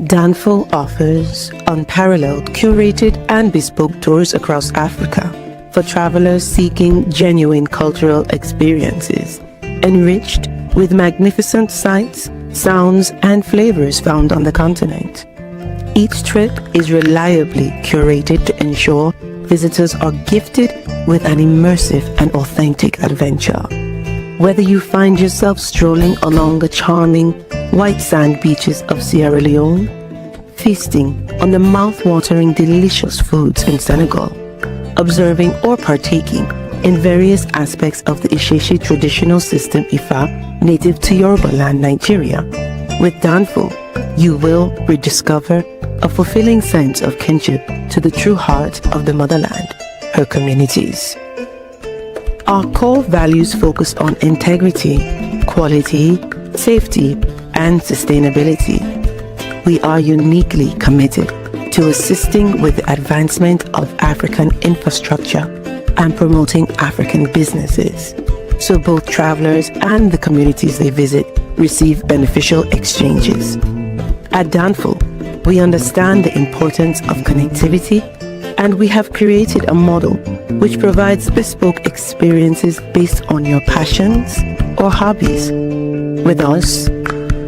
Danfo offers unparalleled, curated and bespoke tours across Africa for travelers seeking genuine cultural experiences, enriched with magnificent sights, sounds and flavors found on the continent. Each trip is reliably curated to ensure visitors are gifted with an immersive and authentic adventure. Whether you find yourself strolling along the charming white sand beaches of Sierra Leone, feasting on the mouth-watering delicious foods in Senegal, observing or partaking in various aspects of the Isheshe traditional system Ifa native to Yoruba land, Nigeria, with Danfo, you will rediscover a fulfilling sense of kinship to the true heart of the motherland, her communities. Our core values focus on integrity, quality, safety, and sustainability. We are uniquely committed to assisting with the advancement of African infrastructure and promoting African businesses, so both travelers and the communities they visit receive beneficial exchanges. At Danfo, we understand the importance of connectivity, and we have created a model which provides bespoke experiences based on your passions or hobbies. With us,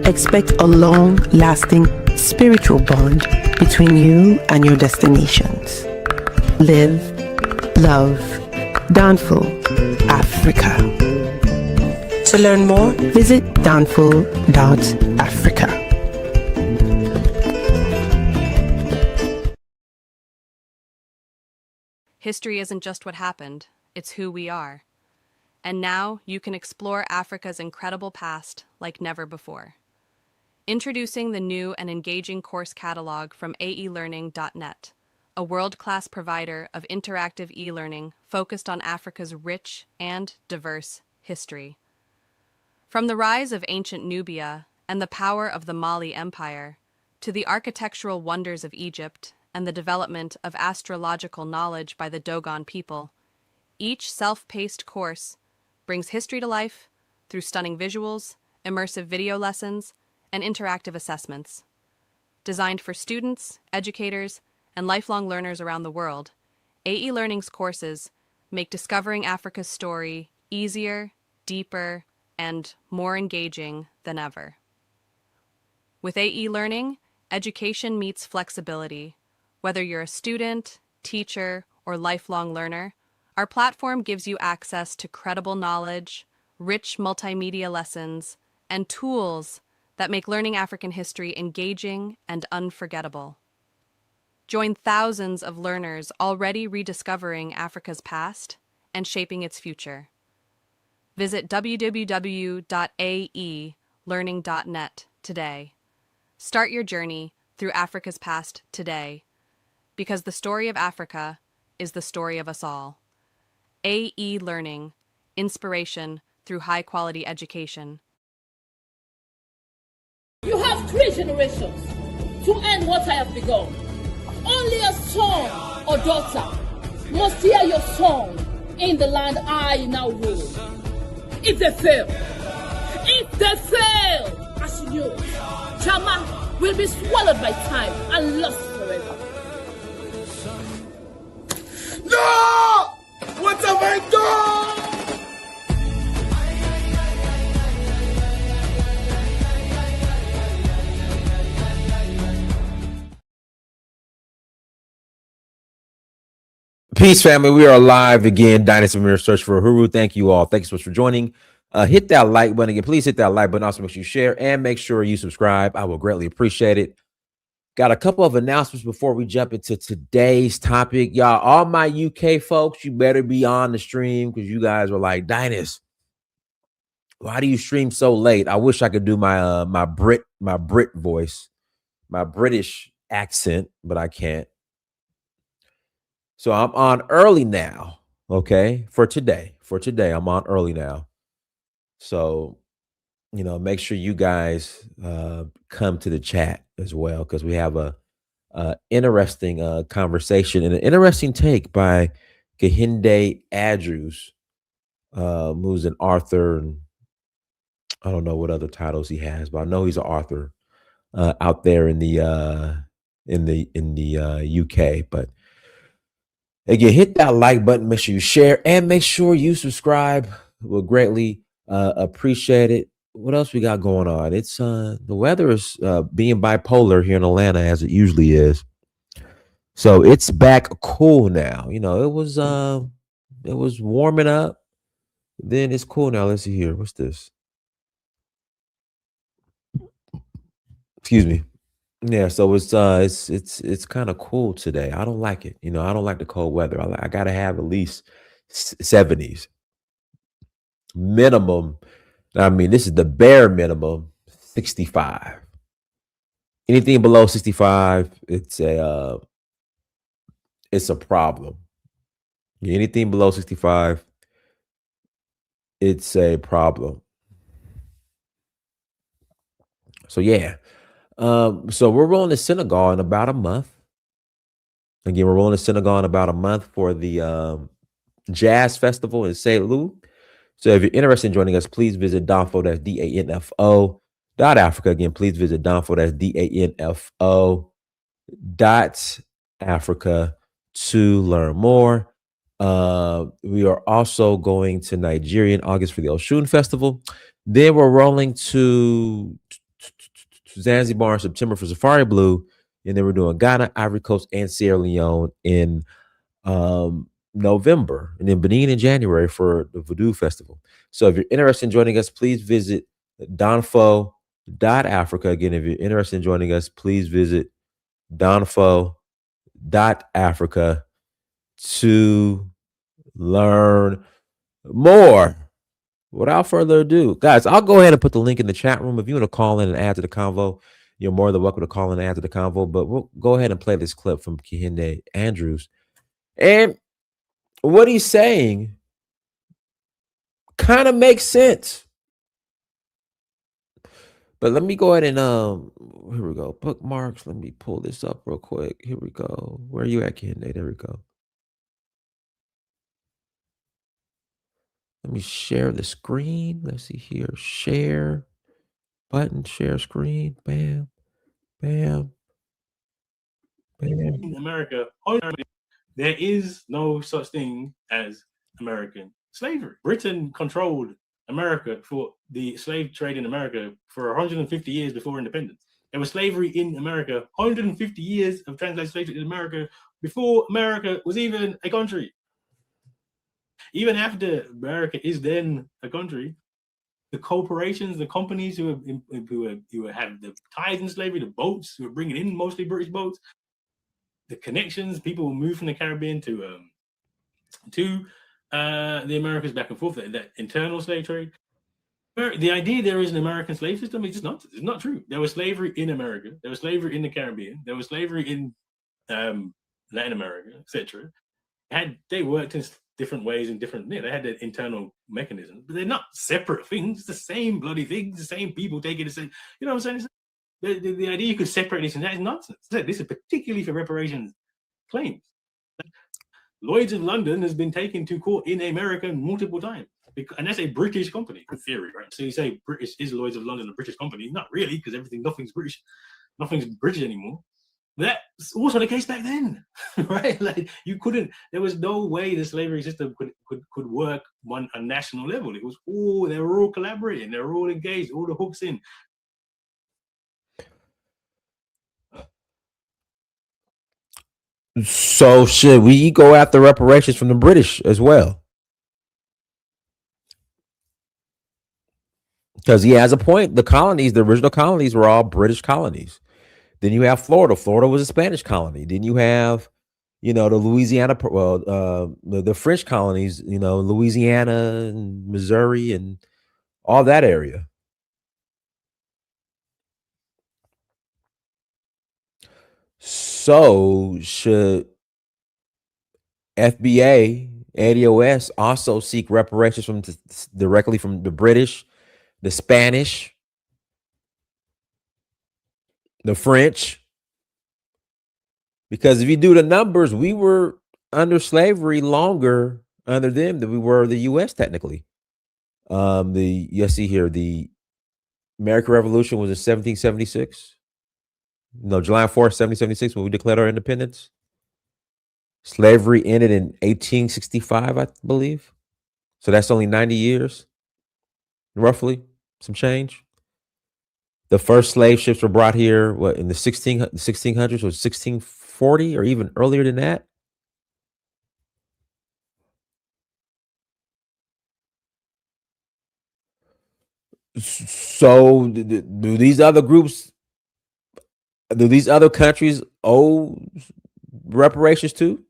expect a long-lasting spiritual bond between you and your destinations. Live, love, Danfo Africa. To learn more, visit danfo.africa. History isn't just what happened, it's who we are. And now you can explore Africa's incredible past like never before. Introducing the new and engaging course catalog from aelearning.net, a world-class provider of interactive e-learning focused on Africa's rich and diverse history. From the rise of ancient Nubia and the power of the Mali Empire, to the architectural wonders of Egypt and the development of astrological knowledge by the Dogon people, each self-paced course brings history to life through stunning visuals, immersive video lessons, and interactive assessments. Designed for students, educators, and lifelong learners around the world, AE Learning's courses make discovering Africa's story easier, deeper, and more engaging than ever. With AE Learning, education meets flexibility. Whether you're a student, teacher, or lifelong learner, our platform gives you access to credible knowledge, rich multimedia lessons, and tools that make learning African history engaging and unforgettable. Join thousands of learners already rediscovering Africa's past and shaping its future. Visit www.aelearning.net today. Start your journey through Africa's past today, because the story of Africa is the story of us all. AE Learning, inspiration through high-quality education. You have 3 generations to end what I have begun. Only a son or daughter must hear your song in the land I now rule. If they fail, as you know, Chama will be swallowed by time and lost forever. No! What have I done? Peace, family. We are live again. Dynasty Mirror Search for Uhuru. Thank you all. Thanks so much for joining. Hit that like button again. Please hit that like button. Also, make sure you share and make sure you subscribe. I will greatly appreciate it. Got a couple of announcements before we jump into today's topic. Y'all, all my UK folks, you better be on the stream because you guys were like, Dynasty, why do you stream so late? I wish I could do my my Brit voice, my British accent, but I can't. So I'm on early now, okay? For today, I'm on early now. So, you know, make sure you guys come to the chat as well, because we have a interesting conversation and an interesting take by Kehinde Andrews, who's an author, and I don't know what other titles he has, but I know he's an author out there in the UK. But again, hit that like button, make sure you share, and make sure you subscribe. We'll greatly appreciate it. What else we got going on? It's the weather is being bipolar here in Atlanta, as it usually is. So it's back cool now. You know, it was warming up. Then it's cool now. Let's see here. What's this? Excuse me. Yeah, so it's kind of cool today. I don't like it. You know, I don't like the cold weather. I gotta have at least 70s minimum. I mean, this is the bare minimum 65. Anything below 65, it's a problem. Anything below 65, it's a problem. So yeah. So we're rolling to Senegal in about a month. Again, we're rolling to Senegal in about a month for the Jazz Festival in St. Louis. So if you're interested in joining us, please visit Danfo, that's DANFO .Africa. Again, please visit Danfo, that's DANFO .Africa to learn more. We are also going to Nigeria in August for the Oshun Festival. Then we're rolling to Zanzibar in September for Safari Blue. And then we're doing Ghana, Ivory Coast, and Sierra Leone in November, and then Benin in January for the Voodoo Festival. So if you're interested in joining us, please visit Danfo.Africa. Again, if you're interested in joining us, please visit Danfo.Africa to learn more. Without further ado, guys, I'll go ahead and put the link in the chat room. If you want to call in and add to the convo, you're more than welcome to call in and add to the convo. But we'll go ahead and play this clip from Kehinde Andrews. And what he's saying kind of makes sense. But let me go ahead and here we go. Bookmarks. Let me pull this up real quick. Here we go. Where are you at, Kehinde? There we go. Let me share the screen. Let's see here. Share button, share screen. Bam, bam, bam. In America, there is no such thing as American slavery. Britain controlled America for the slave trade in America for 150 years before independence. There was slavery in America, 150 years of translated slavery in America before America was even a country. Even after America is then a country, the corporations, the companies who have the ties in slavery, the boats who are bringing in mostly British boats, the connections, people who move from the Caribbean to the Americas back and forth, that internal slave trade. The idea there is an American slave system is just nonsense. It's not true. There was slavery in America. There was slavery in the Caribbean. There was slavery in Latin America, etc. They worked in different ways and different. They had their internal mechanisms, but they're not separate things. It's the same bloody things. The same people taking the same. You know what I'm saying? The idea you could separate this and that is nonsense. This is particularly for reparations claims. Lloyd's of London has been taken to court in America multiple times, and that's a British company in theory, right? So you say British is Lloyd's of London a British company? Not really, because nothing's British anymore. That's also the case back then, right? Like there was no way the slavery system could work on a national level. It was they were all collaborating, they were all engaged, all the hooks in. So should we go after reparations from the British as well? Because he has a point. The original colonies were all British colonies. Then you have Florida. Florida was a Spanish colony. Then you have, the Louisiana, the French colonies, Louisiana and Missouri and all that area. So should FBA, ADOS also seek reparations directly from the British, the Spanish, the French? Because if you do the numbers, we were under slavery under them than we were the U.S. technically. You see here, the American Revolution was in 1776. No, July 4th, 1776, when we declared our independence. Slavery ended in 1865, I believe. So that's only 90 years, roughly, some change. The first slave ships were brought here, what, in the 1600s, or 1640, or even earlier than that? So do these other groups, do these other countries owe reparations too?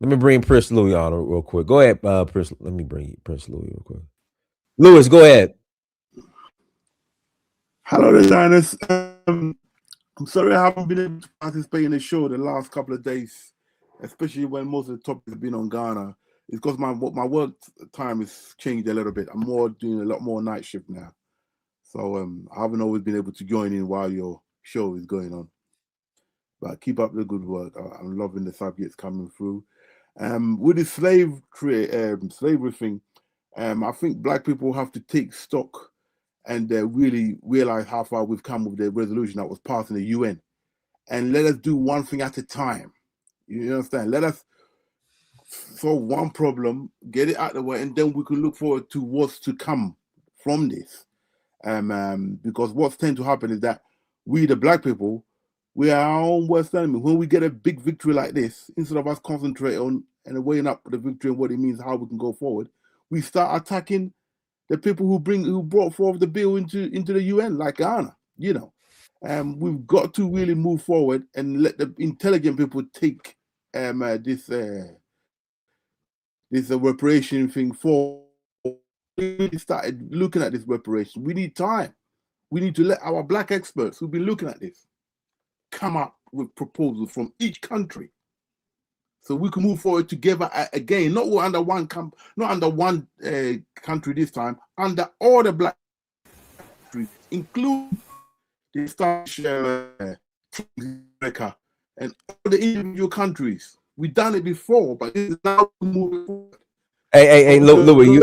Let me bring Prince Louis on real quick. Go ahead, Prince. Let me bring Prince Louis real quick. Louis, go ahead. Hello, designers. I'm sorry I haven't been able to participate in the show the last couple of days, especially when most of the topics have been on Ghana. It's because my work time has changed a little bit. I'm doing a lot more night shift now. So I haven't always been able to join in while your show is going on. But keep up the good work. I'm loving the subjects coming through. With the slavery thing, I think Black people have to take stock and really realize how far we've come with the resolution that was passed in the UN. And let us do one thing at a time. You understand? Let us solve one problem, get it out of the way, and then we can look forward to what's to come from this. Because what's tend to happen is that we, the Black people, we are our own worst enemy. When we get a big victory like this, instead of us concentrate on and weighing up the victory and what it means, how we can go forward, we start attacking the people who brought forward the bill into the UN, like Ghana. You know, we've got to really move forward and let the intelligent people take this reparation thing forward. We started looking at this reparation. We need time. We need to let our Black experts who've been looking at this come up with proposals from each country, so we can move forward together again. Not under one country this time, under all the Black countries, including the established America and all the individual countries. We've done it before, but this is now moving forward. Hey, Louis,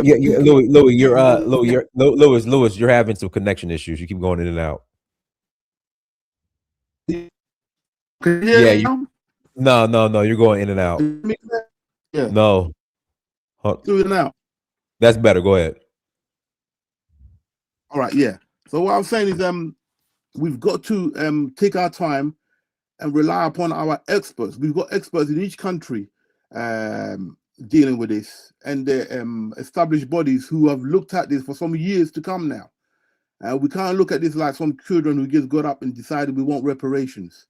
Louis, you're having some connection issues. You keep going in and out. Yeah, no, you're going in and out. Yeah, no, do it now. That's better. Go ahead. All right, yeah. So what I'm saying is, we've got to take our time and rely upon our experts. We've got experts in each country dealing with this, and the established bodies who have looked at this for some years to come now. We can't look at this like some children who just got up and decided we want reparations.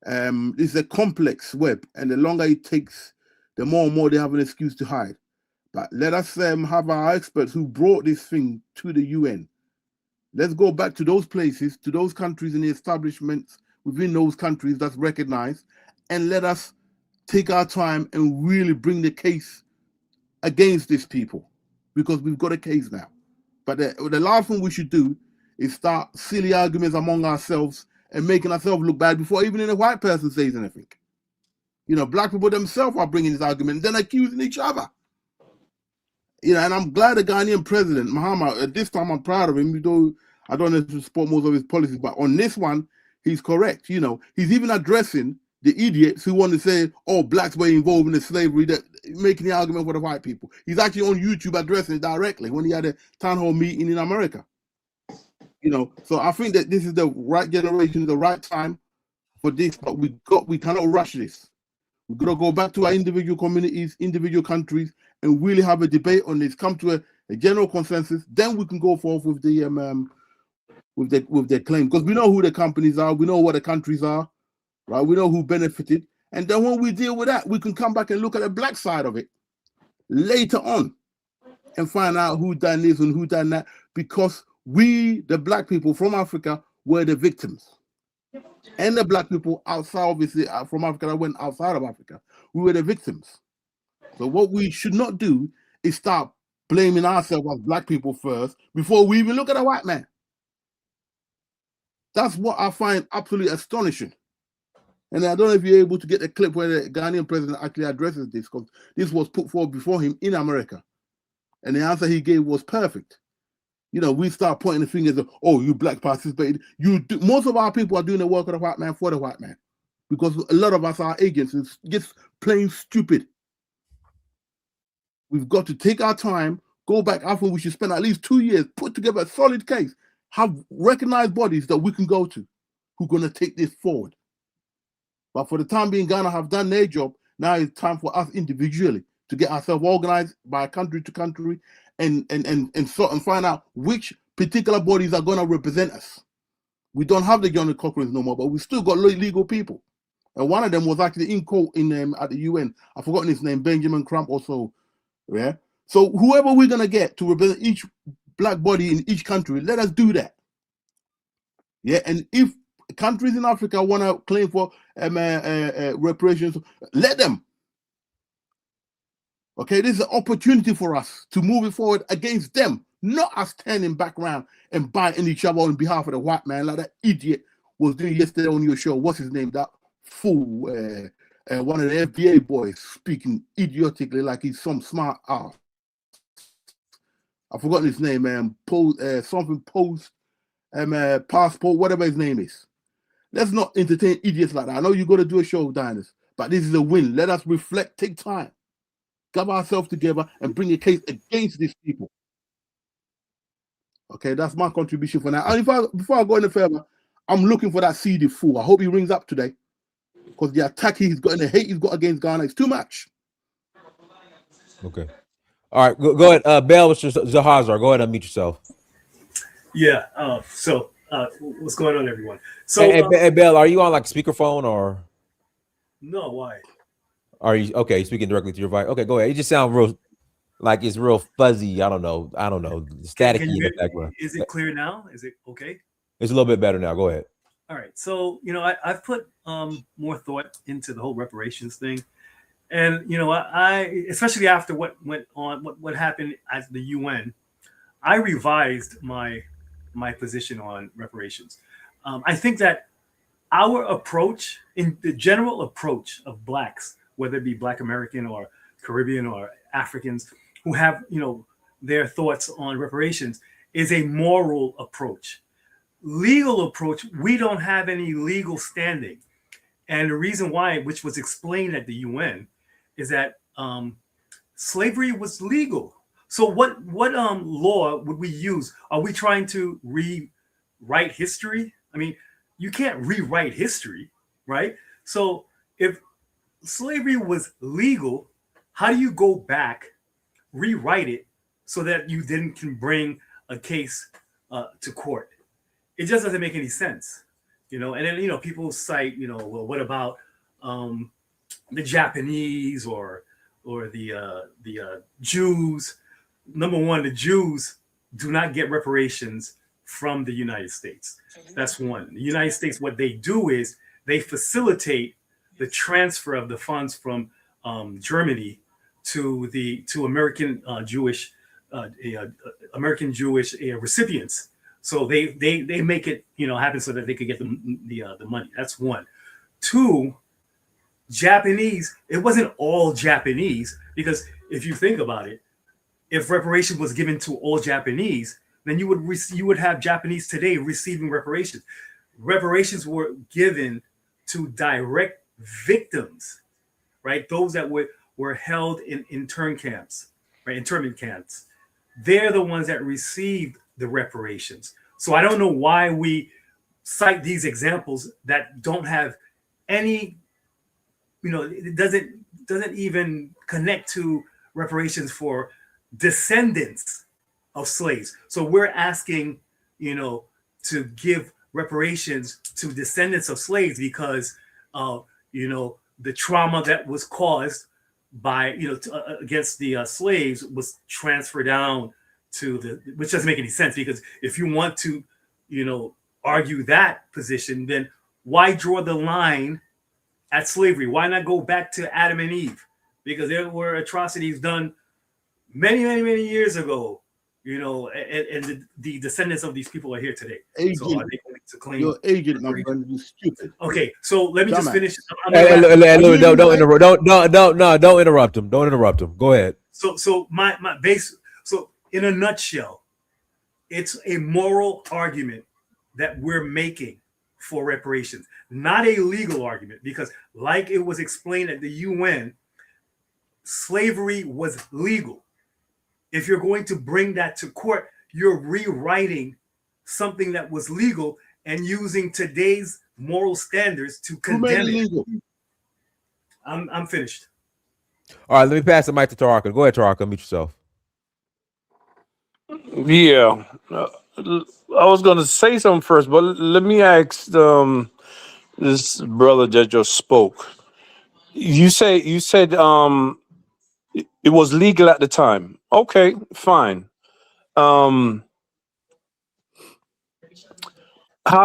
It's a complex web, and the longer it takes, the more and more they have an excuse to hide. But let us have our experts who brought this thing to the UN. Let's go back to those places, to those countries and the establishments within those countries that's recognized, and let us take our time and really bring the case against these people, because we've got a case now. But the last thing we should do is start silly arguments among ourselves and making ourselves look bad before even a white person says anything. You know, Black people themselves are bringing this argument and then accusing each other. You know, and I'm glad the Ghanaian president, Mahama, at this time I'm proud of him, though I don't necessarily support most of his policies, but on this one, he's correct. You know, he's even addressing the idiots who want to say, oh, Blacks were involved in the slavery, that making the argument for the white people. He's actually on YouTube addressing it directly when he had a town hall meeting in America. You know, so I think that this is the right generation, the right time for this, but we cannot rush this. We've got to go back to our individual communities, individual countries, and really have a debate on this, come to a general consensus, then we can go forth with the claim, because we know who the companies are, we know what the countries are, right? We know who benefited, and then when we deal with that, we can come back and look at the Black side of it later on and find out who done this and who done that, because we, the Black people from Africa, were the victims. And the Black people outside, obviously, from Africa that went outside of Africa, we were the victims. So what we should not do is start blaming ourselves as Black people first before we even look at a white man. That's what I find absolutely astonishing. And I don't know if you're able to get a clip where the Ghanaian president actually addresses this, because this was put forward before him in America. And the answer he gave was perfect. You know, we start pointing the fingers of, oh, you black participated. Most of our people are doing the work of the white man for the white man, because a lot of us are agents. It's just plain stupid. We've got to take our time, go back. I think we should spend at least 2 years, put together a solid case, have recognized bodies that we can go to who are going to take this forward. But for the time being, Ghana have done their job. Now it's time for us individually to get ourselves organized by country to country and sort and find out which particular bodies are going to represent us. We don't have the Johnny Cochranes no more, but we still got legal people. And one of them was actually in court at the UN. I've forgotten his name, Benjamin Crump or so. Yeah. So whoever we're going to get to represent each black body in each country, let us do that. Yeah. And if countries in Africa want to claim for reparations, let them. Okay, this is an opportunity for us to move it forward against them, not us turning back around and biting each other on behalf of the white man like that idiot was doing yesterday on your show. What's his name? That fool, one of the FBA boys, speaking idiotically like he's some smart ass. I've forgotten his name, man. Passport, whatever his name is. Let's not entertain idiots like that. I know you got to do a show, Diners, but this is a win. Let us reflect, take time, gather ourselves together, and bring a case against these people. Okay, that's my contribution for now. And before I go any further, I'm looking for that seedy fool. I hope he rings up today, because the attack he's got and the hate he's got against Ghana is too much. Okay. All right, go ahead. Bell, Zahazar, go ahead and unmute yourself. Yeah. What's going on, everyone? So, hey, Bell, are you on like speakerphone or? No, why? Are you okay? Speaking directly to your mic. Okay, go ahead. It just sounds real, like it's real fuzzy. I don't know. Staticky in the background. Is it clear now? Is it okay? It's a little bit better now. Go ahead. All right. So, I've put more thought into the whole reparations thing. And, I especially after what went on, what happened at the UN, I revised my position on reparations. I think that our approach, in the general approach of blacks, whether it be Black American or Caribbean or Africans who have, their thoughts on reparations, is a moral approach. Legal approach, we don't have any legal standing. And the reason why, which was explained at the UN, is that slavery was legal. So what law would we use? Are we trying to rewrite history? I mean, you can't rewrite history, right? So if slavery was legal, how do you go back, rewrite it so that you then can bring a case to court? It just doesn't make any sense, And then people cite, well, what about the Japanese or the Jews? Number one, the Jews do not get reparations from the United States. That's one. The United States, what they do is they facilitate the transfer of the funds from Germany to American Jewish recipients. So they make it happen so that they could get the money. That's one. Two, Japanese. It wasn't all Japanese, because if you think about it, if reparation was given to all Japanese, then you would have Japanese today receiving reparations. Reparations were given to direct victims, right? Those that were held in internment camps. They're the ones that received the reparations. So I don't know why we cite these examples that don't have any, it doesn't even connect to reparations for descendants of slaves. So we're asking, to give reparations to descendants of slaves because, the trauma that was caused by, against the slaves was transferred down to which doesn't make any sense, because if you want to, argue that position, then why draw the line at slavery? Why not go back to Adam and Eve? Because there were atrocities done many, many, many years ago, and the descendants of these people are here today. Agent, so are they going to claim your agent, my friend, you stupid. Okay, so let me just finish. Don't interrupt him. Don't interrupt him. Go ahead. So my base. So in a nutshell, it's a moral argument that we're making for reparations, not a legal argument, because like it was explained at the UN, slavery was legal. If you're going to bring that to court, you're rewriting something that was legal and using today's moral standards to condemn it. I'm finished. All right, let me pass the mic to Taraka. Go ahead, Taraka. Mute yourself. Yeah, I was gonna say something first, but let me ask this brother that just spoke. You said it was legal at the time. Okay, fine. How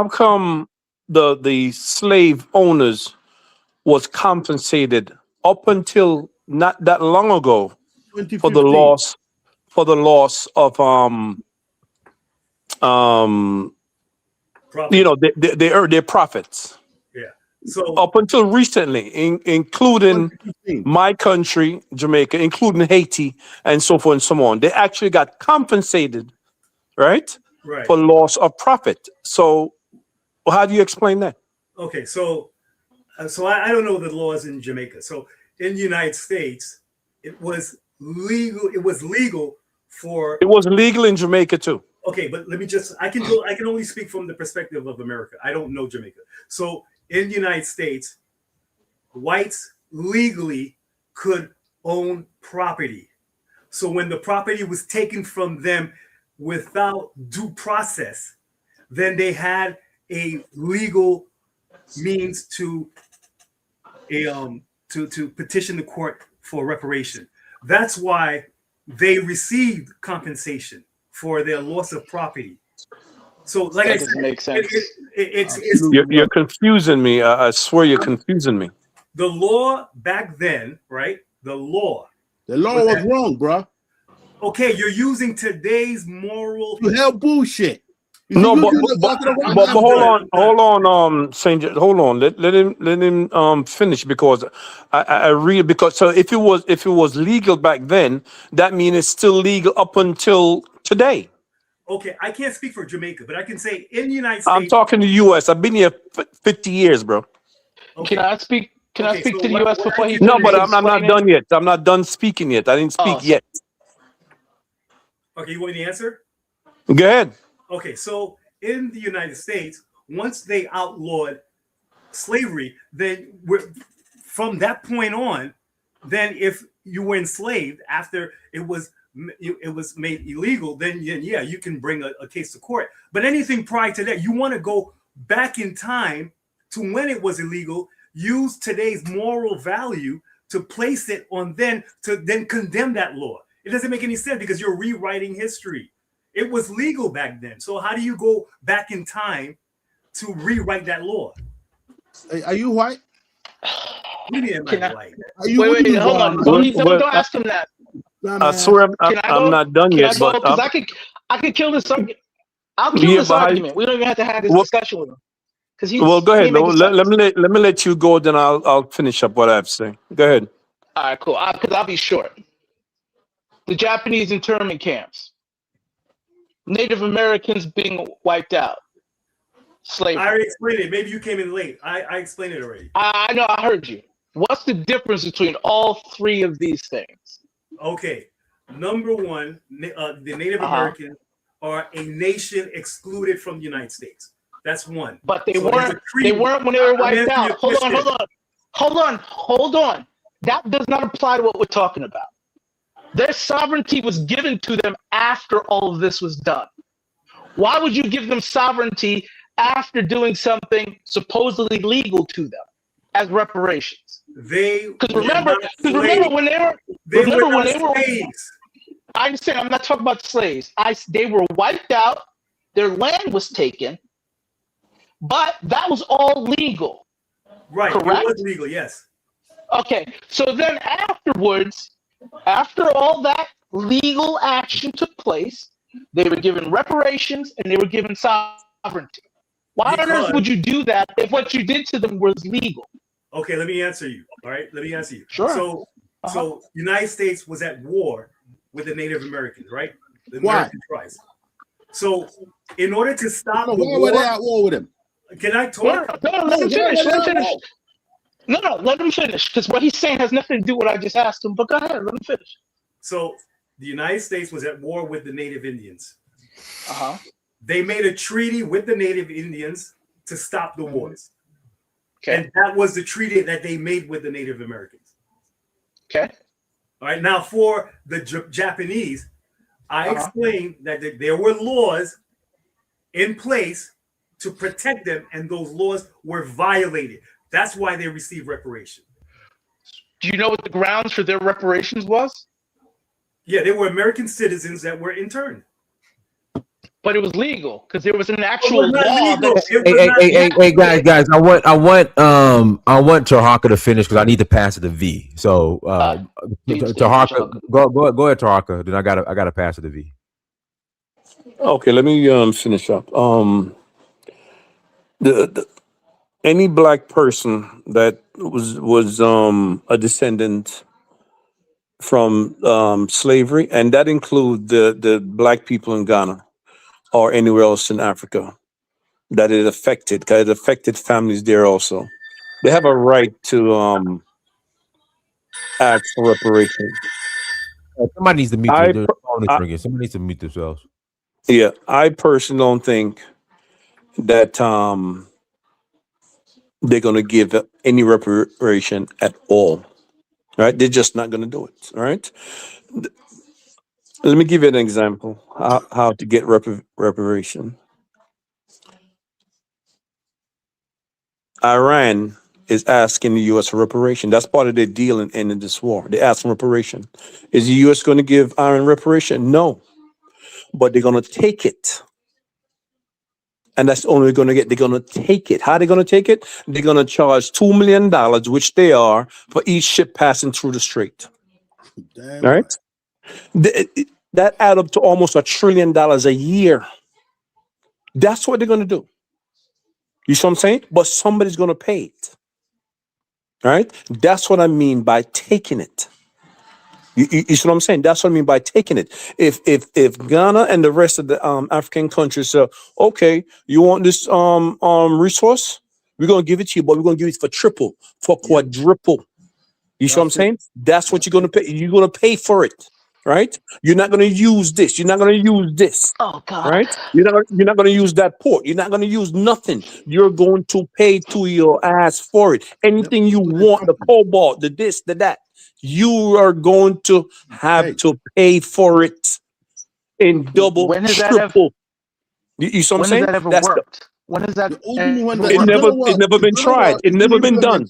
come the slave owners was compensated up until not that long ago for the loss of you know, they earn their profits? Yeah. So up until recently, including my country, Jamaica, including Haiti, and so forth and so on, they actually got compensated, right, for loss of profit. So, how do you explain that? Okay, so I don't know the laws in Jamaica. So in the United States, it was legal. It was legal for. It was legal in Jamaica too. Okay, but let me just. I can only speak from the perspective of America. I don't know Jamaica. So in the United States, whites legally could own property. So when the property was taken from them without due process, then they had a legal means to petition the court for reparation. That's why they received compensation for their loss of property. So, like I said, makes sense. You're confusing me. I swear you're confusing me. The law back then, right? The law was wrong, bro. Okay, you're using today's moral. You hell bullshit. No, but hold on, Saint. Hold on. Let him finish, because I read, because so if it was legal back then, that means it's still legal up until today. Okay, I can't speak for Jamaica, but I can say in the United States. I'm talking to U.S. I've been here 50 years, bro. Okay. Can I speak to the U.S. before he? No, but I'm not done yet. I'm not done speaking yet. I didn't speak yet. Okay, you want me to answer? Go ahead. Okay, so in the United States, once they outlawed slavery, then from that point on, then if you were enslaved after it was made illegal, then yeah, you can bring a case to court. But anything prior to that, you want to go back in time to when it was illegal, use today's moral value to place it on to then condemn that law. It doesn't make any sense because you're rewriting history. It was legal back then. So how do you go back in time to rewrite that law? Are you white? What do you mean, am I white? Wait, hold on. Don't ask him that. I swear I'm not done yet. Because I could kill this argument. I'll kill this argument. We don't even have to have this discussion with him. Well, go ahead. Let me let you go. Then I'll finish up what I have to say. Go ahead. All right, cool. Because I'll be short. The Japanese internment camps, Native Americans being wiped out, slavery. I already explained it. Maybe you came in late. I explained it already. I know. I heard you. What's the difference between all three of these things? Okay. Number one, the Native Americans are a nation excluded from the United States. That's one. But they weren't. They weren't when they were wiped out. Hold on. That does not apply to what we're talking about. Their sovereignty was given to them after all of this was done. Why would you give them sovereignty after doing something supposedly legal to them as reparations? Because remember when they were slaves. I understand. I'm not talking about slaves. They were wiped out. Their land was taken, but that was all legal. Right. Correct? It was legal. Yes. Okay. So then afterwards. After all that legal action took place, they were given reparations and they were given sovereignty. Why on earth would you do that if what you did to them was legal? Okay, let me answer you. All right, let me answer you. Sure. So United States was at war with the Native Americans, right? The American tribes. So, in order to stop the why were they war, at war with him? can I talk? No, let him finish. Let him finish. No, let him finish. Because what he's saying has nothing to do with what I just asked him. But go ahead, let him finish. So, the United States was at war with the Native Indians. They made a treaty with the Native Indians to stop the wars. Okay. And that was the treaty that they made with the Native Americans. Okay. All right. Now, for the Japanese, I explained that there were laws in place to protect them, and those laws were violated. That's why they received reparations. Do you know what the grounds for their reparations was? Yeah, they were American citizens that were interned. But it was legal because there was an actual law. Hey, guys! I want Tahaka to finish because I need to pass it to V. So, Tahaka, go ahead, Tahaka. Then I gotta pass it to V. Okay, let me finish up. Any black person that was a descendant from slavery, and that includes the black people in Ghana or anywhere else in Africa that it affected, because it affected families there also. They have a right to ask for reparations. Somebody needs to mute Somebody needs to mute themselves. Yeah, I personally don't think that they're going to give any reparation at all. Right? They're just not going to do it. All right. Let me give you an example how to get reparation. Iran is asking the U.S. for reparation. That's part of their deal in ending this war. They ask for reparation. Is the U.S. going to give Iran reparation? No. But they're going to take it. And that's the only they're going to get. They're going to take it. How are they going to take it? They're going to charge $2 million, which they are, for each ship passing through the strait. Damn. All right? That add up to almost $1 trillion a year. That's what they're going to do. You see what I'm saying? But somebody's going to pay it. All right? That's what I mean by taking it. You see what I'm saying? That's what I mean by taking it. If Ghana and the rest of the African countries say, okay, you want this resource? We're going to give it to you, but we're going to give it for triple, for quadruple. You see what I'm saying? That's what you're going to pay. You're going to pay for it. Right? You're not going to use this. You're not going to use this. Oh God! Right? You're not going to use that port. You're not going to use nothing. You're going to pay to your ass for it. Anything you want, the cobalt, the this, the that, you are going to have to pay for it in double, triple. You see what I'm saying? When has that ever worked? When has that? It never been tried. It never been done.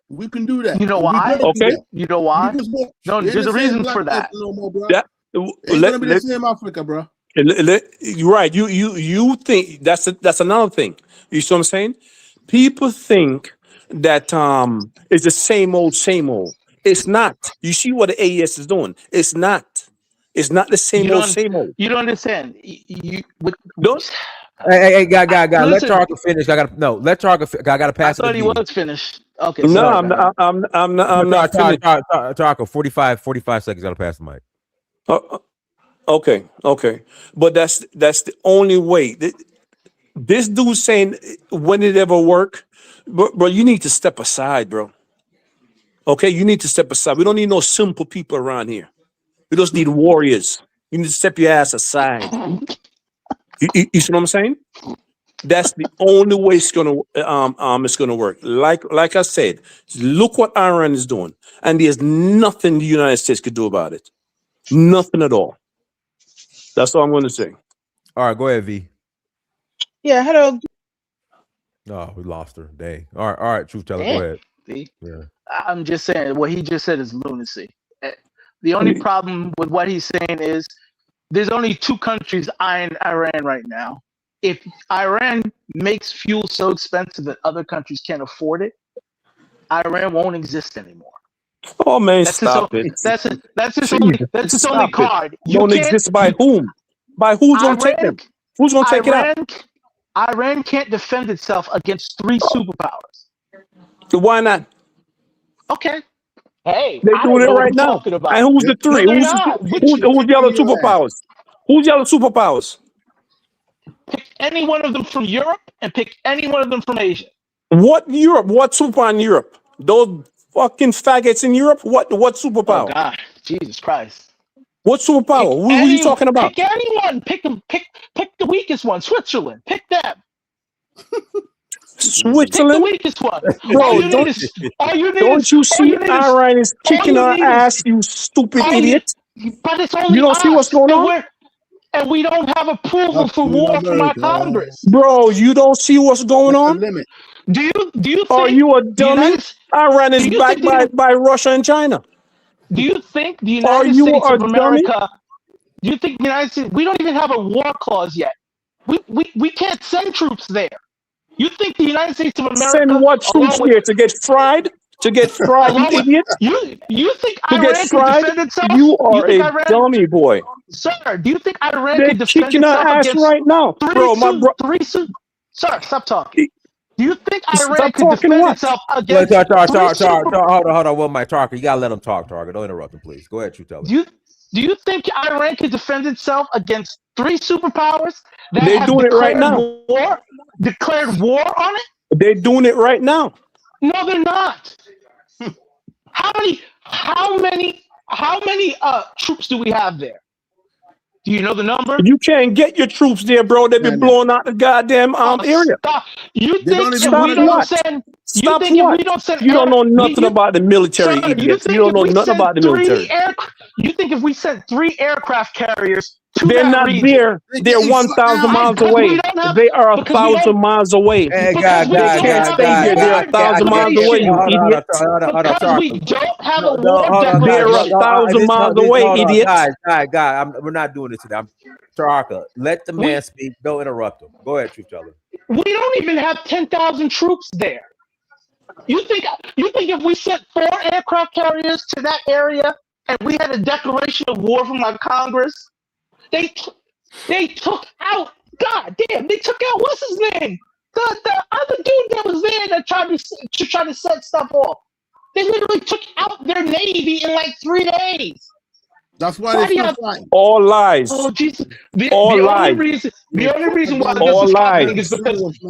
We can do that. You know why? Okay. You know why? No, there's a reason for that. It's gonna be the same Africa, bro. You're right. You think that's another thing. You see what I'm saying? People think that it's the same old. It's not. You see what the AES is doing? It's not. It's not the same old. You don't understand. Hey, guy. Let Tarka finish. Let Tarka. I gotta pass it. I thought he was finished. Okay. No, I'm not finished. Tarka, 45 seconds. Gotta pass the mic. Okay. But that's the only way. This dude saying when it ever work, bro, you need to step aside, bro. Okay, you need to step aside. We don't need no simple people around here. We just need warriors. You need to step your ass aside. You see what I'm saying? That's the only way it's gonna work. Like I said, look what Iran is doing, and there's nothing the United States could do about it. Nothing at all. That's all I'm going to say. All right, go ahead, V. Yeah, hello. No, we lost her. Dang. All right, truth teller, go ahead. V. Yeah. I'm just saying what he just said is lunacy. The only problem with what he's saying is there's only two countries eyeing Iran right now. If Iran makes fuel so expensive that other countries can't afford it, Iran won't exist anymore. Oh man, stop it! That's its only card. You don't exist by whom? By who's gonna take them? Who's gonna take it out? Iran can't defend itself against three superpowers. Why not? Okay. Hey, they're doing it right now. And who's the three? Who's the other superpowers? Who's the other superpowers? any one of them from Europe and pick any one of them from Asia. What Europe? What superpower in Europe? Those fucking faggots in Europe? What Oh superpower? God, Jesus Christ! What superpower? Who are you talking about? Pick anyone. Pick the weakest one. Switzerland. Pick them. Switzerland? Pick the weakest one. Bro, don't you see Iran is kicking our ass, you stupid idiot? But it's only You don't see what's going on? And we don't have approval for war from our Congress. Bro, you don't see what's going on? Do you think, are you a dummy? Iran is backed by Russia and China. Do you think the United States of America? Do you think the United States? We don't even have a war clause yet. We can't send troops there. You think the United States of America send what troops there to get fried? To get fried, you idiot? You think to Iran get fried? Could defend itself? You are a dummy, boy. Sir, do you think Iran They're could defend kicking itself our ass against right now, bro. Sir, stop talking. Do you think Iran stop could defend itself against? Hold on, one mic, Tarker. You gotta let him talk, Tarker. Don't interrupt him, please. Go ahead, Truth Teller. Do you think Iran could defend itself against 3 superpowers that They're have doing it right now? Declared war on it? They're doing it right now. No, they're not. How many troops do we have there? Do you know the number? You can't get your troops there, bro. They've been blowing out the goddamn area. Stop. You think if we don't send? Stop what? You don't know nothing about the military. Sir, you don't know nothing about the military. You think if we sent 3 aircraft carriers to they're not region, there. They're 1,000 miles away. They are 1,000 miles away. Hey, they can't stay there. They're 1,000 miles away, you idiot. Because we don't have a war declaration. They're 1,000 miles away, idiot. Guys, we're not doing this today. Tarka, let the man speak. Don't interrupt him. Go ahead, Truth Teller. We don't even have 10,000 troops there. You think if we sent 4 aircraft carriers to that area and we had a declaration of war from our Congress, they took out, God damn, they took out, what's his name? The other dude that was there that tried to set stuff off. They literally took out their Navy in like 3 days. That's why they're fighting. All lies. Oh Jesus! The only reason why all this is lies. happening is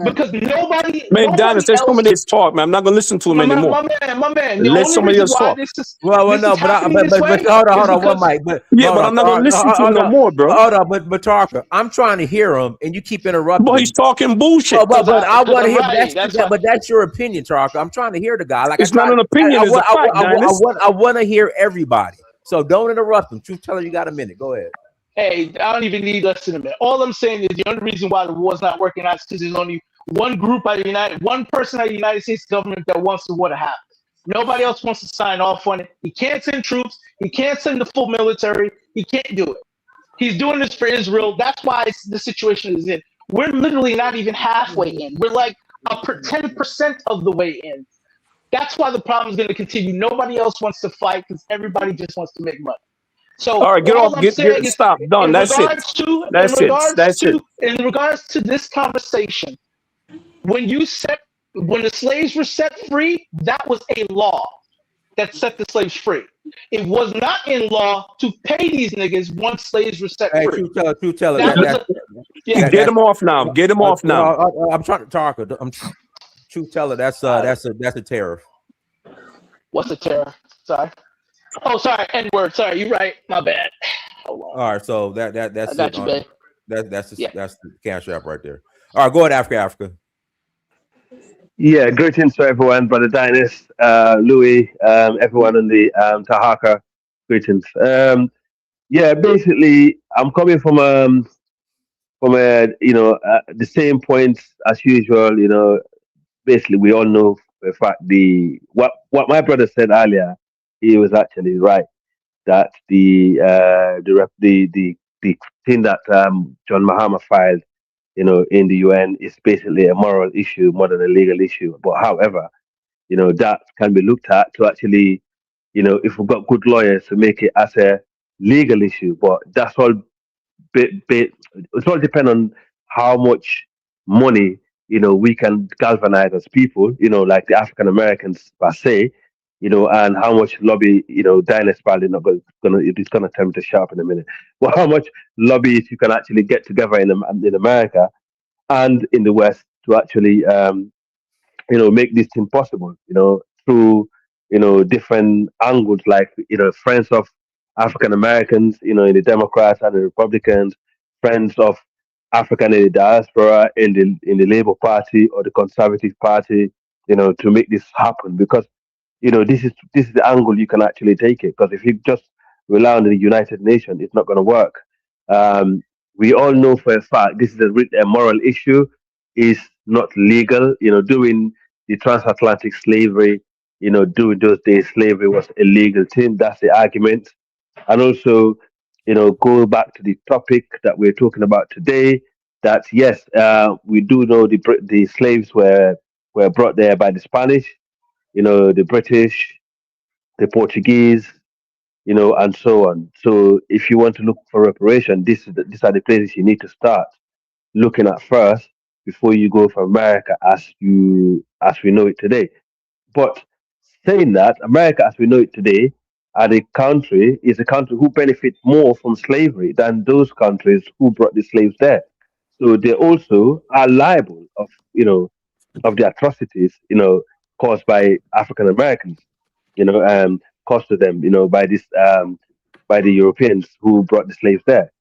because nobody. Man, Dennis, there's somebody else talk, man. I'm not gonna listen to him anymore. My man. Let somebody else talk. Well, no, but hold on, one mic. But I'm not gonna listen to him no more, bro. Hold on, but Tarka, I'm trying to hear him, and you keep interrupting. Boy, he's talking bullshit. But I want to hear. But that's your opinion, Tarka. I'm trying to hear the guy. Like it's not an opinion. It's a fact, I want to hear everybody. So don't interrupt him. Truth Teller, you got a minute. Go ahead. Hey, I don't even need less than a minute. All I'm saying is the only reason why the war's not working out is because there's only one person out of the United States government that wants the war to happen. Nobody else wants to sign off on it. He can't send troops. He can't send the full military. He can't do it. He's doing this for Israel. That's why the situation is in. We're literally not even halfway in. We're like 10% of the way in. That's why the problem is going to continue. Nobody else wants to fight because everybody just wants to make money. So all right, get off. Stop. Done. That's it. In regards to this conversation, when the slaves were set free, that was a law that set the slaves free. It was not in law to pay these niggas once slaves were set free. Truth Teller. Get them off now. Get them off now. I'm trying to talk. Truth Teller, that's a tariff. What's a tariff? Sorry. Oh, sorry. N-word. Sorry, you're right. My bad. All right, so that's I got you, babe. That's the cash app right there. All right, go ahead, Africa. Yeah, greetings to everyone, Brother Dinas, Louis, everyone on the Tahaka. Greetings. Basically, I'm coming from the same points as usual. Basically, we all know the fact what my brother said earlier. He was actually right that the thing that John Mahama filed, in the UN is basically a moral issue more than a legal issue. But however, that can be looked at to actually, if we've got good lawyers to make it as a legal issue. But that's all. It's all depend on how much money we can galvanize as people, like the African Americans per se, and how much lobby, Dinas probably it's gonna tell me to shut up in a minute. But how much lobby you can actually get together in America, and in the West to actually make this thing possible, through, different angles, like, friends of African Americans, in the Democrats and the Republicans, friends of African in the diaspora, in the Labour Party or the Conservative Party, to make this happen. Because, this is the angle you can actually take it. Because if you just rely on the United Nations, it's not going to work. Um, we all know for a fact this is a moral issue, is not legal. Doing the transatlantic slavery, during those days, slavery was a legal thing. That's the argument. And also, go back to the topic that we're talking about today. That yes, we do know the slaves were brought there by the Spanish, the British, the Portuguese, and so on. So if you want to look for reparation, these are the places you need to start looking at first before you go for America as we know it today. But saying that, America as we know it today is a country who benefit more from slavery than those countries who brought the slaves there. So they also are liable of the atrocities, caused by African Americans, caused to them, by the Europeans who brought the slaves there.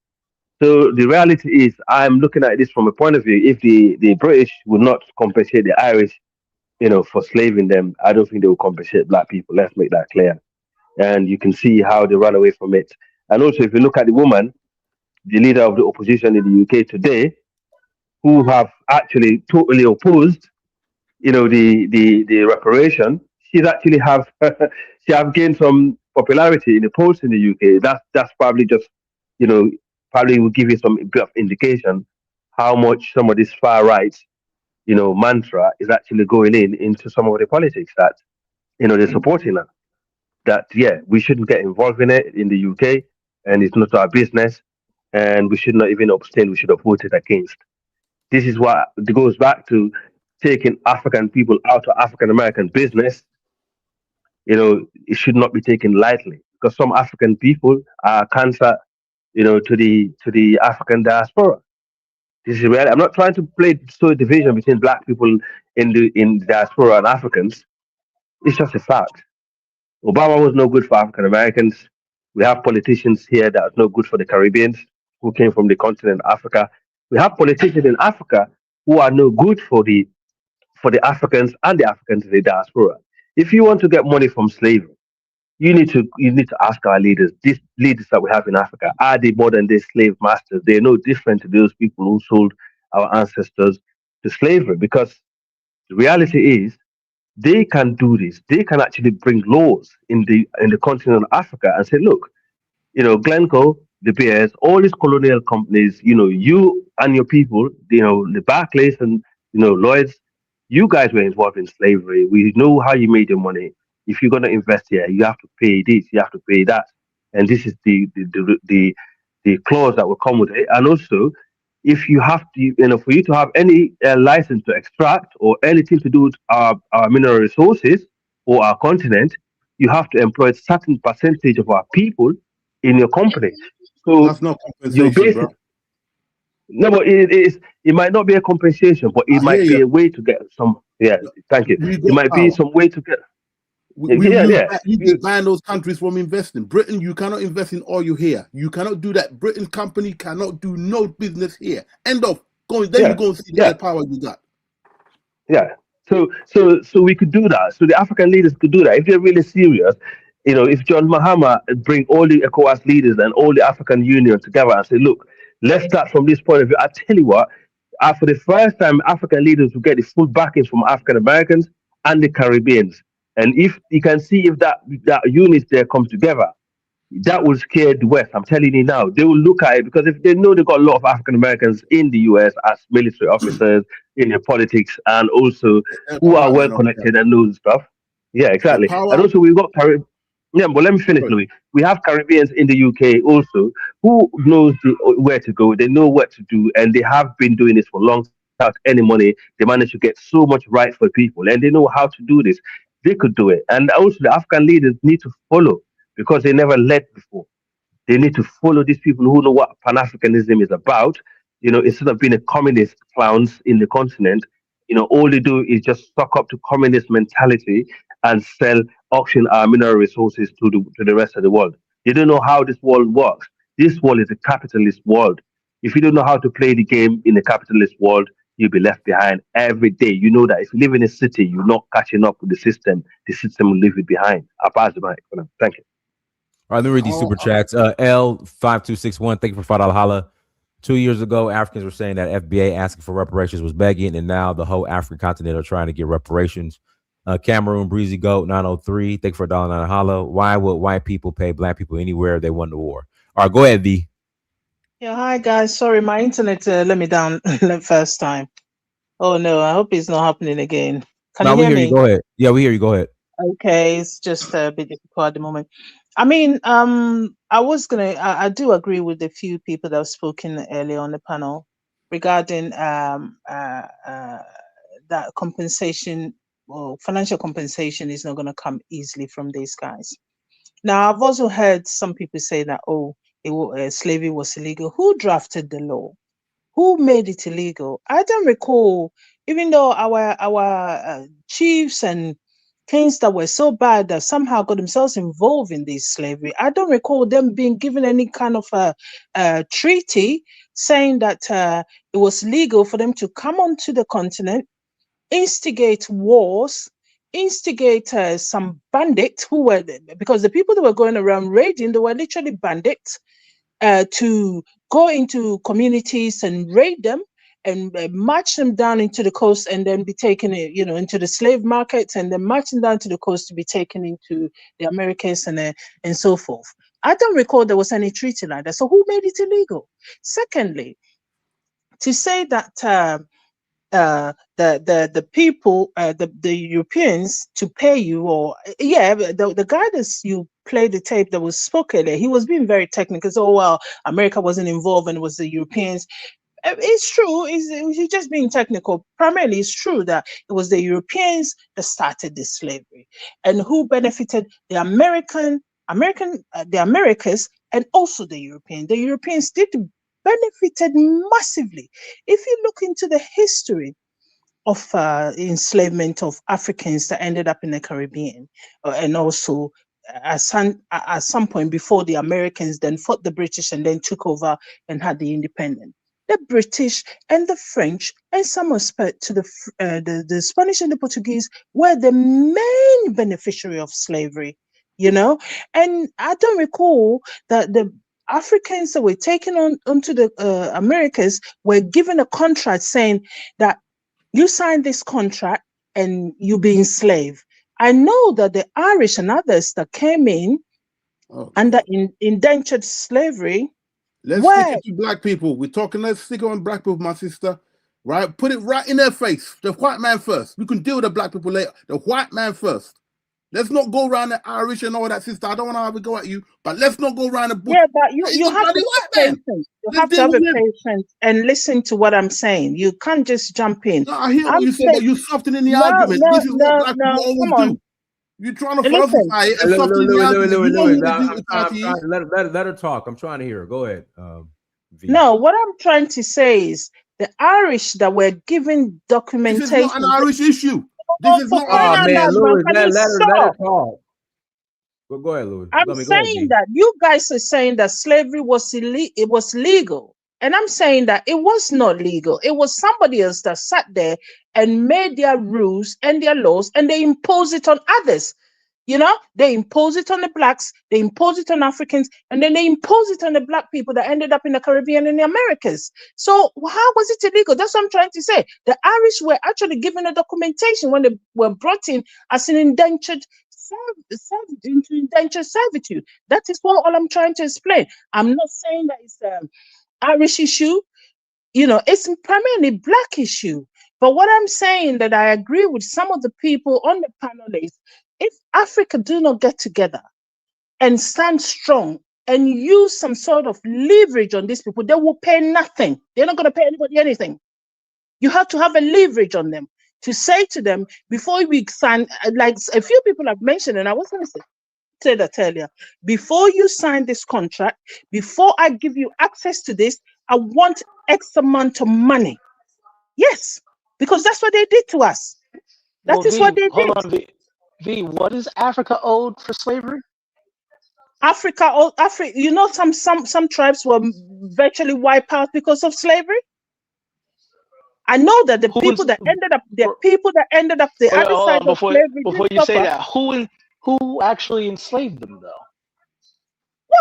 So the reality is, I'm looking at this from a point of view. If the British would not compensate the Irish, for slaving them, I don't think they will compensate black people. Let's make that clear. And you can see how they run away from it. And also, if you look at the woman, the leader of the opposition in the UK today, who have actually totally opposed, the reparation, she's actually have she have gained some popularity in the polls in the UK. That's probably just, probably will give you some bit of indication how much some of this far right, mantra is actually going into some of the politics that, they're supporting her. That yeah, we shouldn't get involved in it in the UK, and it's not our business, and we should not even abstain. We should have voted against. This is what goes back to taking African people out of African American business. It should not be taken lightly because some African people are cancer, to the African diaspora. This is real. I'm not trying to play so division between black people in the diaspora and Africans. It's just a fact. Obama was no good for African Americans. We have politicians here that are no good for the Caribbeans who came from the continent of Africa. We have politicians in Africa who are no good for the Africans and the Africans in the diaspora. If you want to get money from slavery, you need to ask our leaders. These leaders that we have in Africa, are they modern day slave masters? They're no different to those people who sold our ancestors to slavery. Because the reality is, they can do this. They can actually bring laws in the continent of Africa and say, look, Glencoe, De Beers, all these colonial companies, you and your people, the Barclays and, Lloyds, you guys were involved in slavery. We know how you made your money. If you're going to invest here, you have to pay this, you have to pay that. And this is the clause that will come with it. And also, if you have to, for you to have any license to extract or anything to do with our mineral resources or our continent, you have to employ a certain percentage of our people in your company. So that's not compensation, bro. No, but it might not be a compensation, but it might be a way to get some. Yeah, thank you. It might be some way to get. You just ban those countries from investing. Britain, you cannot invest in oil here. You cannot do that. Britain company cannot do no business here. End of. You go and see the power you got. Yeah. So we could do that. So the African leaders could do that if they're really serious. If John Mahama bring all the ECOWAS leaders and all the African Union together and say, look, let's start from this point of view. I tell you what, for the first time, African leaders will get the full backing from African Americans and the Caribbeans. And if you can see if that unit there comes together, that will scare the West. I'm telling you now. They will look at it because if they know they've got a lot of African Americans in the US as military officers in their politics and also who are well connected and know stuff. Yeah, exactly. And also we've got yeah, but let me finish, Louis. We have Caribbeans in the UK also who knows where to go. They know what to do, and they have been doing this for long without any money. They managed to get so much right for people, and they know how to do this. They could do it. And also the African leaders need to follow because they never led before. They need to follow these people who know what Pan-Africanism is about. instead of being a communist clowns in the continent, all they do is just suck up to communist mentality and auction our mineral resources to the rest of the world. They don't know how this world works. This world is a capitalist world. If you don't know how to play the game in a capitalist world, you'll be left behind every day. You know that if you live in a city, you're not catching up with the system will leave you behind. I'll pass the mic for now. Thank you. All right, let me read these super chats. L5261, thank you for $5 holla. 2 years ago, Africans were saying that FBA asking for reparations was begging, and now the whole African continent are trying to get reparations. Cameroon Breezy Goat 903, thank you for $1.09 holla. Why would white people pay black people anywhere if they won the war? All right, go ahead, V. Yeah, hi guys. Sorry, my internet let me down the first time. Oh no, I hope it's not happening again. Can you hear me? Go ahead. Yeah, we hear you. Go ahead. Okay, it's just a bit difficult at the moment. I mean, I do agree with the few people that have spoken earlier on the panel regarding that compensation or financial compensation is not going to come easily from these guys. Now, I've also heard some people say that, slavery was illegal. Who drafted the law? Who made it illegal? I don't recall, even though our chiefs and kings that were so bad that somehow got themselves involved in this slavery, I don't recall them being given any kind of a treaty saying that it was legal for them to come onto the continent, instigate wars, instigate some bandits who were, because the people that were going around raiding, they were literally bandits, to go into communities and raid them and march them down into the coast and then be taken, into the slave markets, and then march them down to the coast to be taken into the Americas and so forth. I don't recall there was any treaty like that. So who made it illegal? Secondly, to say that the people, the Europeans to pay you, or the guy that you played the tape that was spoken there, he was being very technical. So, well, America wasn't involved and it was the Europeans. It's true. He's just being technical. Primarily, it's true that it was the Europeans that started this slavery, and who benefited the the Americas, and also the Europeans. The Europeans did benefited massively. If you look into the history of enslavement of Africans that ended up in the Caribbean, and also at some point before the Americans then fought the British and then took over and had the independence. The British and the French and some respect to the Spanish and the Portuguese were the main beneficiary of slavery, and I don't recall that the Africans that were taken onto the Americas were given a contract saying that you sign this contract and you be enslaved. I know that the Irish and others that came in under indentured slavery. Let's stick it to black people. Let's stick on black people, my sister. Right? Put it right in their face. The white man first. We can deal with the black people later. The white man first. Let's not go around the Irish and all that, sister. I don't want to have a go at you, but let's not go around the bush. Yeah, but you have to be patient. You have to have a patience and listen to what I'm saying. You can't just jump in. No, I hear what you say, but you're softening the argument. This is what black people always do. You're trying to falsify it and soften the argument. Let her talk. I'm trying to hear her. Go ahead. No, what I'm trying to say is the Irish that were given documentation. This is not an Irish issue. This is not. Oh man, Louis, let her talk. Go ahead, Louis. I'm saying that you guys are saying that slavery was it was legal, and I'm saying that it was not legal. It was somebody else that sat there and made their rules and their laws, and they imposed it on others. They impose it on the blacks, they impose it on Africans, and then they impose it on the black people that ended up in the Caribbean and the Americas. So how was it illegal? That's what I'm trying to say. The Irish were actually given a documentation when they were brought in as an indentured servitude. That is all I'm trying to explain. I'm not saying that it's an Irish issue. It's primarily black issue. But what I'm saying that I agree with some of the people on the panel is, if Africa do not get together and stand strong and use some sort of leverage on these people, they will pay nothing. They're not going to pay anybody anything. You have to have a leverage on them to say to them before we sign, like a few people have mentioned, and I was going to say that earlier, before you sign this contract, before I give you access to this, I want X amount of money. Yes, because that's what they did to us. That is what they hold did. on, V, what is Africa owed for slavery? Africa, you know, some tribes were virtually wiped out because of slavery. I know that the people that ended up the other side of slavery. Before you say that, who actually enslaved them though?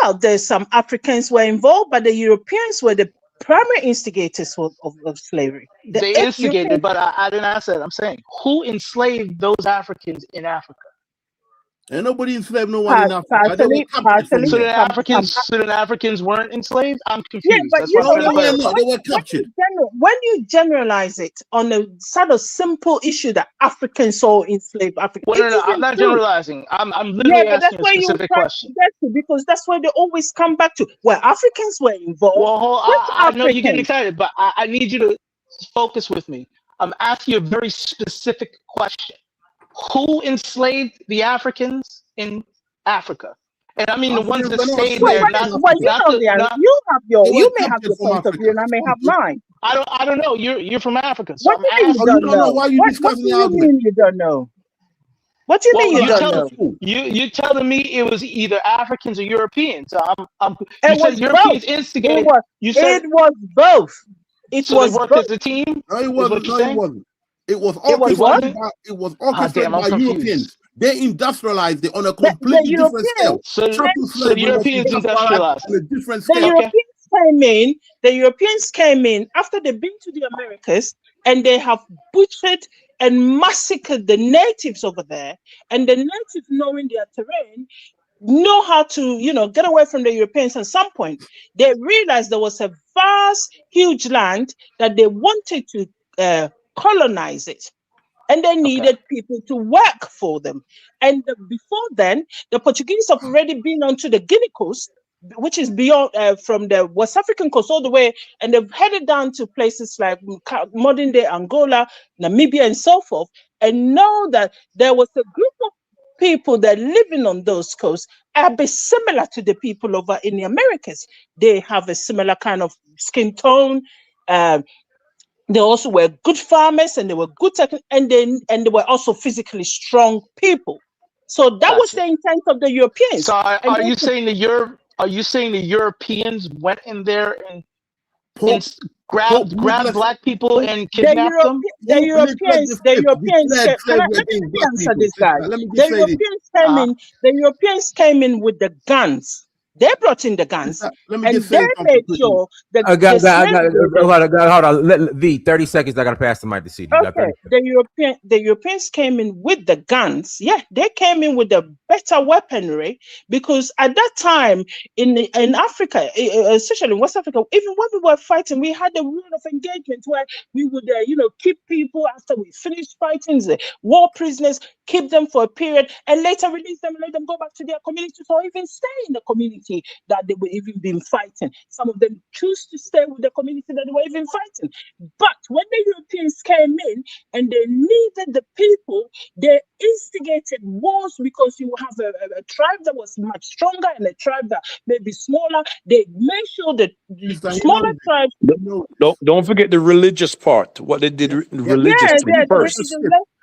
Well, there's some Africans were involved, but the Europeans were the primary instigators of slavery. They instigated, but I didn't ask that. I'm saying, who enslaved those Africans in Africa? And nobody enslaved no one in Africa. So the Africans weren't enslaved? I'm confused. Yeah, but That's you know, they were captured. When you generalize it on a sort of simple issue that Africans saw enslaved Africans. Well, no, I'm not generalizing. I'm literally asking a specific question. Because that's where they always come back to. Where Africans were involved. Well, I know you're getting excited, but I need you to focus with me. I'm asking you a very specific question. Who enslaved the Africans in Africa? And I mean the ones that stayed there. You may have your point of view, and I may have mine. I don't know. You're from Africa, so what do you mean you don't know? Why are you discussing the argument? What do you mean you don't know? What do you mean you don't know? You're telling me it was either Africans or Europeans. So you said Europeans instigated. It was both. It was they worked as a team. No, it wasn't. It was orchestrated by Europeans. They industrialized it on a completely different scale. So the Europeans industrialized on a different scale. The Europeans came in after they've been to the Americas, and they have butchered and massacred the natives over there. And the natives, knowing their terrain, know how to, get away from the Europeans. At some point, they realized there was a vast, huge land that they wanted to colonize it, and they needed people to work for them. And before then, the Portuguese have already been onto the Guinea coast, which is beyond from the West African coast all the way, and they've headed down to places like modern day Angola, Namibia, and so forth, and know that there was a group of people that living on those coasts are similar to the people over in the Americas. They have a similar kind of skin tone. They also were good farmers, and they were good and they were also physically strong people. So that was the intent of the Europeans. So are you saying the Europeans went in there and grabbed black people and kidnapped them? The Europeans came in with the guns. They brought in the guns, and they made sure that hold on. V, 30 seconds. I gotta pass the mic to CD. Okay, the Europeans came in with the guns. Yeah, they came in with the better weaponry, because at that time in Africa, especially in West Africa, even when we were fighting, we had a rule of engagement where we would, keep people after we finished fighting, the war prisoners, keep them for a period, and later release them and let them go back to their communities, or even stay in the community that they were even been fighting. Some of them choose to stay with the community that they were even fighting. But when the Europeans came in and they needed the people, they instigated wars, because you have a tribe that was much stronger and a tribe that may be smaller. They made sure that the smaller tribes. Don't forget the religious part. What they did religious first.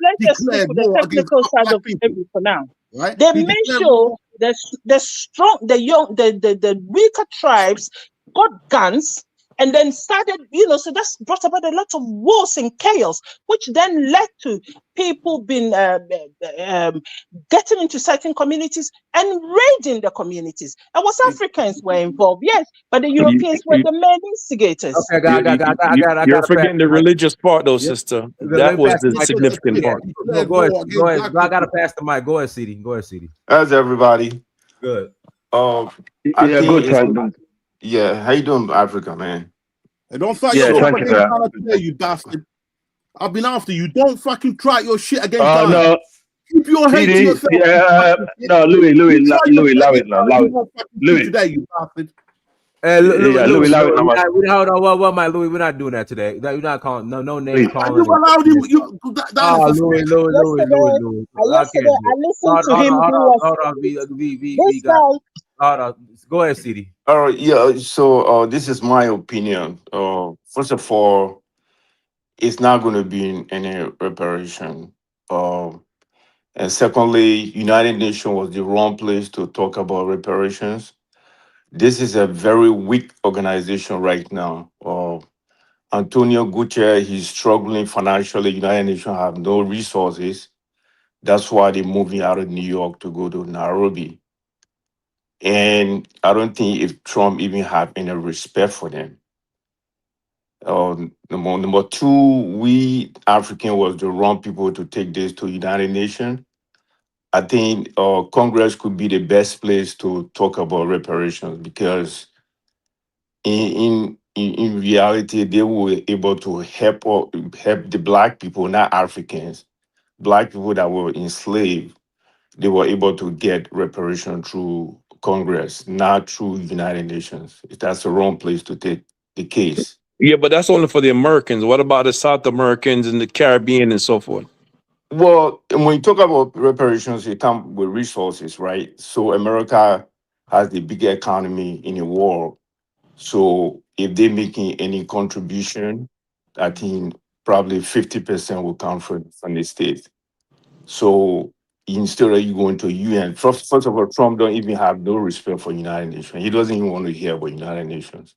Let's just stick with the technical side of it for now. Right? They made sure that the weaker tribes got guns, and then started, so that's brought about a lot of wars and chaos, which then led to people being getting into certain communities and raiding the communities. And West Africans were involved, yes, but the Europeans were the main instigators. Okay, you're forgetting the religious part, though, sister. That was the significant part. Go ahead. I gotta pass the mic. Go ahead, CD. How's everybody? Good. Good. Yeah, how you doing, Africa, man? Hey, don't fight your shit today, you bastard. I've been after you. Don't fucking try your shit against Ghana. No. Keep your head to yourself. Yeah, no, Louis, allow it now. Louis. Today, you bastard. Louis, hold on. What, my Louis? We're not doing that today. You're not calling no name calling. You allowed him. Louis. I listened to him. Hold on, V. Go ahead, CD. All right, yeah. So this is my opinion. First of all, it's not going to be any reparation. And secondly, United Nations was the wrong place to talk about reparations. This is a very weak organization right now. Antonio Guterres, he's struggling financially. United Nations have no resources. That's why they're moving out of New York to go to Nairobi. And I don't think if Trump even have any respect for them. Number two, we African was the wrong people to take this to United Nations. I think Congress could be the best place to talk about reparations because in reality they were able to help the Black people, not Africans, Black people that were enslaved. They were able to get reparation through Congress, not through United Nations. That's the wrong place to take the case. Yeah, but that's only for the Americans. What about the South Americans and the Caribbean and so forth? Well, when you talk about reparations, it comes with resources, right? So America has the bigger economy in the world. So if they're making any contribution, I think probably 50% will come from the states. So instead of you going to UN, first of all, Trump don't even have no respect for United Nations. He doesn't even want to hear about United Nations.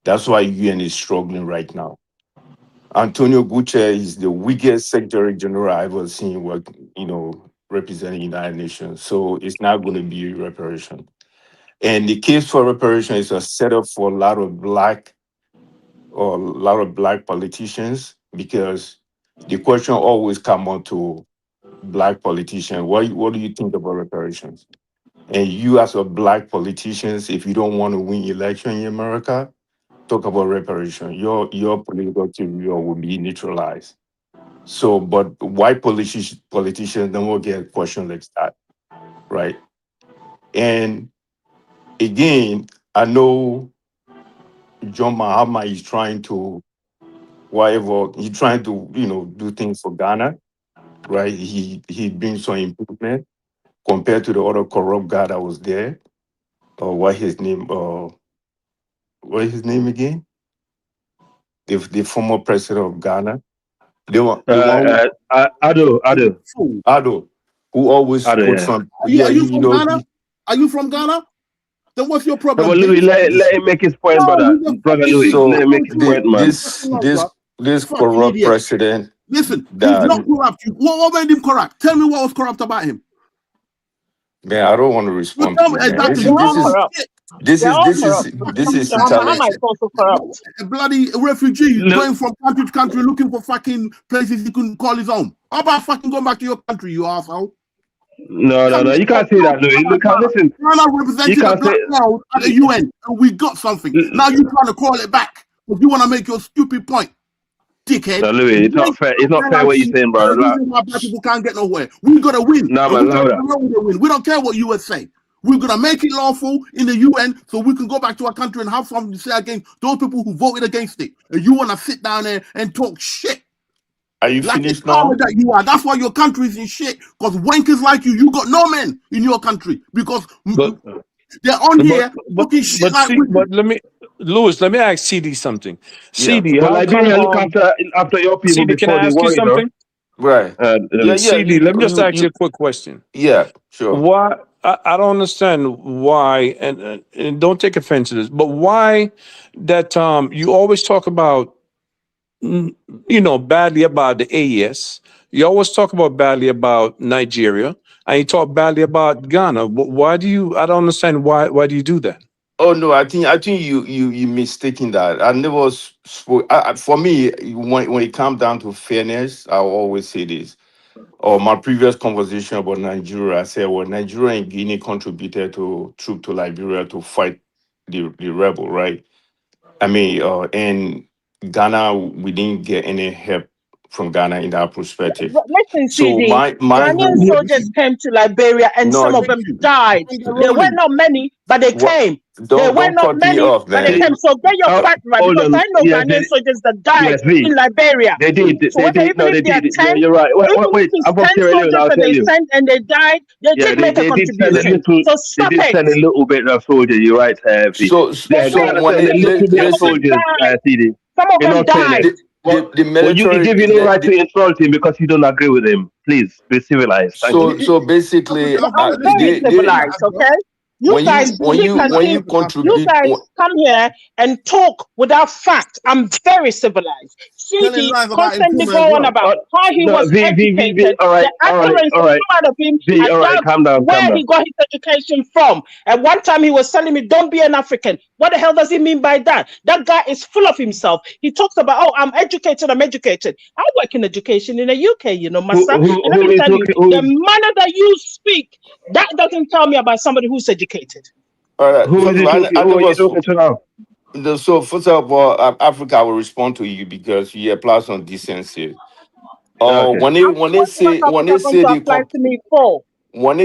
That's why UN is struggling right now. Antonio Guterres is the weakest Secretary General I've ever seen work, representing United Nations. So it's not going to be reparation. And the case for reparation is a setup for a lot of black politicians because the question always comes on to Black politicians. What do you think about reparations? And you as a Black politicians, if you don't want to win election in America, talk about reparation. Your political career will be neutralized. So, but white politicians don't get questions like that, right? And again, I know John Mahama is trying to do things for Ghana, right? He brings some improvement compared to the other corrupt guy that was there. What his name again? The former president of Ghana. The one Ado, who always Ado, put yeah. some. Are Yeah, you from Ghana? Are you from Ghana? Then what's your No, problem? but Louis, let him make his point, brother. Brother Louis, let him make his point, man. This Fucking corrupt idiot. president. Listen, he's not corrupt. What made him corrupt? Tell me what was corrupt about him. Man, I don't want to respond Well, to tell you, me man. exactly. This They're all is corrupt. intelligent. Is also corrupt. A bloody refugee going from country to country looking for fucking places he couldn't call his own. How about fucking going back to your country, you asshole? No. You can't say that, Louis. Look, listen. Ghana represented the black world at the UN, and we got something. Now you're trying to call it back because you want to make your stupid point, dickhead. No, Louis, it's not fair. It's not fair what you're saying, bro. The reason why black people can't get nowhere. We got to win. No, man, louder. We don't care what US say. We're gonna make it lawful in the UN so we can go back to our country and have something to say against those people who voted against it. And you want to sit down there and talk shit. Are you like finished now? That you are. That's why your country's in shit. Because wankers like you got no men in your country because they're on here talking shit but let me, Louis, let me ask CD something. CD, but Liberia look after your people CD, before can I ask you something? Right. CD, let me just ask you a quick question. Yeah, sure. Why? I don't understand why, and don't take offense to this, but why that you always talk about, badly about the AES. You always talk about badly about Nigeria, and you talk badly about Ghana. Why do you? I don't understand why. Why do you do that? Oh no, I think you mistaken that. I never spoke. For me, when it comes down to fairness, I always say this. Or my previous conversation about Nigeria, I said, well, Nigeria and Guinea contributed to Liberia to fight the rebel, right? I mean, in Ghana, we didn't get any help from Ghana in that perspective. Listen, So CD, Ghanaian soldiers came to Liberia and some of them died. There were not many, but they came. They were don't not cut me many, off, but they man. came. So get your Oh, fact right, hold because on. I know Yeah, Ghanaian soldiers that died yes, V. in Liberia. They did. So They whether, did. even No, if they they are did. 10, You're right. even if Wait. it's I'm from 10 Sierra Leone. soldiers I'll that tell they you. sent and they died, they Yeah, did make a they did send a contribution. little. So They stop did it. send a little bit of soldiers. You're right, V. So They Yeah, so did. Ghana when sent a they little bit Some of of them soldiers. died. CD. Some of In them all fairness, died. the well, you military give you no right to insult him because you don't agree with him. Please be civilized. Thank you. so basically But Africa, I'm listen, very they civilized, okay? You when guys you when speak you as when if you you contribute guys come here and talk without fact. I'm very civilized. telling CD lies about constantly improvement go as on well. about how he No, was V. educated. All The right. utterance that came out of him, V. I All right. doubt Calm down. where he got his education from. At one time, he was telling me, "Don't be an African." What the hell does he mean by that? That guy is full of himself. He talks about, "Oh, I'm educated. I'm educated." I work in education in the UK, you know, Who, master. who, And let who me is tell you, talking? Who the is manner that you speak, that doesn't tell me about somebody who's educated. all right. who is First of he all, talking? I Who are never you talking to now? so first of all, Africa will respond to you because you apply some decency. Okay. What are going to apply to me for? When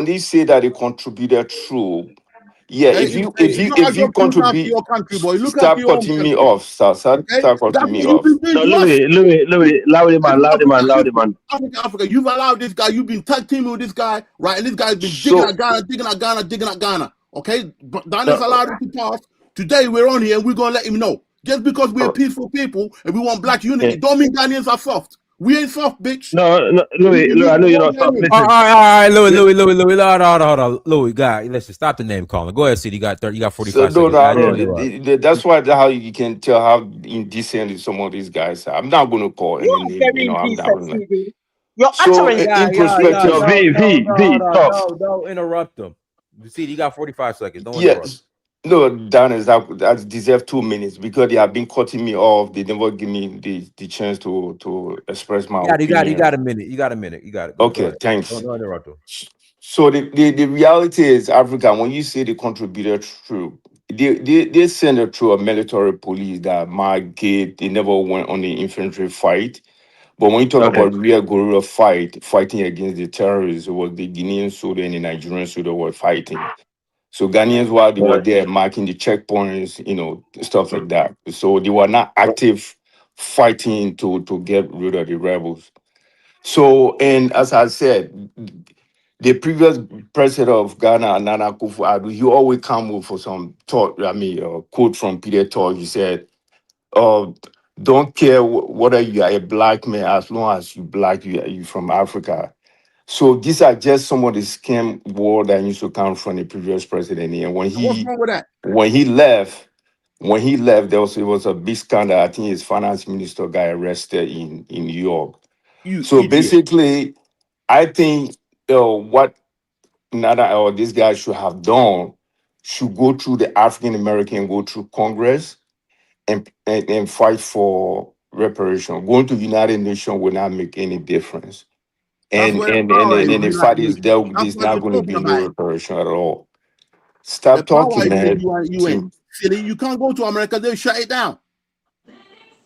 they say that they contributed through, yeah, Okay, it's not as if you if you look after contribute, your country, boy. Look after stop your own cutting me country. off, Okay, start cutting that's me what you've off. been doing No, to us. Louis, loudy man. Africa. You've allowed this guy. You've been tag teaming with this guy, right? And this guy's been digging So at Ghana, digging at Ghana. Okay, but Daniel's No, allowed him to pass. Today we're on here and we're gonna let him know. Just because we're peaceful people and we want black unity, yeah. don't mean Ghanaians are soft. We ain't soft, bitch. No, Louis, I know you're not soft. All Listen, right, Louis, hold on. Louis, guy, listen, stop the name calling. Go ahead, CD. You got 45 no, seconds. I Don't don't. interrupt. That's why how you can tell how indecent some of these guys are. I'm not going to call You any are name. very I'm not indecent, going to. CD. Your So utterance. in perspective, V, stop. Don't interrupt them. CD, you got 45 seconds. Don't interrupt. yes. No, Dan is that deserve 2 minutes because they have been cutting me off. They never give me the chance to express my You opinion. got a minute. You got a minute. You got it. Go Okay, ahead. thanks. Don't interrupt them. So the reality is, Africa, when you say they contributed through, they send it through a military police that might get, they never went on the infantry fight. But when you talk Okay. about real guerrilla fighting against the terrorists, it was the Guinean soldier and the Nigerian soldier were fighting. So Ghanaians, while they were there marking the checkpoints, stuff like that. So they were not active fighting to get rid of the rebels. So, and as I said, the previous president of Ghana, Nana Akufo-Addo, he always come with for some thought. Quote from Peter Todd. He said, don't care whether you are a black man, as long as you black, you from Africa." So these are just some of the scam war that used to come from the previous president. And What's wrong with that? when he left, it was a big scandal. I think his finance minister got arrested in New York. You So idiot. basically, I think what Nana or this guy should have done should go through the African American, go through Congress and fight for reparation. Going to United Nations will not make any difference. That's And where the and and power and, is and in the the United fact is Nations. That's there's why not they're going to talking be no about it. reparation at all. The Stop power talking, is in man. the UN. Silly, you can't go to America, they'll shut it down.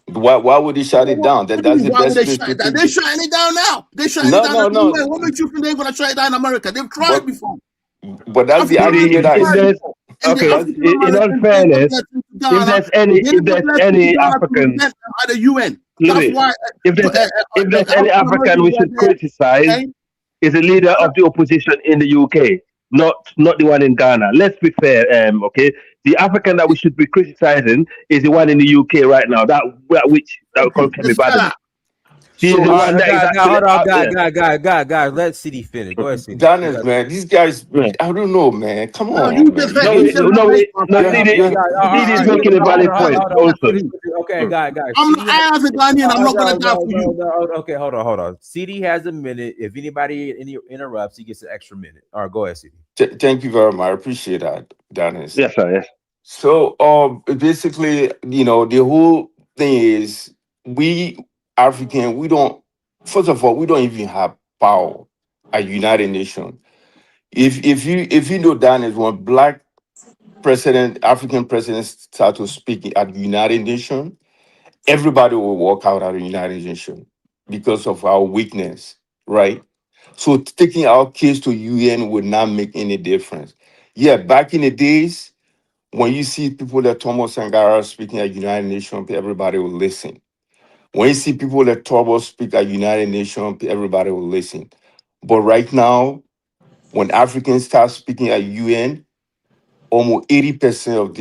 Why would he shut it down? What do you That's mean, the why would best they place shut to it down? keep They're it. shutting it down now. They're shutting it No, down at no, the no. UN. What makes you think they're gonna shut it down in America? They've tried But before. that's the African argument Americans that If tried is there's before. And the okay, that's African in all Americans gave up fairness, their seat to Ghana. if Gave up there's their seat to any Ghana to Africans, represent them at the UN. That's Louis, why if the there's any African African Americans we were should there. criticize, Okay? is a leader of the opposition in the UK, not the one in Ghana. Let's be fair, okay. The African that we should be criticizing is the one in the UK right now. That called The Kemi fella. Badenoch. He is so the one that is actually Hold on, out there. guys. Let CD finish. Go ahead, CD. Donors, man. These guys, Yeah. I don't know, man. Come No, you on, just man. had No, you just had baseball no. fans. CD is making a valid point also. Okay, guys. I as a Ghanaian, I'm not gonna die for you. Okay, hold on. CD has a minute. If anybody interrupts, he gets an extra minute. All right, go ahead, CD. Thank you very much. I appreciate that, Donors. Yes, sir. Yes. So, basically, the whole thing is we African, we don't. First of all, we don't even have power at United Nations. If you know, Donors, when black African presidents start to speak at United Nations, everybody will walk out of the United Nations because of our weakness, right? So taking our case to UN would not make any difference. Yeah, back in the days, when you see people like Thomas Sankara speaking at United Nations, everybody will listen. When you see people like Turbo speak at United Nations, everybody will listen. But right now, when Africans start speaking at UN, almost 80% of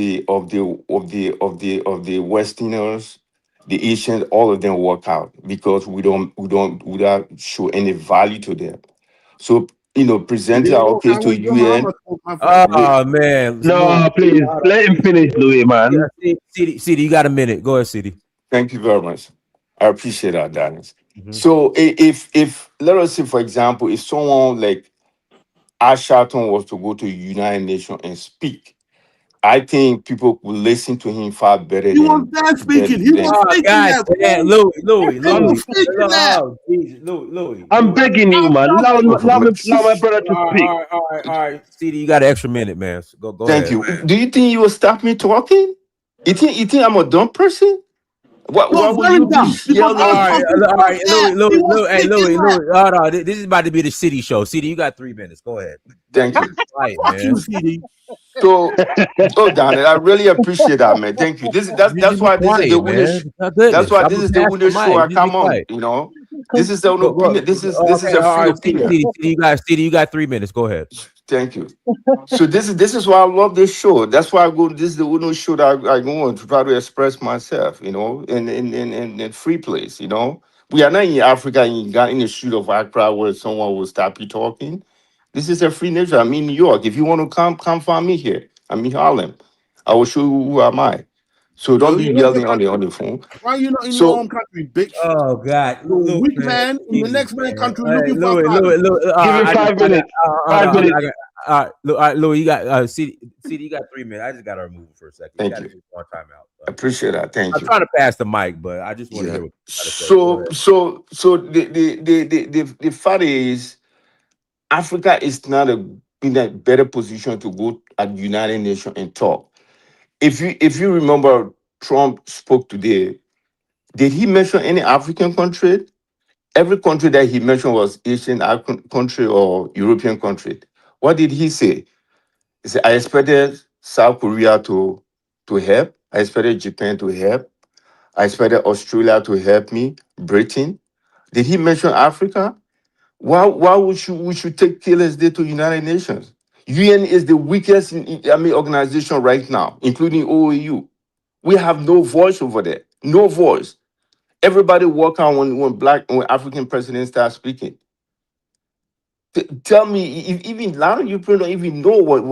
the Westerners, the Asians, all of them walk out because we don't show any value to them. So They present didn't our walk case out to when John Mahama UN. spoke, my friend. Oh man, No, please let him finish, Louis, man. CD, you got a minute. Go ahead, CD. Thank you very much. I appreciate that, Dennis. Mhm. So if let us say, for example, if someone like Ashaton was to go to United Nations and speak, I think people would listen to him far better He was there speaking. He was Oh speaking God, there. Louis. He was speaking there. Oh Jesus, Louis. I'm begging you, man. Allow my brother to speak. All right. CD, you got an extra minute, man. So go Thank ahead. you. Do you think you will stop me talking? You think I'm a dumb person? Why You're would very you be dumb because All yelling? right, Louis. He was Hey, speaking there. hold on. This is about to be the city show. CD, you got 3 minutes. Go ahead. Thank you. Right, Fuck man. you, CD. So, oh, Donald, I really appreciate that, man. Thank you. You That's just be why this is the quiet, only. man. Oh, That's goodness. why I'm this gonna is the pass only the show mic. I Just be come on. quiet. This is the only opinion. This is a All free right. opinion. CD, you got 3 minutes. Go ahead. Thank you. So this is why I love this show. That's why I go. This is the only show that I go on to try to express myself. In free place. We are not in Africa in the street of Accra where someone will stop you talking. This is a free nation. I'm in New York. If you want to come find me here. I'm in Harlem. I will show you who am I. So don't Yo, be you're not in your yelling on country. the phone. Why are you not in your So home country, bitch? Oh God, You're a Louis, weak man, man in the Jesus, next man man. country All right, looking for Louis. asylum. Give him 5 minutes. 5 minutes. All right, Louis, you got CD, you got 3 minutes. I just got to remove it for a second. You thank got to you. do one timeout. I appreciate that. Thank I'm you. trying to pass the mic, but I just want to Yeah. hear what you got to say. Go So ahead. the fact is, Africa is not in a better position to go at United Nations and talk. If you remember, Trump spoke today. Did he mention any African country? Every country that he mentioned was Asian country or European country. What did he say? He said, I expected South Korea to help. I expected Japan to help. I expected Australia to help me. Britain. Did he mention Africa? Why we should take Killers Day to United Nations? UN is the weakest organization right now, including OAU. We have no voice over there. No voice. Everybody walk out when African presidents start speaking. Tell me, if even a lot of you people don't even know what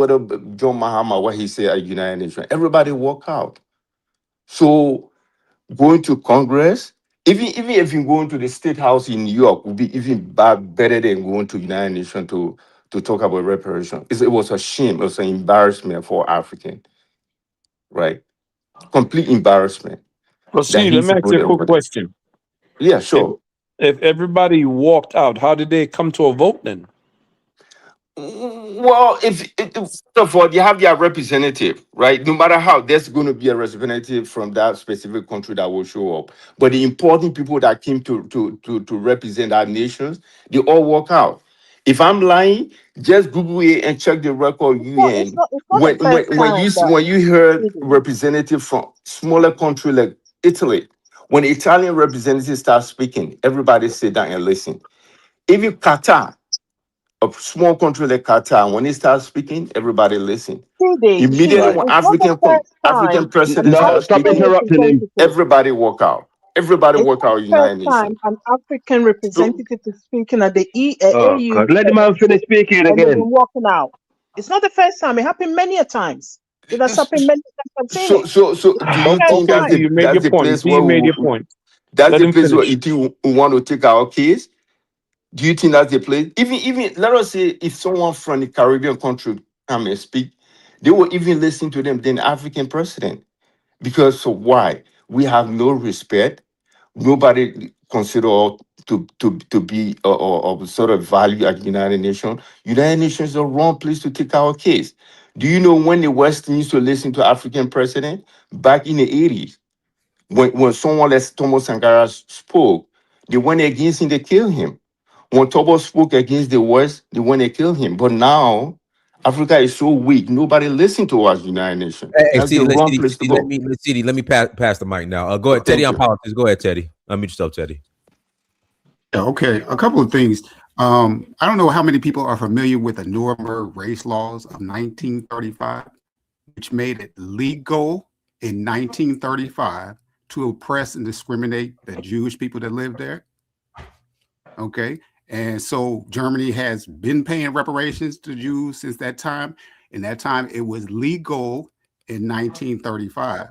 John Mahama, what he said at United Nations. Everybody walk out. So going to Congress, even if you go into the State House in New York, would be even better than going to United Nations to talk about reparations. It was a shame. It was an embarrassment for African, right? Complete embarrassment Well, that see, let he me should ask go you a there quick over there. question. Yeah, If sure. if everybody walked out, how did they come to a vote then? Well, first of all, you have their representative, right? No matter how, there's going to be a representative from that specific country that will show up. But the important people that came to represent our nations, they all walk out. If I'm lying, just Google it and check the record It's UN. not. It's not the When when first when you time that when you heard Sweden. representative from smaller country like Italy, when Italian representatives start speaking, everybody sit down and listen. Even Qatar, a small country like Qatar, when they start speaking, everybody listen. Immediately Right. when It's not the first African time president an start No, stop African speaking, interrupting him. representative. everybody walk out. Everybody It's walk not out the of first United time Nations. an African So representative is speaking at the Oh AU God. Let the man finish speaking and they've been again. walking out. It's not the first time. It happened many a times. It has happened many times. I've seen it. so It's do not the you first think Okay, that's so time. the you made that's your the point. place So you made your where point. that's Let the him place where finish. it we want to take our case? Do you think that's the place? Even let us say if someone from the Caribbean country come and speak, they will even listen to them than African president. Because so why? We have no respect. Nobody consider us to be of sort of value at United Nations. United Nations is the wrong place to take our case. Do you know when the West used to listen to African president back in the 80s? When someone like Thomas Sankara spoke, they went against him, they killed him. When Thomas spoke against the West, they went and killed him. But now Africa is so weak. Nobody listen to us, United Nations. Hey, That's the wrong place to go. let me pass the mic now. Go ahead, Teddy. On politics. Go ahead, Teddy. Unmute yourself, Teddy. Yeah, okay. A couple of things. I don't know how many people are familiar with the Nuremberg race laws of 1935, which made it legal in 1935 to oppress and discriminate the Jewish people that lived there. Okay. And so Germany has been paying reparations to Jews since that time. In that time, it was legal in 1935.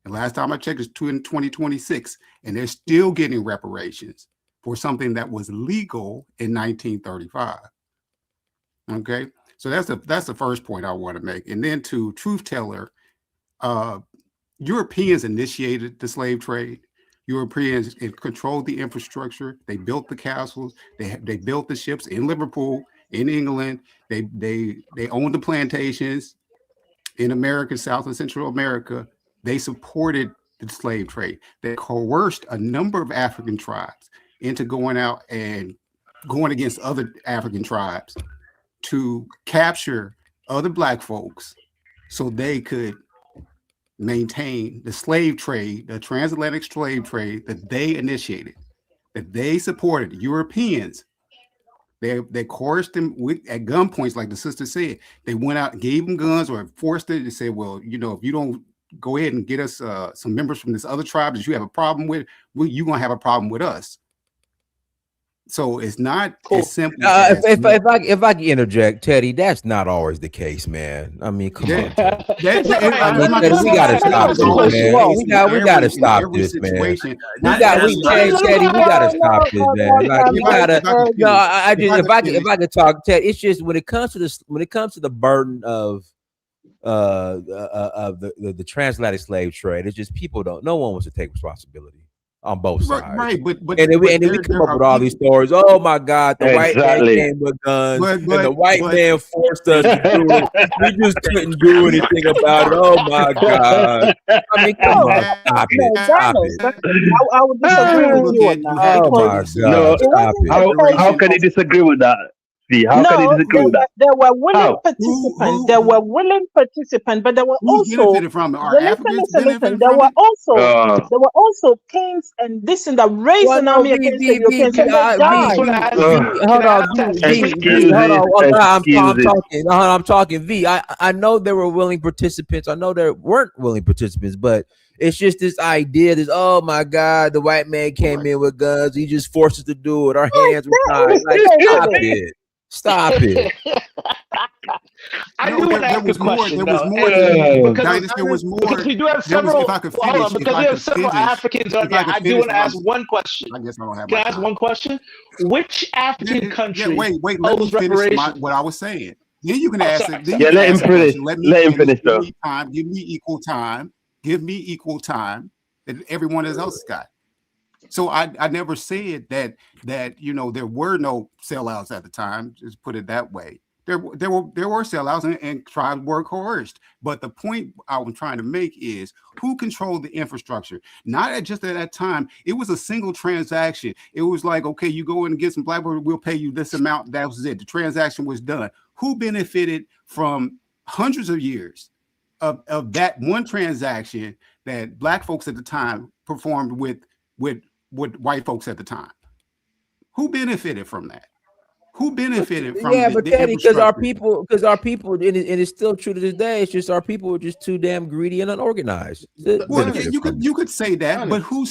And last time I checked, it's in 2026, and they're still getting reparations for something that was legal in 1935. Okay, so that's the first point I want to make. And then to Truth Teller, Europeans initiated the slave trade. Europeans controlled the infrastructure. They built the castles. They built the ships in Liverpool, in England. They owned the plantations in America, South and Central America. They supported the slave trade. They coerced a number of African tribes into going out and going against other African tribes to capture other Black folks so they could maintain the slave trade, the transatlantic slave trade that they initiated, that they supported. Europeans, they coerced them at gunpoints, like the sister said. They went out and gave them guns or forced it. They said, well, you know, if you don't go ahead and get us some members from this other tribe that you have a problem with, you're going to have a problem with us. So it's not as simple. If I can interject, Teddy, that's not always the case, man. I mean, come on. Teddy, we gotta stop this, man. We gotta stop this, man. Teddy, we gotta stop this, man. Like, we gotta. No, if I could talk, Ted, it's just when it comes to the burden of the transatlantic slave trade, it's just no one wants to take responsibility on both sides, right? But then we come up with all these stories. Oh my God, the white man came with guns, and the white man forced us to do it. We just couldn't do anything about it. Oh my God! I mean, come on, stop it. I would disagree with you on that. Oh my God! How can you disagree with that? How can you disagree with that? There were willing participants. There were willing participants, but there were also there were also kings and this and that raised an army against the Europeans. I'm talking V. I know there were willing participants. I know there weren't willing participants, but it's just this idea that, oh my God, the white man came in with guns. He just forced us to do it. Our hands were tied. Like, stop it. I do want to ask a question. There was more. Because we do have several. Because we have several Africans on here. I do want to ask one question. I guess I don't have. Can I ask one question? Which African country? Wait. Let me finish what I was saying. Then you can ask it. Let him finish. Let him finish. Though. Give me equal time. Give me equal time that everyone else got. So I never said that you know there were no sellouts at the time. Just put it that way. There were sellouts and tribes were coerced. But the point I'm trying to make is who controlled the infrastructure? Not just at that time. It was a single transaction. It was like, okay, you go in and get some black people, we'll pay you this amount. That was it. The transaction was done. Who benefited from hundreds of years of that one transaction that black folks at the time performed with white folks at the time? Who benefited from that? Who benefited from but Teddy, because our people, and it's still true to this day, it's just our people were just too damn greedy and unorganized. Well, you could say that, but who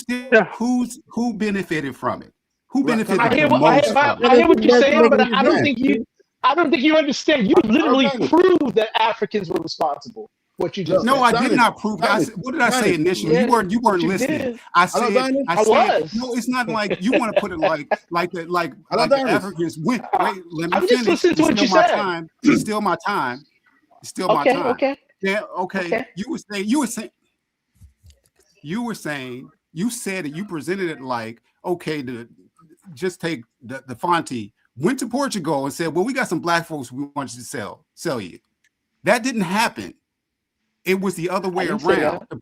benefited from it? Who benefited I hear what you're saying, but I don't think you understand. You literally proved that Africans were responsible. What you just said. I did not prove. What did I say initially? You weren't listening. I said no. It's not like you want to put it like the Africans went. Wait, let me finish. Just listening to what you said. It's still my time. It's still my time. Okay. Yeah. Okay. You said it. You presented it like, okay, just take the Fonte went to Portugal and said, well, we got some black folks we want you to sell you. That didn't happen. It was the other way around. The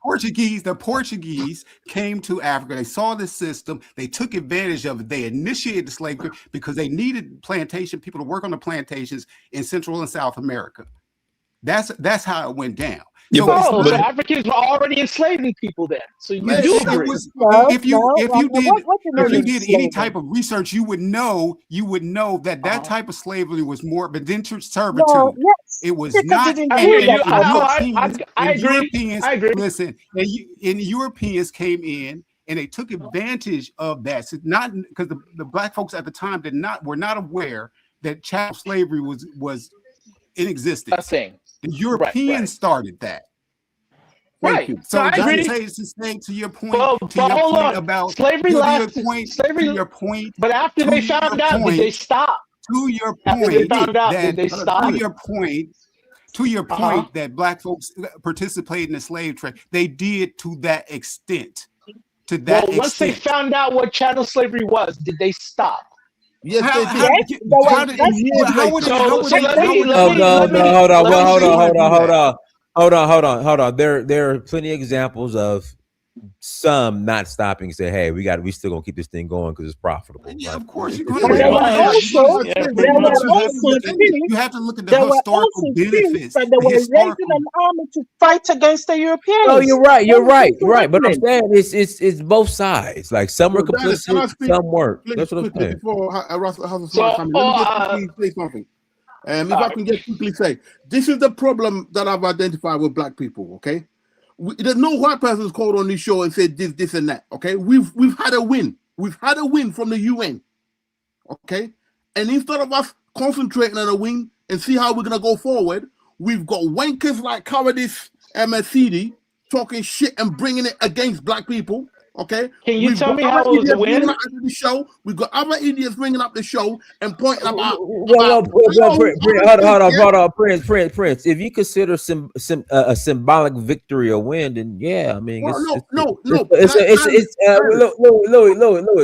Portuguese came to Africa. They saw the system. They took advantage of it. They initiated the slavery because they needed people to work on the plantations in Central and South America. That's how it went down. Yeah, So it's So not. Africans were already enslaving people then. So you Yes, do it agree. was. No, If you no. What do you mean did any enslaving? type of research, you would know that Uh-huh. type of slavery was more indentured No, servitude. yes. It was Africa not. didn't I do hear that. you. I agree. Europeans, I agree. listen, and Europeans came in and they took advantage of that. So not because the black folks at the time were not aware that chattel slavery was in A existence. thing. The Europeans started that. Thank Right. you. No, So I just agree. to say to your point, But hold on. about Slavery to your lasted. point, Slavery. to your point, But after to they your found out, did they point, stop? to your After they point found out, that did they stop? to your point, Uh-huh. that black folks participated in the slave trade, they did to that extent. To Well, that once they extent. found out what chattel slavery was, did they stop? Yes, How, they how, did. Yes, there how was did that's Years how later. would they So how would so they let how me would let Oh me no, let no, me hold on, let well, me hold on. There are plenty of examples of some not stopping and say, hey, we still gonna keep this thing going because it's profitable. Yeah, Right? of course you're It's gonna and pretty there were much. also Yeah, but pretty there were much. you have to also look at cities you have to look at the there were historical also cities benefits, that they the were raising historical. an army to fight against the Europeans. Oh, you're right. That was also Right. But I'm happening. saying it's both sides. Like some were Well, Dennis, can complicit, I speak, some weren't. please, That's what I'm quickly saying. before Russell has a So smart coming? Let me just quickly say something. If I can just quickly say, this is the problem that I've identified with black people. Okay, there's no white person who's called on this show and said this, and that. Okay, we've had a win. We've had a win from the UN. Okay, and instead of us concentrating on a win and see how we're gonna go forward, we've got wankers like Cowardice MSCD talking shit and bringing it against black people. Okay, Can you we've tell got me other how it was a idiots bringing win? up the show. We've got other idiots bringing up the show and pointing about. Well, hold on, Prince. If you consider a symbolic victory a win, then yeah, I mean, Well, no. Louis,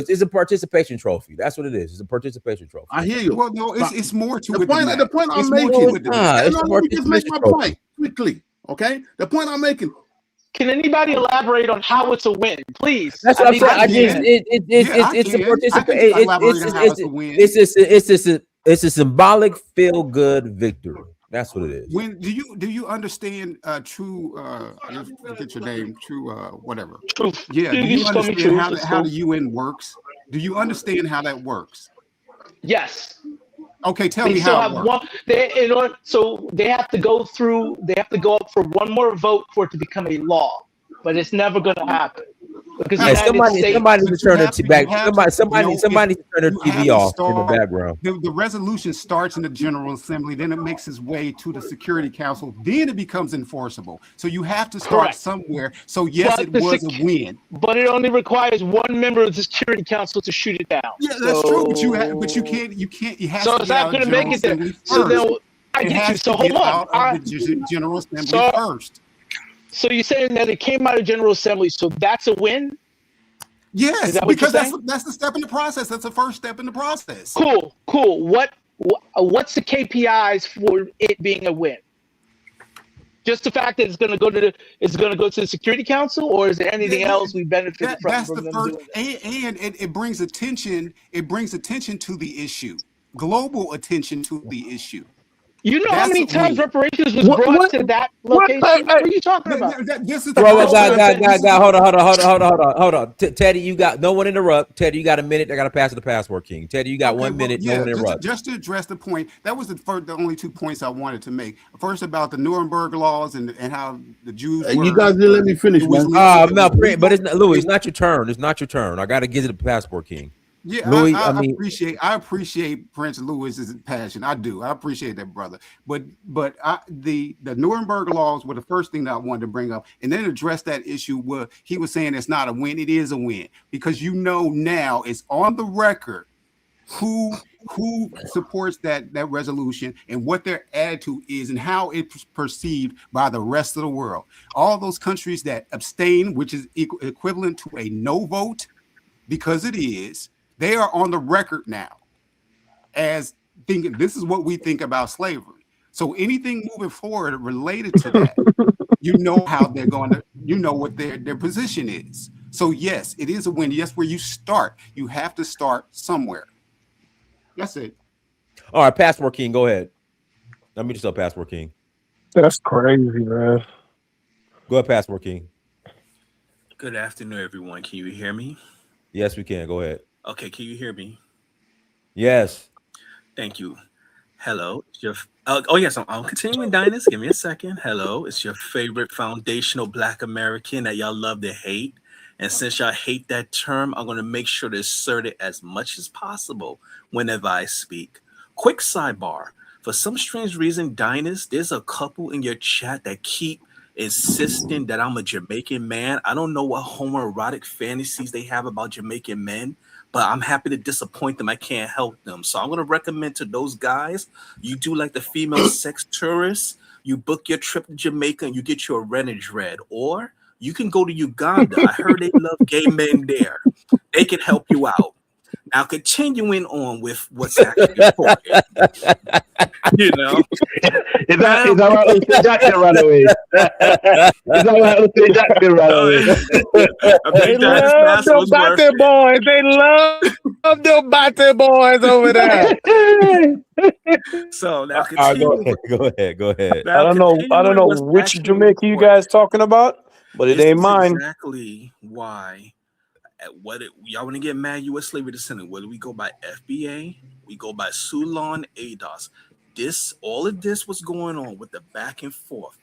it's a participation trophy. That's what it is. It's a participation trophy. I hear you. Well, no, it's more to it than that. The point I'm It's more making. to it than that. Let me just make my point quickly. Okay, the point I'm making. Can anybody elaborate on how it's a win, please? That's what I'm saying. It's a symbolic feel good victory. That's what it is. When do you understand true I forget your name, true whatever. Truth. Yeah, do you understand how the UN works? Do you understand how that works? Yes. Okay, tell me how it works. So they have to go up for one more vote for it to become a law, but it's never going to happen because somebody to turn their TV off in the background. The resolution starts in the General Assembly, then it makes its way to the Security Council, then it becomes enforceable. So you have to start somewhere. So yes, it was a win, but it only requires one member of the Security Council to shoot it down. Yeah, that's true. But you can't. You have so to it's not going to make it there. So then I get you. So hold on. Out of the General Assembly first. So you're saying that it came out of General Assembly, so that's a win? Yes, because that's the step in the process. That's the first step in the process. Cool. What's the KPIs for it being a win? Just the fact that it's going to go to the Security Council, or is there anything else we benefit from? That's the first, and it brings attention. It brings attention to the issue, global attention to the issue. You know how many times reparations was brought to that location? What are you talking about? Hold on. Teddy, you got no one interrupt. Teddy, you got a minute. I got to pass it the Passport King. Teddy, you got 1 minute. No one interrupt. Just to address the point, that was the only 2 points I wanted to make. First, about the Nuremberg laws and how the Jews. You guys didn't let me finish, man. No, but it's not, Louis. It's not your turn. It's not your turn. I got to give it the Passport King. Yeah, Louis, I appreciate Prince Louis's passion. I do. I appreciate that, brother. But the Nuremberg laws were the first thing that I wanted to bring up, and then address that issue where he was saying it's not a win. It is a win because now it's on the record who supports that resolution and what their attitude is and how it's perceived by the rest of the world. All those countries that abstain, which is equivalent to a no vote, because it is. They are on the record now as thinking this is what we think about slavery. So anything moving forward related to that, you know how they're going to, you know what their position is. So yes, it is a win. Yes, where you start. You have to start somewhere. That's it. All right, Passport King, go ahead. Let me just tell Passport King. That's crazy, man. Go ahead, Passport King. Good afternoon, everyone. Can you hear me? Yes, we can. Go ahead. Okay, can you hear me? Yes. Thank you. Hello. It's your oh yes, I'm continuing, Dinus. Give me a second. Hello. It's your favorite foundational Black American that y'all love to hate. And since y'all hate that term, I'm going to make sure to assert it as much as possible whenever I speak. Quick sidebar. For some strange reason, Dinus, there's a couple in your chat that keep insisting that I'm a Jamaican man. I don't know what homoerotic fantasies they have about Jamaican men, but I'm happy to disappoint them. I can't help them. So I'm going to recommend to those guys, you do like the female sex tourists, you book your trip to Jamaica and you get your rentage read. Or you can go to Uganda. I heard they love gay men there. They can help you out. Now, continuing on with what's actually important, you know. Is that right? Mr. Jackson ran away. Is that right? Mr. Jackson ran away. They love the batty boys. They love the batty boys over there. So now, go ahead. Now, I don't know which Jamaica you guys talking about, but it ain't mine. Exactly why. Y'all want to get mad? U.S. slavery descendant. Whether we go by FBA, we go by Sulon, ADOS. All of this was going on with the back and forth.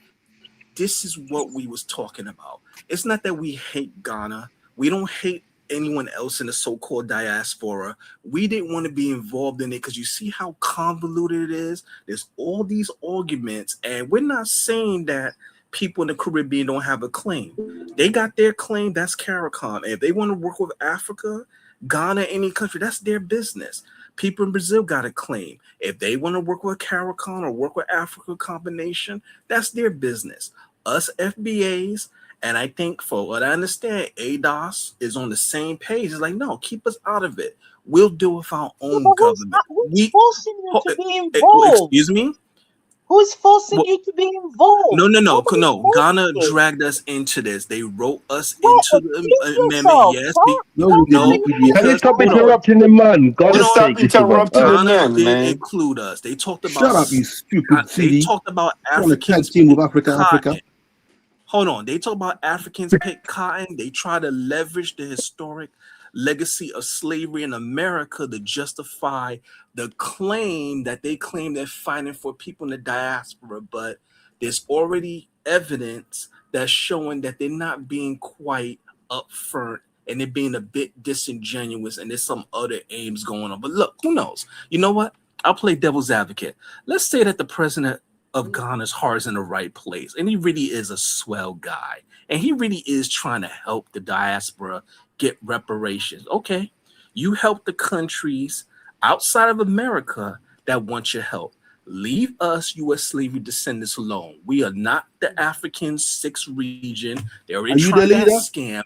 This is what we was talking about. It's not that we hate Ghana. We don't hate anyone else in the so-called diaspora. We didn't want to be involved in it because you see how convoluted it is. There's all these arguments, and we're not saying that people in the Caribbean don't have a claim. They got their claim. That's CARICOM. If they want to work with Africa, Ghana, any country, that's their business. People in Brazil got a claim. If they want to work with CARICOM or work with Africa combination, that's their business. Us FBAs, and I think for what I understand, ADOS is on the same page. It's like, no, keep us out of it. We'll deal with our own government. Who's forcing you to be involved? Excuse me? Who's forcing you to be involved? No. Ghana dragged us into this. They wrote us into the amendment. Yes. Can you stop interrupting the man? God, stop interrupting the man, man. Include us. They talked about. Shut up, you stupid They talked about Africans. Team with Africa. Hold on. They talk about Africans pick cotton. They try to leverage the historic legacy of slavery in America to justify the claim that they claim they're fighting for people in the diaspora. But there's already evidence that's showing that they're not being quite upfront and they're being a bit disingenuous and there's some other aims going on. But look, who knows? You know what? I'll play devil's advocate. Let's say that the president of Ghana's heart is in the right place and he really is a swell guy and he really is trying to help the diaspora get reparations. Okay, you help the countries outside of America that want your help. Leave us U.S. slavery descendants alone. We are not the African sixth region. They already tried that scam.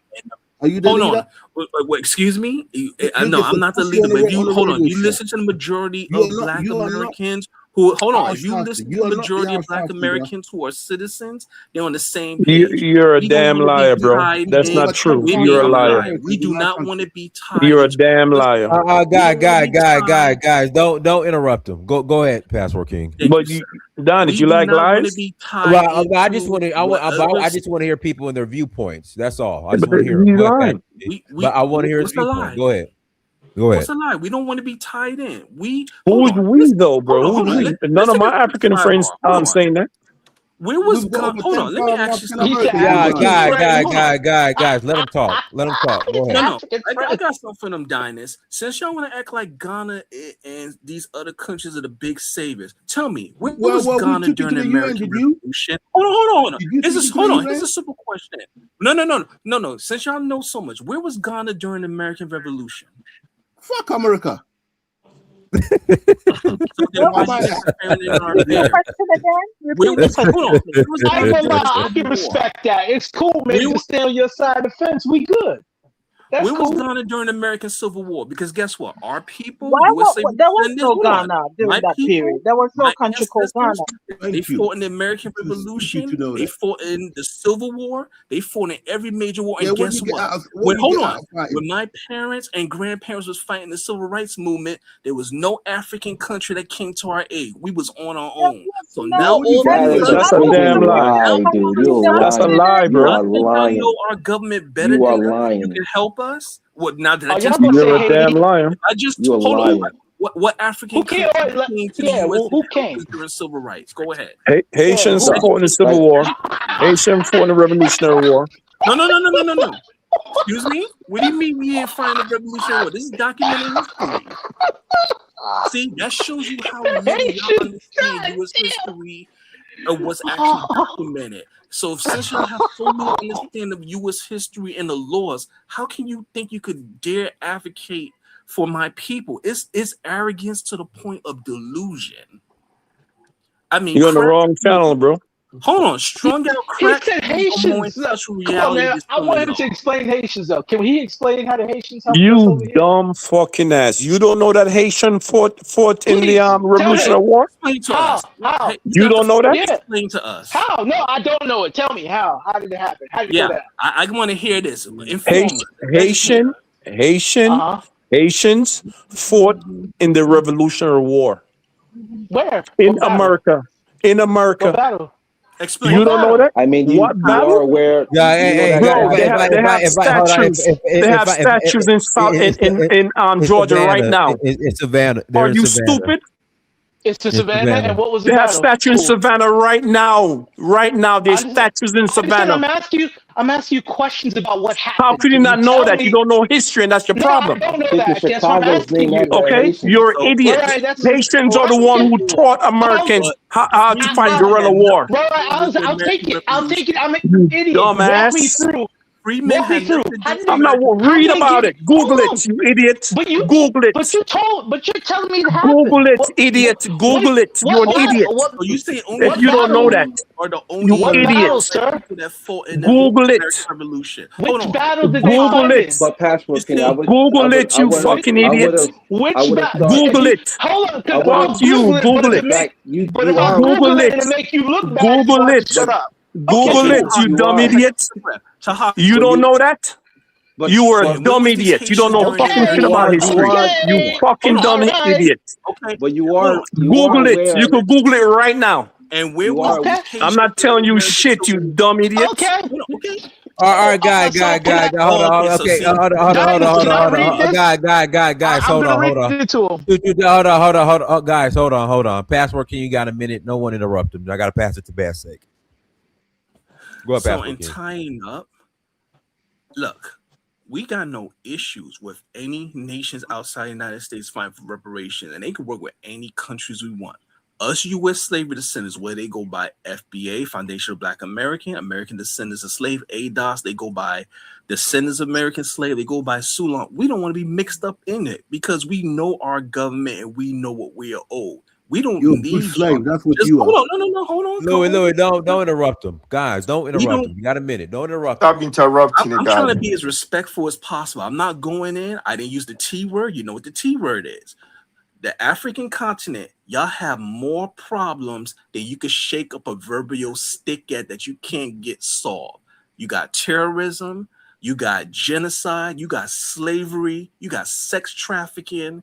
Are you the leader? Wait, excuse me? No, I'm not the leader. But if you hold on, you listen to the majority of Black Americans who if you listen to the majority of Black Americans who are citizens, they're on the same page. You're a damn liar, bro. That's not true. You're a liar. We do not want to be tied. You're a damn liar. Guys, don't interrupt him. Go ahead, Passport King. But Don, did you like lies? Well, I just want to hear people and their viewpoints. That's all. I just want to hear. But I want to hear his viewpoint. Go ahead. What's a lie? We don't want to be tied in. Who's we though, bro? None of my African friends saying that. Where was God? Hold on, let me ask you something. Guys, let him talk. Go ahead. No, I got something for them, Diners. Since y'all want to act like Ghana and these other countries are the big saviors, tell me, where was Ghana during the American Revolution? Hold on. Here's a simple question. No. Since y'all know so much, where was Ghana during the American Revolution? Fuck America. I can respect that. It's cool, man. You stay on your side of the fence. We good. Where was Ghana during the American Civil War? Because guess what? Our people, there was no Ghana during that period. There was no country called Ghana. They fought in the American Revolution. They fought in the Civil War. They fought in every major war. And guess what? Hold on. When my parents and grandparents was fighting the Civil Rights Movement, there was no African country that came to our aid. We was on our own. So now all of a That's a sudden, damn lie. now dude. all of a You're sudden, That's a lying. lie, You bro. are y'all think y'all lying. know our government better You are than us? You lying. can help us? What now? Did I Oh, y'all just gonna say You're a Haiti? damn liar. I just You are hold on. lying. What African Who came? country came to the Yeah, U.S. who and came? helped us during civil rights? Go ahead. Yeah, Haitians who? fought in the Civil War. Haitians fought in the Revolutionary War. No. Excuse me? What do you mean we ain't fighting the Revolutionary War? This is documented history. See, that shows you how little y'all understand U.S. history or what's actually documented. So since y'all have so little understanding of U.S. history and the laws, how can you think you could dare advocate for my people? It's arrogance to the point of delusion. I mean, You're on the wrong channel, bro. hold on, strung out He crack said are more in Haitians. touch with Come on, reality man. than I some of want him y'all. to explain Haitians, though. Can he explain how the Haitians helped us You over here? dumb fucking ass. You don't know that Haitian fought in the Please tell Revolutionary me War? Explain to how. us. How? Hey, you You got don't know that? Yeah. explain to us. How? No, I don't know it. Tell me how. How did it happen? How did it go Yeah, down? I want to hear this. Inform us. Haitians fought in the Revolutionary War Where? in What battle? America. In What America. battle? Explain. You What don't know battle? that? I mean, What you battle? are aware. Yeah, You know that Bro, that they have statues. They have statues in Georgia right now. It's Savannah. They're Are in you Savannah. stupid? It's to It's Savannah. Savannah. And what was the They have battle? statues in Savannah right now. Right now, I there's understand. statues in I understand. Savannah. I'm asking you questions about what How happened. could you Can not you know tell that? You me? don't know history, and that's your No, I problem. don't know because that. That's what I'm Chicago is asking named you. after Okay? Haitians. You're So, an All idiot. right, that's Haitians are well, the one who taught I'll, Americans but how to fight Freeman guerrilla had war. nothing to do with the I'll take American it. I'll take it. Revolution. I'm an You idiot. Walk me dumbass. through. Freeman Walk me had through. nothing to do How with did the I'm they? not American How read did they about get? it. Google Hold it, on. you idiot. But you. Google it. But you're telling me it happened. Google it, idiot. Google it. You're an What battle? idiot. What So you say only If what you don't Haitians know battle? that, are the you only What idiot. battle, black sir? people that fought in the Google it. American Revolution? Hold Which on. battle did they Google fight it. in? But You Passport King, say Google it, you fucking idiot. I Which would have battle? thought. If Google you it. hold on, I because would have. Fuck I'll you. Google it, but Google if it. it make, but if you I'll are. Google Google it it. and it make you look bad, you're Google gonna have to it. shut up. Okay, Google cool. it, you You dumb are. idiot. You So don't know that? But You are a where dumb was these idiot. You don't Haitians know during the fucking shit American about history. Okay. You fucking Hold on. All dumb right. idiot. Okay. but Hold on. you are Google it. aware. You could Google it right now. And where You was are. these Okay. I'm Haitians not during telling the you American shit, you Civil War? dumb idiot. Okay. Hold on. Okay. All right, guys, So can I? hold on. Okay. So Okay, see, Diamonds, can I read this? guys, I'm hold gonna on, read it to him. hold on. Oh, guys, hold on. Password King, you got a minute. No one interrupt him. I got to pass it to Bass sake. Go ahead, so Password in King. tying up, look, we got no issues with any nations outside the United States fighting for reparations, and they can work with any countries we want. Us U.S. slavery descendants, where they go by FBA, Foundation of Black American, American Descendants of Slave, ADOS, they go by Descendants of American Slave, they go by Sulan. We don't want to be mixed up in it because we know our government and we know what we are owed. We don't You're a need good slave. That's what just you are. hold on, hold on. Louis, don't interrupt him. Guys, don't interrupt him. You got a minute. Don't interrupt him. Stop interrupting the I'm guy. trying to be as respectful as possible. I'm not going in. I didn't use the T word. You know what the T word is. The African continent, y'all have more problems than you could shake up a proverbial stick at that you can't get solved. You got terrorism, you got genocide, you got slavery, you got sex trafficking.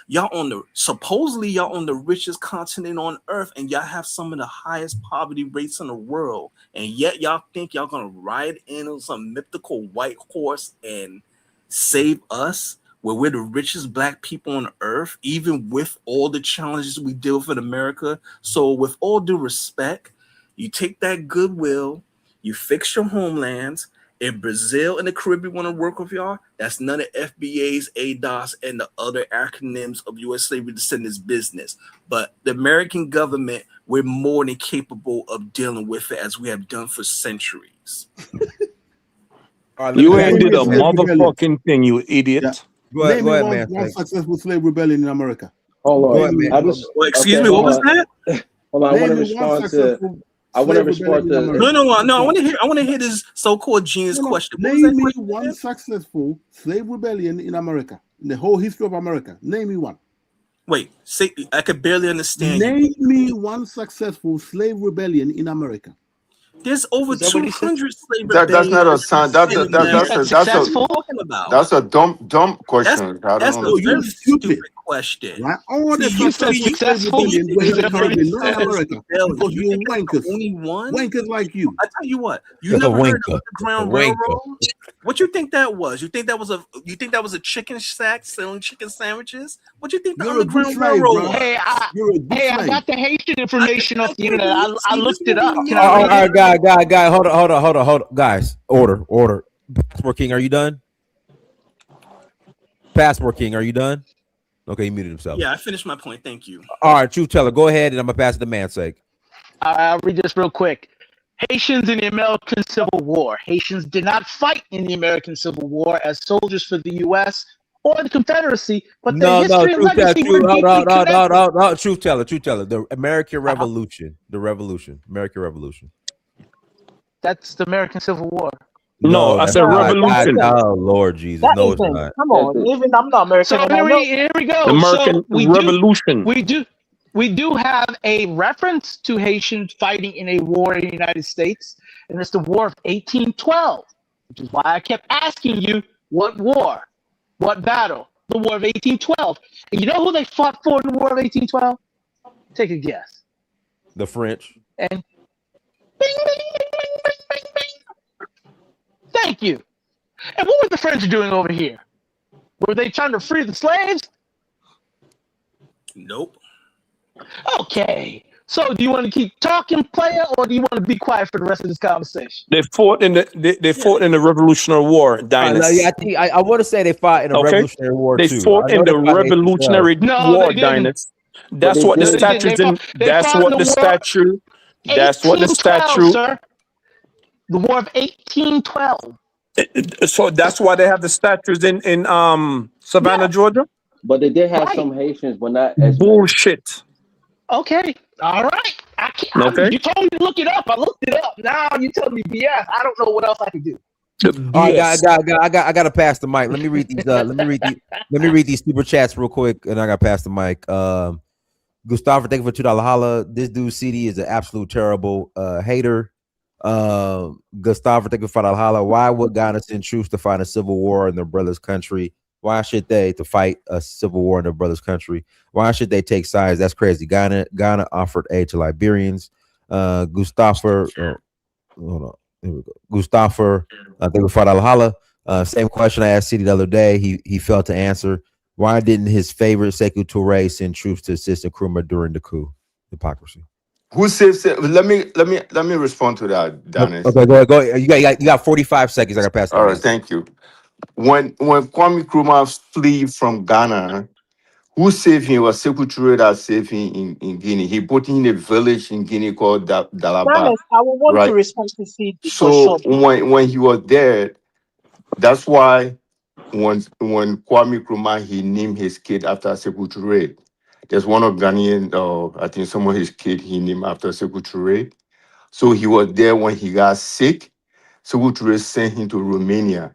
Y'all supposedly y'all on the richest continent on earth, and y'all have some of the highest poverty rates in the world, and yet y'all think y'all gonna ride in on some mythical white horse and save us, where we're the richest black people on earth, even with all the challenges we deal with in America. So with all due respect, you take that goodwill, you fix your homelands. If Brazil and the Caribbean want to work with y'all, that's none of FBA's, ADOS, and the other acronyms of U.S. slavery descendants business. But the American government, we're more than capable of dealing with it, as we have done for centuries. All right, You ain't did a motherfucking thing, you idiot. Yeah. Go ahead, Name man. one successful slave rebellion in America. Hold on. Go ahead, man. Excuse me, what was that? Hold on. I want to respond to. I want to respond to. No. I want to hear this so-called genius question. What was Name that me question one again? successful slave rebellion in America, in the whole history of America. Name me one. Wait, I could barely understand Name me one successful slave rebellion in America. There's over 200 slave That's not a sign. Successful. That's a dumb question. That's a very stupid question. Right? All the You said successful. currently, not in America, because you're wankers. Only one? Wankers like you. I tell you what, you never heard of Underground Railroad? What you think that was? You think that was a chicken shack selling chicken sandwiches? What you think the Underground Railroad was? Hey, I got the Haitian information off the internet. I looked it up. All right, guy, hold on, guys. Order. Passport King, are you done? Passport King, are you done? Okay, he muted himself. Yeah, I finished my point. Thank you. All right, Truth Teller, go ahead, and I'm gonna pass it to man's sake. I'll read this real quick. Haitians in the American Civil War. Haitians did not fight in the American Civil War as soldiers for the U.S. or the Confederacy, but their history and legacy were deeply connected. Truth Teller. The American Revolution. American Revolution. That's the American Civil War. No, I said revolution. Oh, Lord Jesus. No, it's not. Come on, even I'm not American. So here we go. American Revolution. We do have a reference to Haitians fighting in a war in the United States, and it's the War of 1812, which is why I kept asking you, what war? What battle? The War of 1812. And you know who they fought for in the War of 1812? Take a guess. The French. And bing, bing, bing, bing, bing, bing, bing. Thank you. And what were the French doing over here? Were they trying to free the slaves? Nope. Okay. So do you want to keep talking, player, or do you want to be quiet for the rest of this conversation? They fought in the Revolutionary War, Dynasty. I want to say they fought in the Revolutionary War too. They fought in the Revolutionary War, Dynasty. That's what the statue's in. That's what the statue. That's what the statue. Sir. The War of 1812. So that's why they have the statues in Savannah, Georgia. But they did have some Haitians, but not as bullshit. Okay, all right. You told me to look it up. I looked it up. Now you tell me BS. I don't know what else I can do. All right, I got to pass the mic. Let me read these. Let me read these super chats real quick, and I got to pass the mic. Gustavo, thank you for $2 holla. This dude CD is an absolute terrible hater. Gustavo, thank you for $5 holla. Why would Ghana send troops to fight a civil war in their brother's country? Why should they to fight a civil war in their brother's country? Why should they take sides? That's crazy. Ghana offered aid to Liberians. Gustavo, hold on. Here we go. Gustavo, thank you for $5 holla. Same question I asked CD the other day. He failed to answer. Why didn't his favorite Sekou Touré send troops to assist Nkrumah during the coup? Hypocrisy. Who says? Let me respond to that, Dennis. Okay, go ahead. You got 45 seconds. I got to pass. All right, thank you. When Kwame Nkrumah fled from Ghana, who saved him? It was Sekou Touré that saved him in Guinea. He put him in a village in Guinea called Dalaba. I will want to respond to CD. So when he was there, that's why when Kwame Nkrumah, he named his kid after Sekou Touré. There's one of Ghanaian, I think some of his kid he named after Sekou Touré. So he was there when he got sick. Sekou Touré sent him to Romania.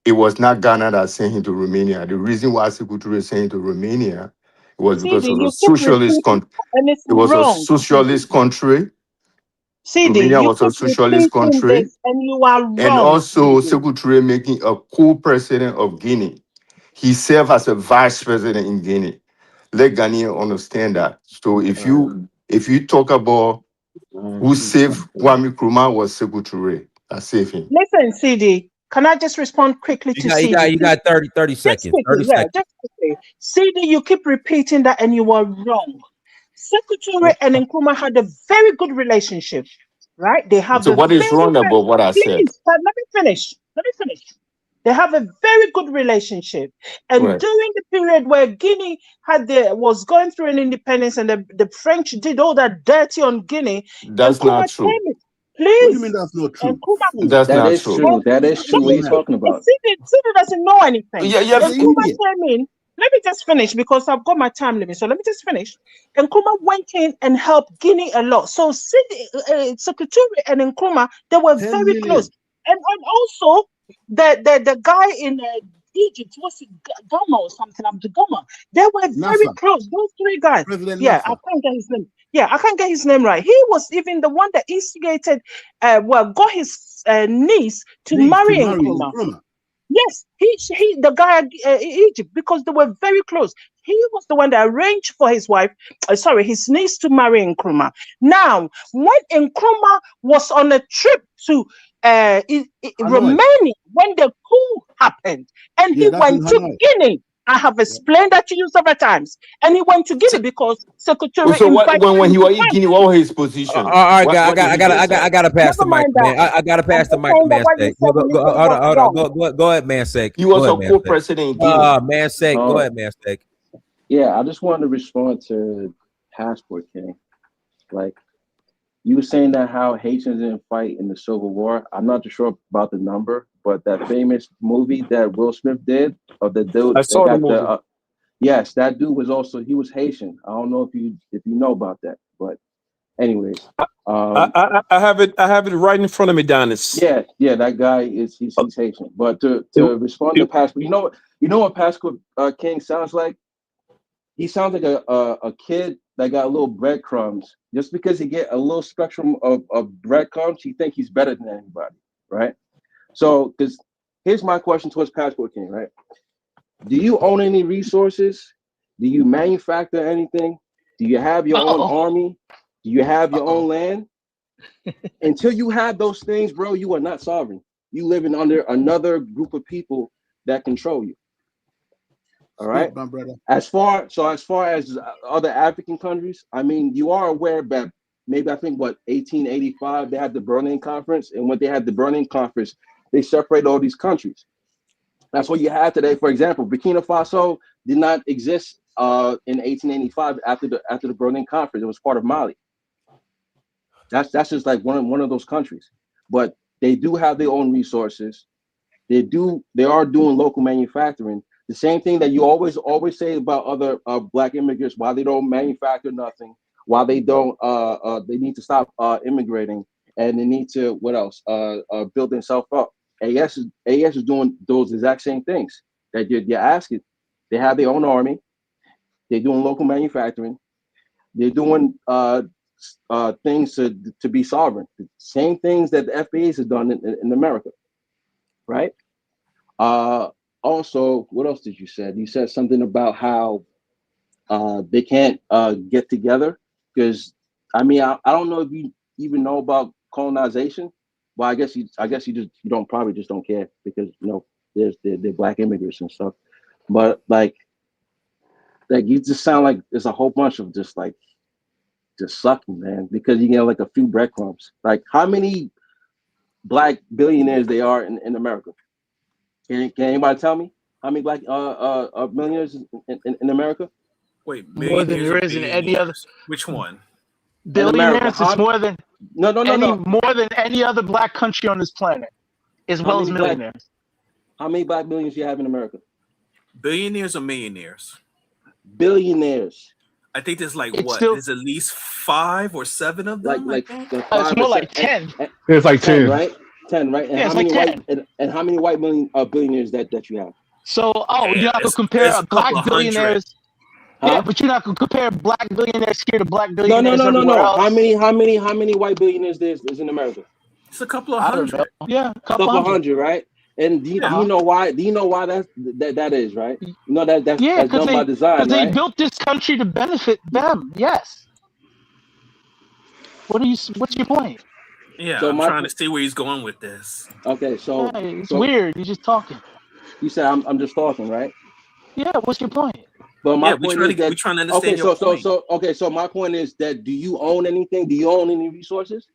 It was not Ghana that sent him to Romania. The reason why Sekou Touré sent him to Romania was because of a socialist country. It was a socialist country. Romania was a socialist country. And you are wrong. And also Sekou Touré making a co-president of Guinea. He served as a vice president in Guinea. Let Ghanaians understand that. So if you talk about who saved Kwame Nkrumah, was Sekou Touré that saved him. Listen, CD. Can I just respond quickly to CD? You got 30 seconds. 30 seconds. Just quickly. CD, you keep repeating that and you are wrong. Sekou Touré and Nkrumah had a very good relationship, right? They have. So what is wrong about what I said? Let me finish. They have a very good relationship. And during the period where Guinea was going through an independence and the French did all that dirty on Guinea. That's not true. Please. What do you mean that's not true? That's not true. That is true. What are you talking about? Sidney doesn't know anything. Yeah. Let me just finish because I've got my time limit. So let me just finish. Nkrumah went in and helped Guinea a lot. So Sekou Touré and Nkrumah, they were very close. And also the guy in Egypt. What's it, Goma or something? Goma. They were very Nasser. close. Those three guys. President Yeah, Nasser. I can't get his name. Yeah, I can't get his name right. He was even the one that instigated, got his niece to marry Nkrumah. Yes, he the guy in Egypt, because they were very close. He was the one that arranged for his wife, his niece to marry Nkrumah. Now, when Nkrumah was on a trip to Romania, when the coup happened, and he went to Guinea. I have explained that to you several times. And he went to Guinea because Secretary So invited when him he to was in Guinea, what was his position? All right, What I did he just say? gotta pass the Never mic, mind that. man. I gotta pass the I'm mic just to saying that what you Mansake. said initially was wrong. Go ahead, Mansake. He was Go a ahead, co-president in Guinea. Mansake. Go ahead, Mansake. Yeah, I just wanted to respond to Passport King. Like, you were saying that how Haitians didn't fight in the Civil War. I'm not too sure about the number, but that famous movie that Will Smith did of the dude, I saw the movie. yes, that dude he was Haitian. I don't know if you know about that, but anyways, I have it right in front of me, Donis. yeah, that guy he's Haitian. But to respond to Passport, you know what Passport King sounds like? He sounds like a kid that got little breadcrumbs. Just because he get a little spectrum of breadcrumbs, he think he's better than anybody, right? So, because here's my question towards Passport King, right? Do you own any resources? Do you manufacture anything? Do you have your own army? Do you have your own land? Until you have those things, bro, you are not sovereign. You living under another group of people that control you. All right. My brother. As far as other African countries, I mean, you are aware that maybe I think 1885 they had the Berlin Conference, and when they had the Berlin Conference, they separated all these countries. That's what you have today. For example, Burkina Faso did not exist in 1885 after the Berlin Conference. It was part of Mali. That's just like one of those countries. But they do have their own resources. They are doing local manufacturing. The same thing that you always say about other Black immigrants, why they don't manufacture nothing, why they don't they need to stop immigrating, and they need to build themselves up. AS is doing those exact same things that you're asking. They have their own army. They're doing local manufacturing. They're doing things to be sovereign. The same things that the FBAs have done in America, right? Also, what else did you say? You said something about how they can't get together because, I mean, I don't know if you even know about colonization. Well, I guess you don't care because they're Black immigrants and stuff. But like you just sound like there's a whole bunch of just sucking, man, because you get like a few breadcrumbs. Like, how many Black billionaires they are in America? Can anybody tell me how many Black millionaires in America? Wait, more than there is in any other. Which one? Billionaires is more than no. More than any other Black country on this planet, as well as millionaires. How many Black billionaires do you have in America? Billionaires or millionaires? Billionaires. I think there's there's at least 5 or 7 of them. It's more like 10. It's like 10, right? 10, right? And how many how many white billionaires that you have? So, you're not gonna compare Black billionaires. Yeah, but you're not gonna compare Black billionaires here to Black billionaires everywhere else. How many white billionaires there's in America? It's a couple of hundred. Yeah, a couple hundred, right? And do you know why? Do you know why that is, right? You know that's done by design, right? Because they built this country to benefit them. Yes. What's your point? Yeah, so I'm trying to see where he's going with this. Okay, so it's weird. You're just talking. You said I'm just talking, right? Yeah. What's your point? But my point is that we're trying to understand your point. So my point is that do you own anything? Do you own any resources?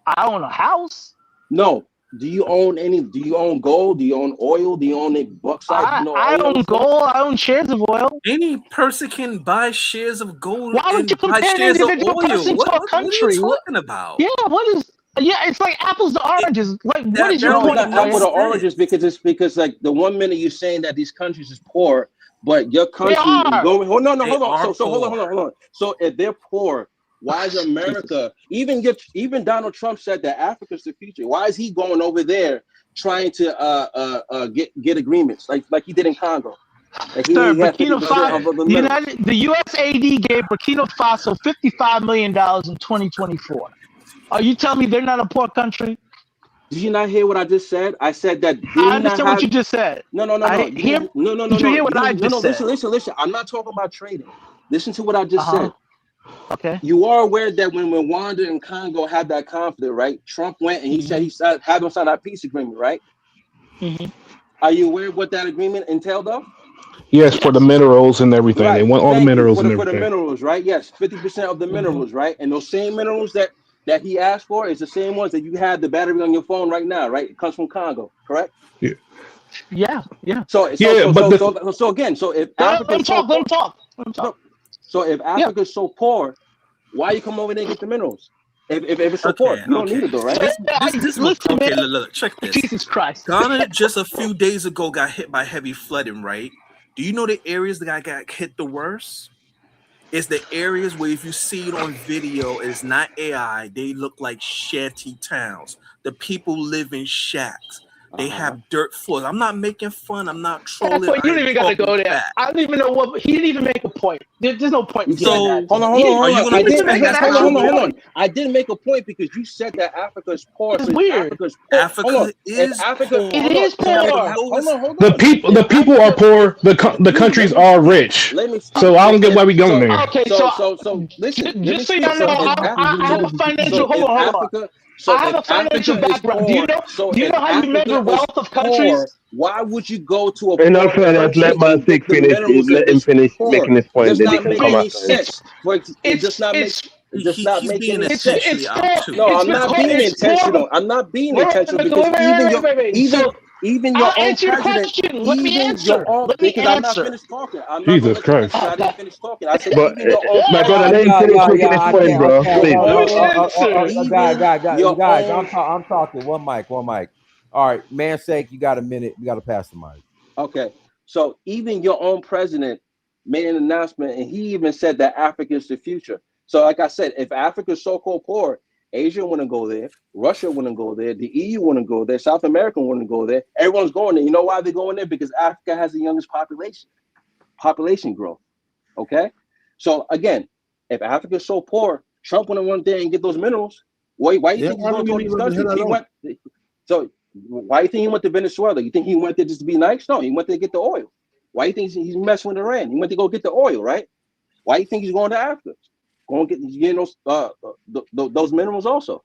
I own a house. No. Do you own any? Do you own gold? Do you own oil? Do you own any bauxite? I own gold. I own shares of oil. Any person can buy shares of gold. Why would you compare an individual person to a country? What are you talking about? Yeah. What is? Yeah, it's like apples to oranges. Like, what is your point? Apples to oranges because like the 1 minute you're saying that these countries is poor, but your country is going. Hold on. So hold on. So if they're poor, why is America? Even Donald Trump said that Africa's the future. Why is he going over there trying to get agreements like he did in Congo. Like Sir, he had Burkina 50% Faso, of the minerals. the USAID gave Burkina Faso $55 million in 2024. Are you telling me they're not a poor country? Did you not hear what I just said? I said that I understand what you just said. No. Did you hear what I just said? Listen. I'm not talking about trading. Listen to what I just said. Okay. You are aware that when Rwanda and Congo had that conflict, right? Trump went and he said he had them sign that peace agreement, right? Mm-hmm. Are you aware of what that agreement entailed of? Yes, for the minerals and everything. Right. They want all the minerals and everything. For the minerals, right? Yes, 50% of the minerals, right? And those same minerals that he asked for is the same ones that you have the battery on your phone right now, right? It comes from Congo, correct? Yeah. So again, if Africa is let him talk. So if Africa is so poor, why you come over there and get the minerals? If it's so poor, you don't need it though, right? Look, check this. Jesus Christ. Ghana just a few days ago got hit by heavy flooding, right? Do you know the areas that got hit the worst? It's the areas where if you see it on video, it's not AI, they look like shanty towns. The people live in shacks. They have dirt floors. I'm not making fun. I'm not trolling. You don't even got to go there. Back. I don't even know what he didn't even make a point. There's no point. Hold on. I didn't make a point because you said that Africa is poor. It's weird. Africa is poor. It is poor. Hold on. The people are poor. The countries are rich. So I don't get why we going there. Okay, so listen. Just so you know, I have a financial. Hold on. I have a financial background. Do you know how you measure wealth of countries? Why would you go to a in all fairness, let man finish. Let him finish making his point. Then he can come after. It does not make any sense. No, I'm not being intentional. I'm not being intentional because even your own president, let me answer. Because I'm not finished talking. Jesus Christ! I didn't finish talking. I said But even your own my brother, let him finish making his point, bro. Please. Guys, I'm talking. One mic. All right, man's sake, you got a minute. We got to pass the mic. Okay, so even your own president made an announcement, and he even said that Africa is the future. So, like I said, if Africa is so-called poor, Asia wouldn't go there, Russia wouldn't go there, the EU wouldn't go there, South America wouldn't go there. Everyone's going there. You know why they're going there? Because Africa has the youngest population growth. Okay, so again, if Africa is so poor, Trump wouldn't run there and get those minerals. Why do you think he's going to all these countries? So why do you think he went to Venezuela? You think he went there just to be nice? No, he went there to get the oil. Why do you think he's messing with Iran? He went to go get the oil, right? Why do you think he's going to Africa? Going to get those minerals also.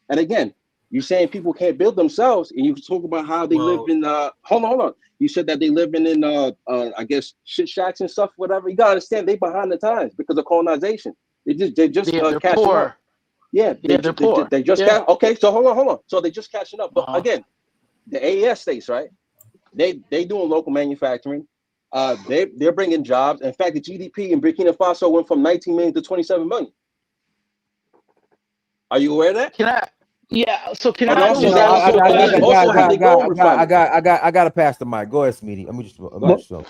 And again, you're saying people can't build themselves, and you talk about how they live in. Hold on. You said that they live in I guess shit shacks and stuff, whatever. You gotta understand they behind the times because of colonization. They just catching up. Yeah, they're poor. They just okay. So hold on. So they just catching up. But again, the AES states, right? They doing local manufacturing. They're bringing jobs. In fact, the GDP in Burkina Faso went from 19 million to 27 million. Are you aware of that? I got to pass the mic. Go ahead, Smeety.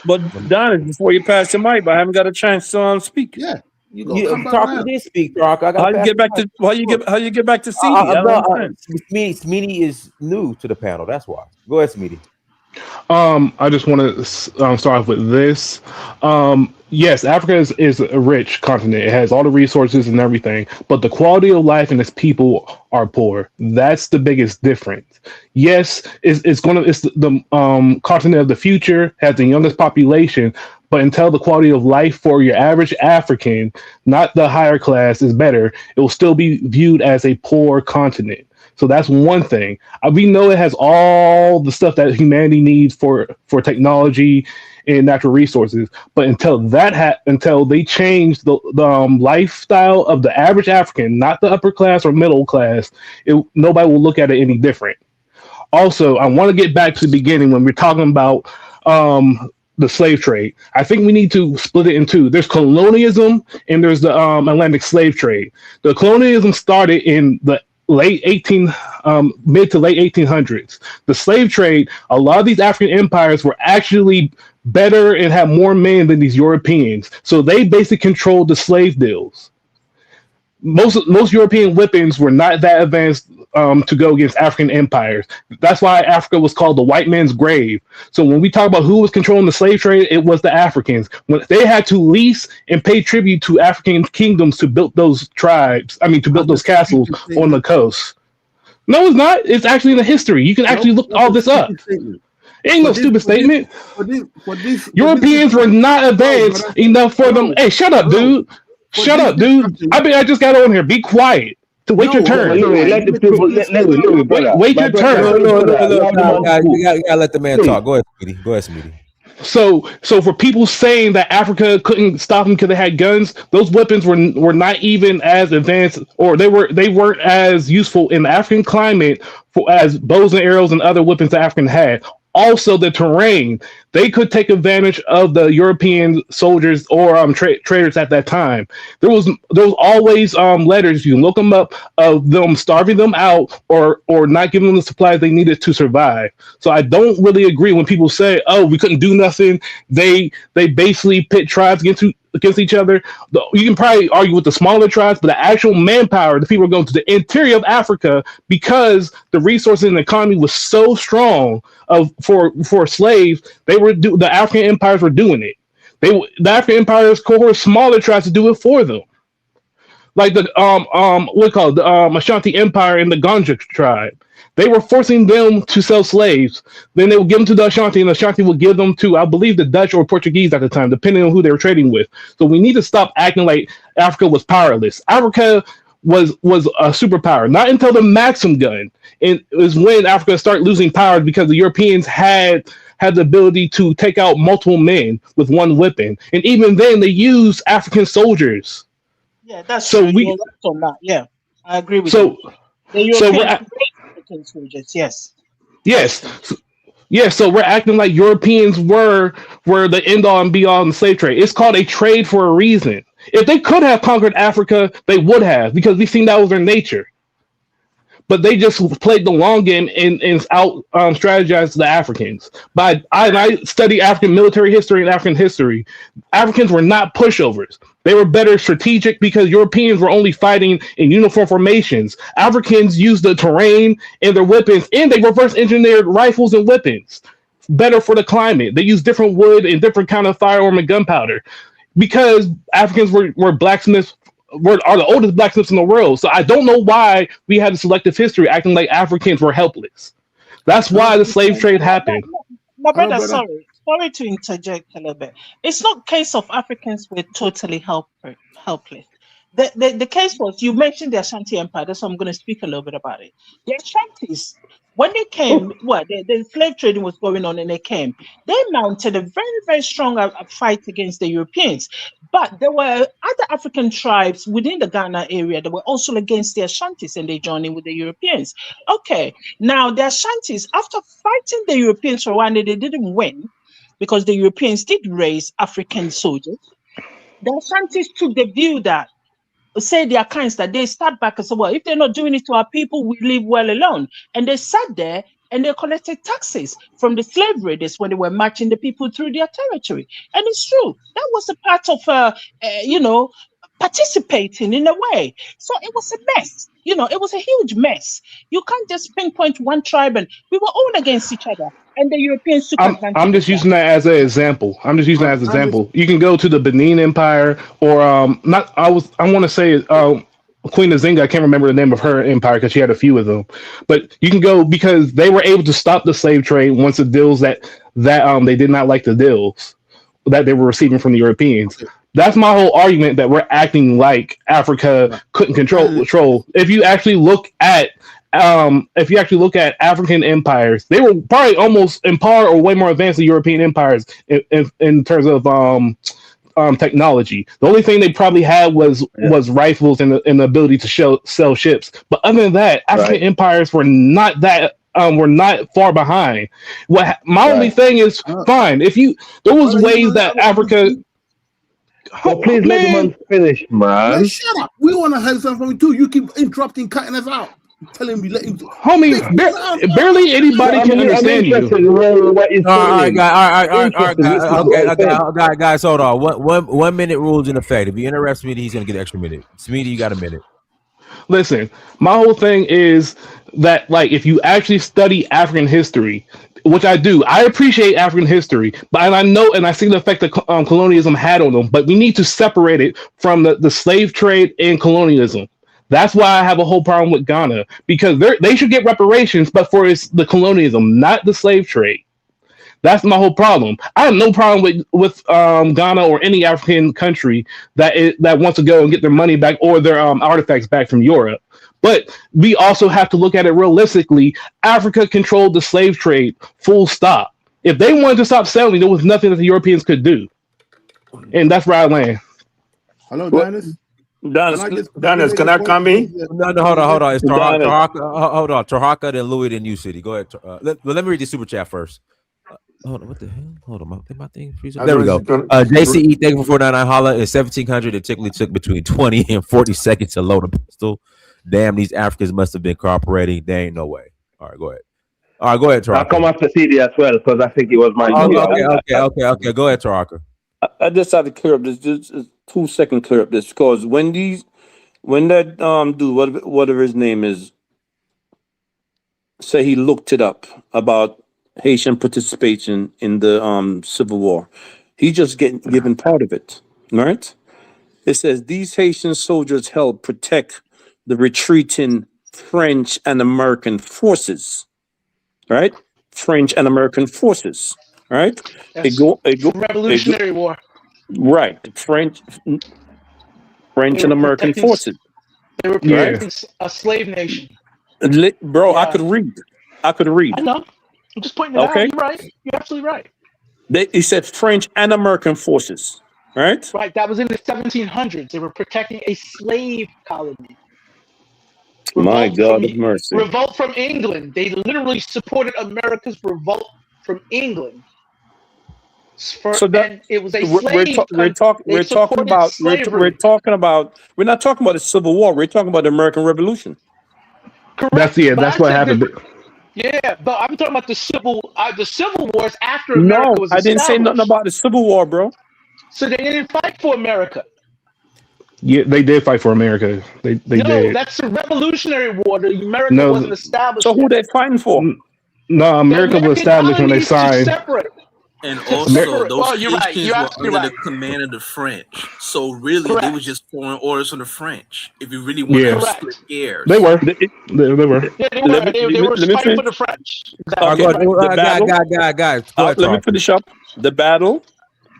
But Donnie, before you pass the mic, but I haven't got a chance to speak. Yeah. You did speak, Brock. How you get back to Smeety? Smeety is new to the panel. That's why. Go ahead, Smeety. I just want to start off with this. Yes, Africa is a rich continent. It has all the resources and everything, but the quality of life and its people are poor. That's the biggest difference. Yes, it's the continent of the future, has the youngest population, but until the quality of life for your average African, not the higher class, is better, it will still be viewed as a poor continent. So that's one thing. We know it has all the stuff that humanity needs for technology and natural resources, but until they change the lifestyle of the average African, not the upper class or middle class, nobody will look at it any different. Also, I want to get back to the beginning when we're talking about the slave trade. I think we need to split it in two. There's colonialism and there's the Atlantic slave trade. The colonialism started in the mid to late 1800s. The slave trade, a lot of these African empires were actually better and had more men than these Europeans. So they basically controlled the slave deals. most European weapons were not that advanced to go against African empires. That's why Africa was called the white man's grave. So when we talk about who was controlling the slave trade, it was the Africans. When they had to lease and pay tribute to African kingdoms to build those tribes, to build those castles on the coast. No, it's not. It's actually in the history. You can actually look all this up. It ain't no stupid statement. Europeans were not advanced enough for them. Hey, shut up, dude. Shut up, dude. I just got on here. Be quiet. To wait your turn. Let the people wait your turn. You gotta let the man talk. Go ahead, Smitty. Go ahead, Smitty. So for people saying that Africa couldn't stop them because they had guns, those weapons were not even as advanced, or they weren't as useful in the African climate as bows and arrows and other weapons that African had. Also, the terrain, they could take advantage of the European soldiers or traders at that time. There was always letters, you can look them up, of them starving them out or not giving them the supplies they needed to survive. So I don't really agree when people say, "Oh, we couldn't do nothing." They basically pit tribes against each other. You can probably argue with the smaller tribes, but the actual manpower, the people are going to the interior of Africa because the resources and the economy was so strong for slaves. The African empires were doing it. The African empires cohort smaller tribes to do it for them, like the Ashanti Empire and the Ganja tribe. They were forcing them to sell slaves. Then they would give them to the Ashanti, and the Ashanti would give them to, I believe, the Dutch or Portuguese at the time, depending on who they were trading with. So we need to stop acting like Africa was powerless. Africa was a superpower. Not until the Maxim gun, and it was when Africa started losing power because the Europeans had the ability to take out multiple men with one weapon, and even then they used African soldiers. Yeah, that's so true. Yeah, I agree with you. The European soldiers, yes. So we're acting like Europeans were the end all and be all in the slave trade. It's called a trade for a reason. If they could have conquered Africa, they would have, because we've seen that was their nature. But they just played the long game and out strategized the Africans. But I study African military history and African history. Africans were not pushovers. They were better strategic because Europeans were only fighting in uniform formations. Africans used the terrain and their weapons, and they reverse engineered rifles and weapons better for the climate. They used different wood and different kind of firearm and gunpowder because Africans were blacksmiths. Are the oldest blacksmiths in the world. So I don't know why we had a selective history acting like Africans were helpless. That's why the slave trade happened. My brother, sorry to interject a little bit. It's not a case of Africans were totally helpless. The case was, you mentioned the Ashanti Empire, that's why I'm going to speak a little bit about it. The Ashantis, when they came, the slave trading was going on and they came. They mounted a very, very strong fight against the Europeans. But there were other African tribes within the Ghana area that were also against the Ashantis, and they joined in with the Europeans. Okay, now the Ashantis, after fighting the Europeans for one day, they didn't win because the Europeans did raise African soldiers. The Ashantis took the view that, say their kinds, that they start back and say, well, if they're not doing it to our people, we leave well alone. And they sat there and they collected taxes from the slave raiders when they were marching the people through their territory. And it's true. That was a part of, participating in a way. So it was a mess. It was a huge mess. You can't just pinpoint one tribe, and we were all against each other. And the Europeans took advantage. I'm just using that as an example. You can go to the Benin Empire, or I want to say Queen Nzinga. I can't remember the name of her empire because she had a few of them. But you can go because they were able to stop the slave trade once the deals that they did not like the deals that they were receiving from the Europeans. That's my whole argument, that we're acting like Africa couldn't control. If you actually look at African empires, they were probably almost in par or way more advanced than European empires in terms of technology. The only thing they probably had was rifles and the ability to sell ships. But other than that, African empires were not far behind. Only thing is, fine, if there was ways that Africa. Please let the man finish, man. Shut up. We want to hear something from you too. You keep interrupting, cutting us out. Telling me, let him. Homie, barely anybody can understand you. All right, guys, hold on. 1 minute rules in effect. If you interrupt Smitty, he's gonna get an extra minute. Smitty, you got a minute. Listen, my whole thing is that, like, if you actually study African history, which I do, I appreciate African history, but and I know and I see the effect that colonialism had on them. But we need to separate it from the slave trade and colonialism. That's why I have a whole problem with Ghana, because they should get reparations, but for the colonialism, not the slave trade. That's my whole problem. I have no problem with Ghana or any African country that wants to go and get their money back or their artifacts back from Europe. But we also have to look at it realistically. Africa controlled the slave trade, full stop. If they wanted to stop selling, there was nothing that the Europeans could do. And that's where I land. Hello, Dennis. Dennis, can I come in? No, hold on. It's Tarhaka. Hold on. Tarhaka, then Louis, then you, City. Go ahead. Let me read the super chat first. Hold on, what the hell? Hold on, my thing. There we go. JCE, thank you for 499. Holla in 1700. It typically took between 20 and 40 seconds to load a pistol. Damn, these Africans must have been cooperating. There ain't no way. All right, go ahead. Go ahead, Taraka. I'll come after CD as well because I think it was my. Okay. Go ahead, Taraka. I just had to clear up this. Just a 2-second clear up this because when that dude, whatever his name is, say he looked it up about Haitian participation in the Civil War. He just given part of it, right? It says these Haitian soldiers helped protect the retreating French and American forces, right? French and American forces, right? Revolutionary War. Right, French and American forces. They were protecting a slave nation. Bro, yeah. I could read. I know. I'm just pointing it out. You're right. You're absolutely right. He said French and American forces, right? Right. That was in the 1700s. They were protecting a slave colony. My God of mercy. Revolt from England. They literally supported America's revolt from England. And it was a slave. We're not talking about the Civil War. We're talking about the American Revolution. Correct. That's what happened. Yeah, but I'm talking about the Civil Wars after America was established. I didn't say nothing about the Civil War, bro. So they didn't fight for America. Yeah, they did fight for America. They did. No, that's the Revolutionary War. America wasn't established. So who they fighting for? No, America was established when they signed. Separate. And also, those Haitians were under the command of the French. So really, they were just following orders from the French. If you really want to split hairs, they were. Yeah, they were. They were fighting for the French. Guys, let me finish up. The battle,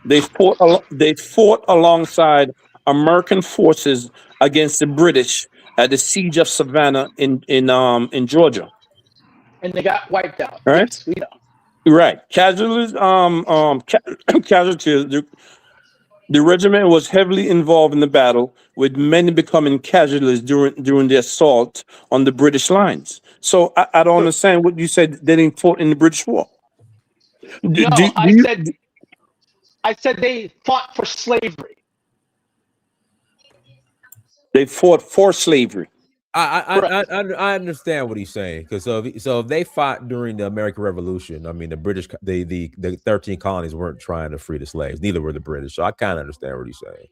they fought alongside American forces against the British at the siege of Savannah in Georgia. And they got wiped out. Right. Yes, we know. Right. Casualties. Casualties. The regiment was heavily involved in the battle, with many becoming casualties during the assault on the British lines. So I don't understand what you said. They didn't fought in the British War. I said they fought for slavery. They fought for slavery. I understand what he's saying, because so if they fought during the American Revolution, I mean the British, the 13 colonies weren't trying to free the slaves, neither were the British. So I kind of understand what he's saying.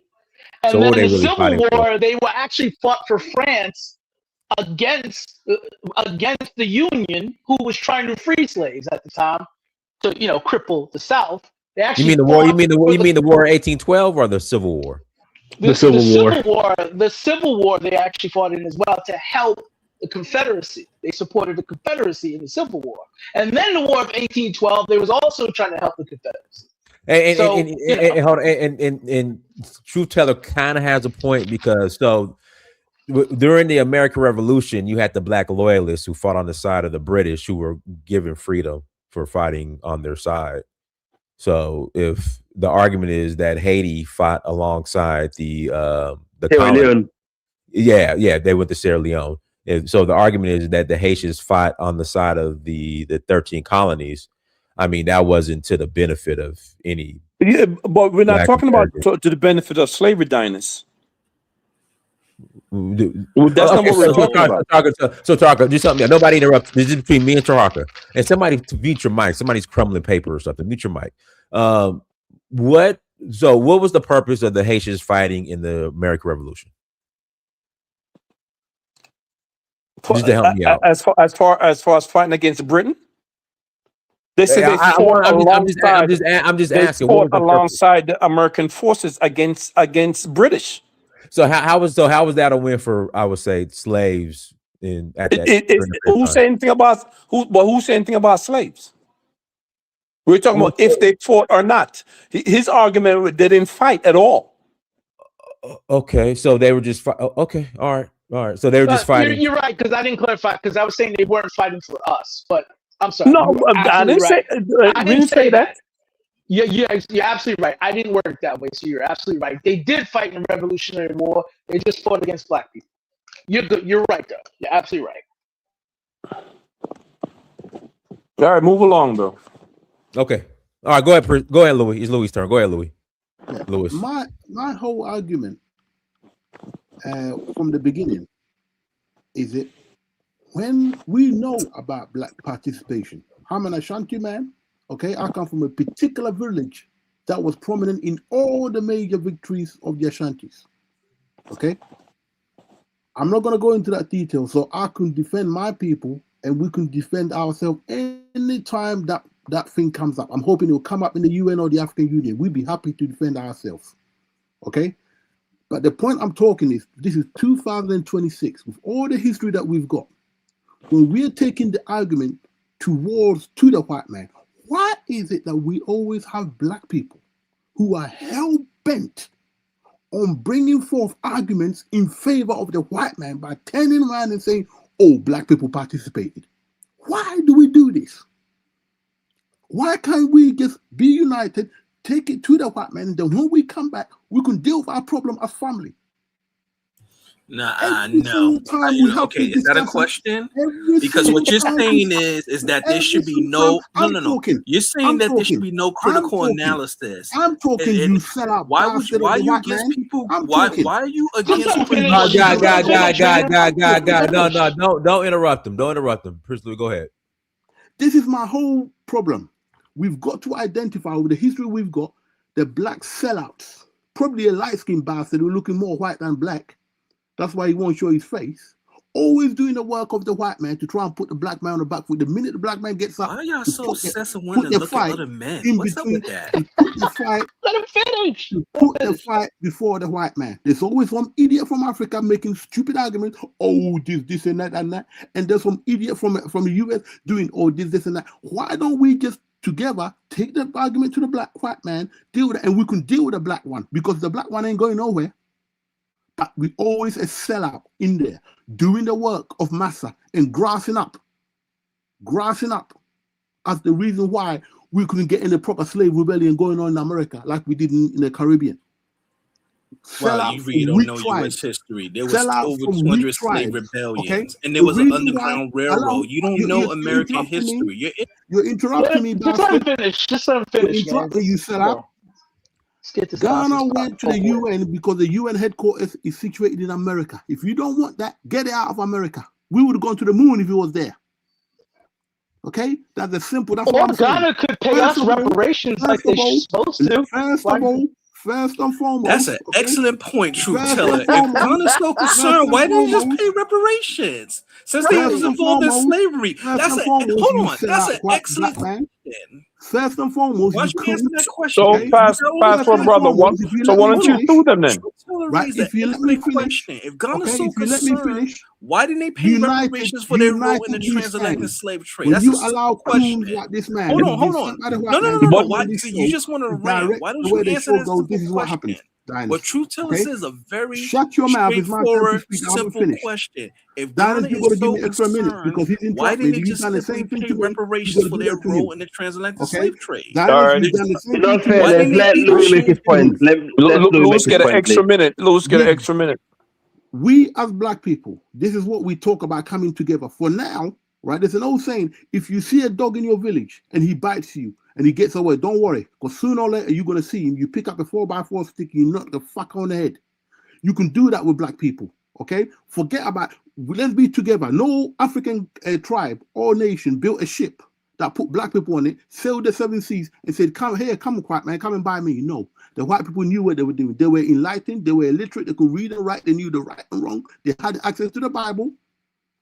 And so then in the Civil War, they were actually fought for France against the Union, who was trying to free slaves at the time to cripple the South. They actually you mean the war? You mean the war of 1812 or the Civil War? The Civil War, they actually fought in as well to help the Confederacy. They supported the Confederacy in the Civil War. And then the War of 1812, they was also trying to help the Confederacy. And Truth Teller kind of has a point, because during the American Revolution, you had the Black loyalists who fought on the side of the British, who were given freedom for fighting on their side. So if the argument is that Haiti fought alongside the colony, they went to Sierra Leone. So the argument is that the Haitians fought on the side of the 13 colonies. I mean, that wasn't to the benefit of any. Yeah, but we're not talking about to the benefit of slavery diners. That's not what we're talking about. So Taraka, do something. Nobody interrupt. This is between me and Taraka. And somebody to mute your mic. Somebody's crumbling paper or something. Mute your mic. What was the purpose of the Haitians fighting in the American Revolution? Just to help me out. As far as fighting against Britain, they said they I'm fought alongside. I'm just They asking. What fought was the purpose? alongside the American forces against British. So how was that a win for, I would say, slaves in at that? Who said anything about who said anything about slaves? We're talking about if they fought or not. His argument, they didn't fight at all. Okay, so they were just okay, all right. So they were just fighting. You're right, because I didn't clarify, because I was saying they weren't fighting for us. But I'm sorry. No, I didn't say. I didn't say that. Yeah, you're absolutely right. I didn't word it that way, so you're absolutely right. They did fight in the Revolutionary War. They just fought against black people. You're good. You're right, though. You're absolutely right. All right, move along, though. Okay. All right, go ahead, Louis. It's Louis' turn. Go ahead, Louis. Yeah. Louis. My whole argument from the beginning is it when we know about black participation. I'm an Ashanti man. Okay, I come from a particular village that was prominent in all the major victories of the Ashantis. Okay, I'm not going to go into that detail, so I can defend my people and we can defend ourselves anytime that thing comes up. I'm hoping it will come up in the UN or the African Union. We'd be happy to defend ourselves. Okay, but the point I'm talking is this is 2026 with all the history that we've got. When we're taking the argument to the white man, why is it that we always have black people who are hell-bent on bringing forth arguments in favor of the white man by turning around and saying, oh, black people participated? Why do we do this? Why can't we just be united, take it to the white man, and then when we come back, we can deal with our problem as family? No. Okay, is that a question? Because what you're saying is that there should be no. You're saying that there should be no critical analysis. I'm talking. You set up. Why are you against people? Why are you against? God. No, don't interrupt him. Don't interrupt him. Personally, go ahead. This is my whole problem. We've got to identify with the history we've got the black sellouts. Probably a light-skinned bastard who's looking more white than black. That's why he won't show his face. Always doing the work of the white man to try and put the black man on the back foot. The minute the black man gets up, why are y'all so obsessed with wanting to look at other men? What's up with that? Let him finish. Put the fight before the white man. There's always some idiot from Africa making stupid arguments. Oh, this and that and that. And there's some idiot from the US doing this and that. Why don't we just together take the argument to the white man, deal with it, and we can deal with the black one, because the black one ain't going nowhere. But we always a sellout in there, doing the work of massa and grassing up as the reason why we couldn't get in the proper slave rebellion going on in America like we did in the Caribbean. Well, you really don't know U.S. history. There was over 200 slave rebellions, and there was an underground railroad. You don't know American history. You're interrupting me. Just let him finish. You sell out. Ghana went to the UN because the UN headquarters is situated in America. If you don't want that, get it out of America. We would have gone to the moon if it was there. Okay? That's a simple. That's what Ghana could pay us reparations like they're supposed to. First and foremost. That's an excellent point, Truth Teller. If Ghana's so concerned, why didn't you just pay reparations? Since they was involved in slavery. That's an excellent question. First and foremost, why should you answer that question? So fast one, brother. So why don't you do them then? Right. If you let me finish, if Ghana's so concerned, why didn't they pay reparations for their role in the transatlantic slave trade? That's you allow question. Like this man. Hold on. No. Why, you just want to rant. Why don't you answer this is what happened? What Truth Teller says is a very straightforward, simple question. If Ghana is so concerned, why didn't they just simply pay reparations for their role in the transatlantic slave trade? Let Louis make his point. Louis get an extra minute. Louis get an extra minute. We as black people, this is what we talk about coming together. For now, right? There's an old saying: if you see a dog in your village and he bites you, and he gets away, don't worry, because sooner or later you're going to see him. You pick up a 4x4 stick, you knock the fuck on the head. You can do that with black people, okay? Forget about, let's be together. No African tribe or nation built a ship that put black people on it, sailed the 7 seas, and said, come here, come white man, come and buy me. No, the white people knew what they were doing. They were enlightened, they were illiterate, they could read and write, they knew the right and wrong, they had access to the Bible,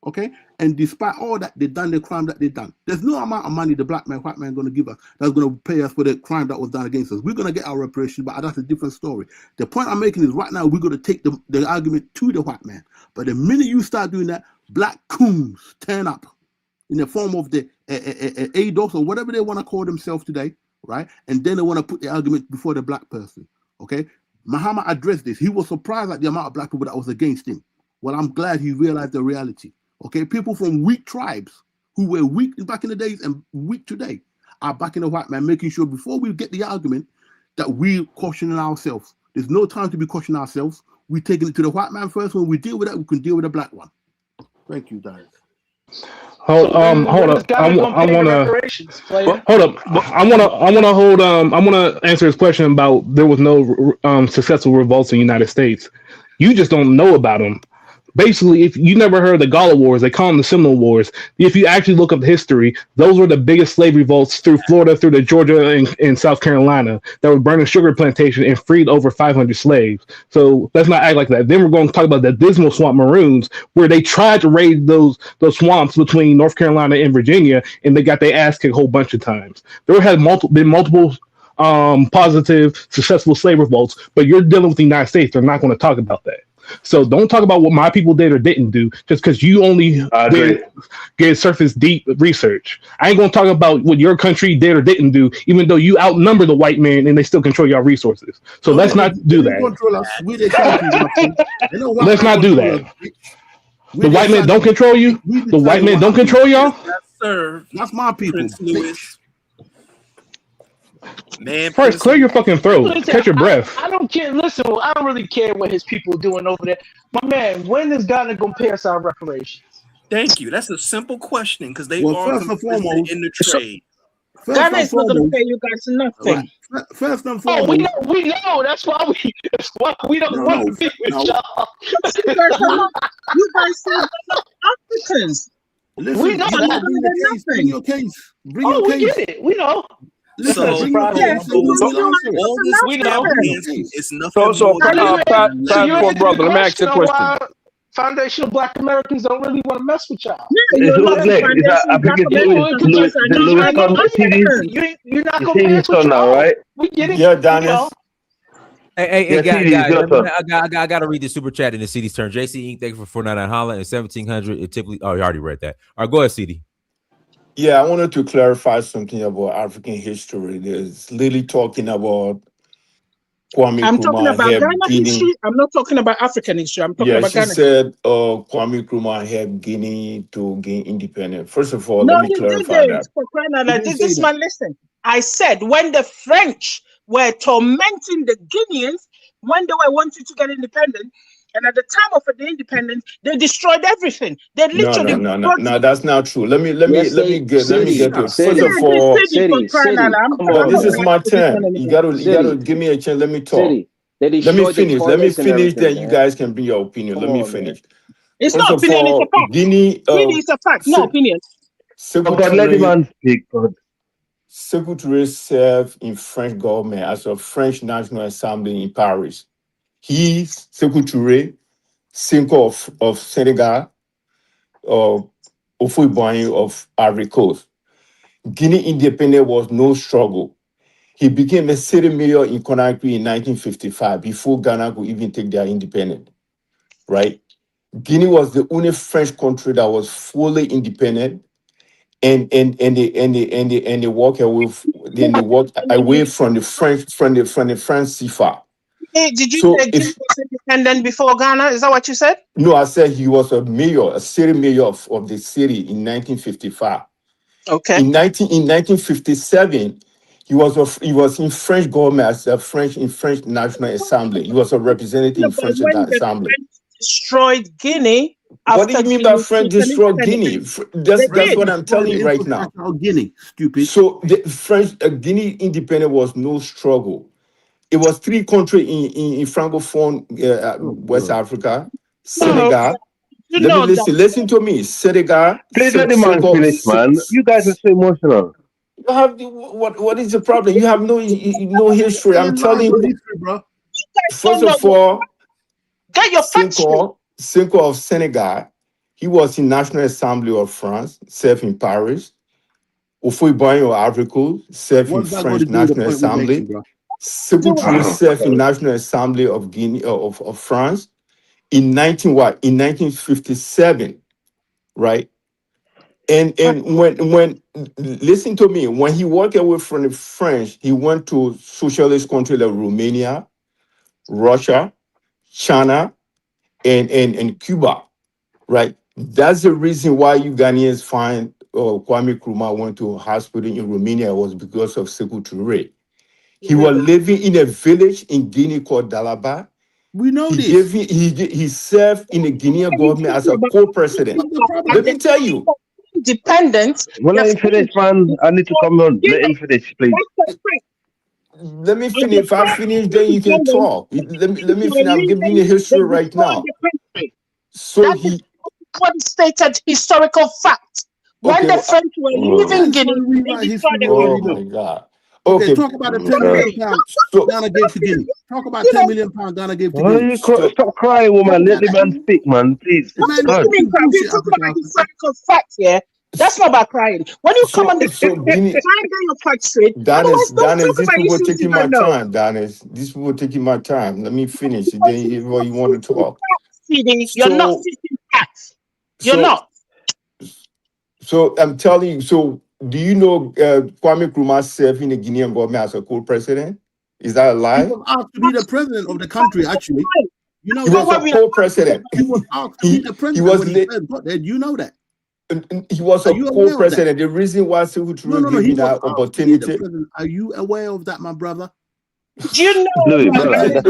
Okay, and despite all that, they've done the crime that they've done. There's no amount of money the black man, white man, going to give us that's going to pay us for the crime that was done against us. We're going to get our reparations, but that's a different story. The point I'm making is right now we're going to take the argument to the white man. But the minute you start doing that, black coons turn up in the form of the ADOS or whatever they want to call themselves today, right? And then they want to put the argument before the black person. Okay, Muhammad addressed this. He was surprised at the amount of black people that was against him. Well, I'm glad he realized the reality. Okay, people from weak tribes who were weak back in the days and weak today are backing the white man, making sure before we get the argument that we're cautioning ourselves. There's no time to be cautioning ourselves. We're taking it to the white man first. When we deal with that, we can deal with the black one. Thank you, Darius. Hold up. I want to answer his question about there was no successful revolts in the United States. You just don't know about them. Basically, if you never heard of the Gala Wars, they call them the Seminole Wars. If you actually look up the history, those were the biggest slave revolts through Florida, through the Georgia and South Carolina that were burning sugar plantation and freed over 500 slaves. So let's not act like that. Then we're going to talk about the Dismal Swamp Maroons, where they tried to raid those swamps between North Carolina and Virginia, and they got their ass kicked a whole bunch of times. There had been multiple positive, successful slave revolts, but you're dealing with the United States. They're not going to talk about that. So don't talk about what my people did or didn't do just because you only get surface deep research. I ain't gonna talk about what your country did or didn't do, even though you outnumber the white man and they still control your resources. So let's not do that. Let's not do that. The white man don't control you. The white man don't control y'all. Yes, sir. That's my people. Prince Louis. Man, first, clear your fucking throat. Catch your breath. I don't care. Listen, I don't really care what his people are doing over there. My man, when is Ghana going to pay us our reparations? Thank you. That's a simple question because they Well, are first and foremost, in the trade. Ghana is not going to pay you guys nothing. First and foremost, we know. That's why we don't want to be with y'all. You guys say they're not Africans. Listen, we know. Bring your case. Bring your case. We get it. We know. Listen, So, bring your case. all this we know. It's nothing So, brother, let me ask you a question. Foundational Black Americans don't really want to mess with y'all. You're not going to mess with y'all, right? We get it. Yeah, Dennis. Hey, guys, I gotta read the super chat in the CD's turn. JC Inc., thank you for $4.99 holla and 1700. It typically, you already read that. All right, go ahead, CD. Yeah, I wanted to clarify something about African history. There's Lily talking about Kwame I'm talking Nkrumah about Ghana Guinea. history. I'm not talking about African history. I'm talking about She Ghana. said Kwame Nkrumah helped Guinea to gain independence. First of all, No, let me he clarify didn't. that. For crying out loud. This man, listen. I said when the French were tormenting the Guineans when they were wanting to get independent, and at the time of the independence, they destroyed everything. They literally No, that's not true. Let me get to it. First of all, this is my turn. You gotta give me a chance. Let me talk. Let me finish. Then you guys can bring your opinion. Let me finish. It's not opinion. It's a fact. Guinea is a fact. No opinion. Let the man speak. Sekou Touré served in French government as a French National Assembly in Paris. He, Sekou Touré, Cinco of Senegal, Ofuiboyin of Ivory Coast. Guinea independence was no struggle. He became a city mayor in Conakry in 1955 before Ghana could even take their independence. Right? Guinea was the only French country that was fully independent, and they walk away. Then they walk away from the French CFA. Hey, did you say Guinea was independent before Ghana? Is that what you said? No, I said he was a mayor, a city mayor of the city in 1955. Okay. In 1957, he was in French government as a French National Assembly. He was a representative in French Assembly. Destroyed Guinea. What do you mean by French destroyed Guinea? That's what I'm telling you right now. Guinea, stupid. So the French Guinea independence was no struggle. It was three countries in Francophone West Africa. Senegal. Listen to me. Senegal. Please let the man finish, man. You guys are so emotional. You have what is the problem? You have no history. I'm telling you. First of all, get your facts straight. Cinco of Senegal He was in National Assembly of France, served in Paris. Ofoiboyo Africa, served in What's that got to French do with the National point we're making, Assembly. bro? Sekou Touré served in National Assembly of Guinea of France in 1957, right? And when listen to me, when he walked away from the French, he went to socialist countries like Romania, Russia, China, and Cuba, right? That's the reason why you Ghanaians find Kwame Nkrumah went to a hospital in Romania was because of Sekou Touré. He was living in a village in Guinea called Dalaba. We know He this. he served in the Guinean government as a co-president. But the problem Let me tell you, Independent. Let him finish, man. I need to come on. Let him finish, please. let me finish. If I finish, then you can talk. Let me finish. I'm giving you the history right now. So That is what stated historical fact. When okay. the French were leaving Guinea, Why rewrite they history destroyed Oh everything. my God. Okay, Okay. talk about the 10 million pounds So Ghana gave to Guinea. Talk about 10 million pounds Ghana gave to Why Guinea. you stop crying, woman? Let the man speak, man. Please. The man is God. talking We're bullshit, talking about Africa. historical facts here. That's not about crying. When you come on the so Guinea. find your facts straight. Otherwise, don't Dennis, talk these about people are issues you taking my don't know. time, Dennis. These people are taking my time. Let me finish. Then if you want to talk. CD, you're not seeking facts. You're not. So I'm telling you. So do you know Kwame Nkrumah served in the Guinean government as a co-president? Is that a He lie? was asked to be the president of the country, actually. You know He that? was a co-president. He was asked to be the president when he first got there. You know that? He was Are a you aware of that? co-president. The reason why Sekou Touré No. gave He me was that asked to be the opportunity. president. Are you aware of that, my brother? Do you know? Louis, brother.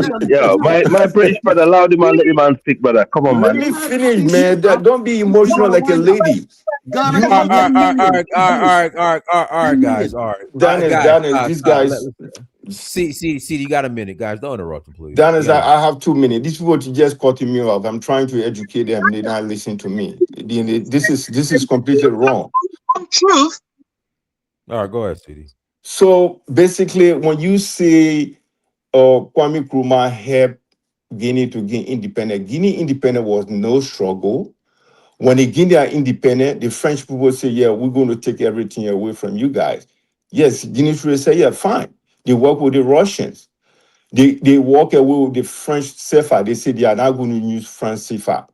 My British brother, allow the man, let the man speak, brother. Come on, Let man. me finish, man. Don't be emotional like a lady. Ghana You, gave 10 million. All right, guys. All right. Dennis, these guys. See, you got a minute, guys. Don't interrupt him, please. Dennis, I have 2 minutes. These people just cutting me off. I'm trying to educate them. They not listen to me. This is completely wrong. Truth. All right, go ahead, CD. So basically, when you say Kwame Nkrumah helped Guinea to gain independence, Guinea independence was no struggle. When the Guinea are independent, the French people say, yeah, we're going to take everything away from you guys. Yes, Guinea should say, yeah, fine. They work with the Russians. They walk away with the French CFA. They say they are not going to use French CFA.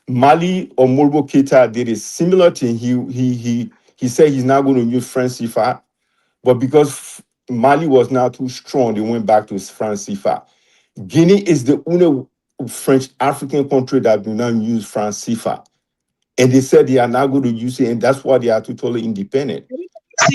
Mali or Morbo Keita did a similar thing. He said he's not going to use French CFA, but because Mali was now too strong, they went back to French CFA. Guinea is the only French African country that do not use French CFA. And they said they are not going to use it, and that's why they are totally independent.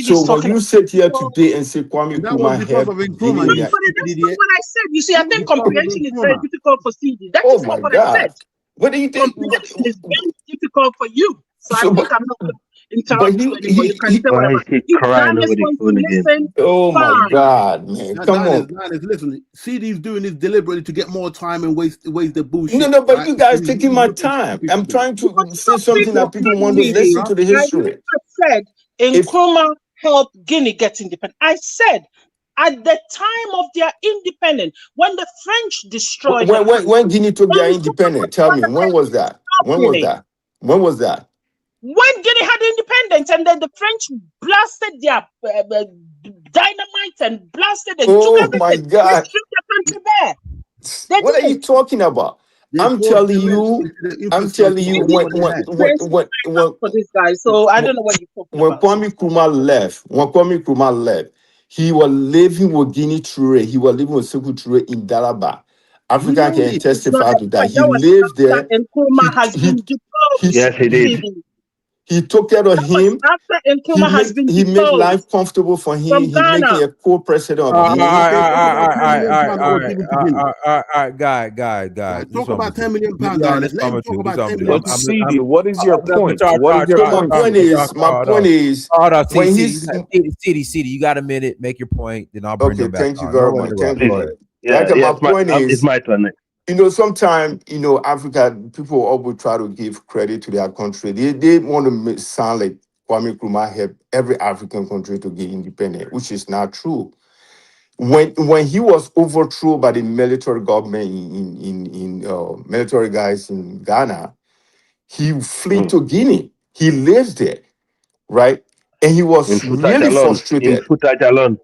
So when you sit here today and say Kwame Nkrumah helped Guinea, That's not what I said. You see, I think comprehension is very difficult for CD. That is not what I said. What do you think? Comprehension is very difficult for you. So I think I'm not going to interrupt you anymore. You can say Why whatever. is he If crying Dennis over the wants phone to again? listen, Oh my fine. God, man! Come on. Listen, CD's doing this deliberately to get more time and waste the bullshit. No, but right? you guys taking my time. I'm trying to say something that people want to CD, listen to the history. I said Nkrumah helped Guinea get independent. I said at the time of their independence, when the French destroyed the country, When Guinea took their independence, tell me, when was that? When was that? When was that? When Guinea had independence, and then the French blasted their dynamite and blasted and took everything. My God! They stripped the country bare. What are you talking about? I'm telling you, when for this guy. So I don't know what you're talking about. Kwame Nkrumah left, he was living with Guinea Touré. He was living with Sekou Touré in Dalaba. Africa can testify to that. He lived there. Nkrumah has been deposed. Yes, he did. He took care of him. After Nkrumah has been he made deposed life comfortable for him. from He Ghana. making a co-president of Guinea. Guys. Talk about 10 million pounds, guys. Let him talk about 10 million But pounds. CD, what is your point? What is your point? My point is, when he's CD, you got a minute. Make your point. Then I'll bring them back. Thank you very much. Thank you. Go Like, ahead. my point is, it's my turn next. Sometimes, Africa, people always try to give credit to their country. They want to sound like Kwame Nkrumah helped every African country to get independent, which is not true. When he was overthrown by the military government in military guys in Ghana, He flee to Guinea. He lives there, right? And he In was Futa really Jalon. In frustrated. Futa Jalon.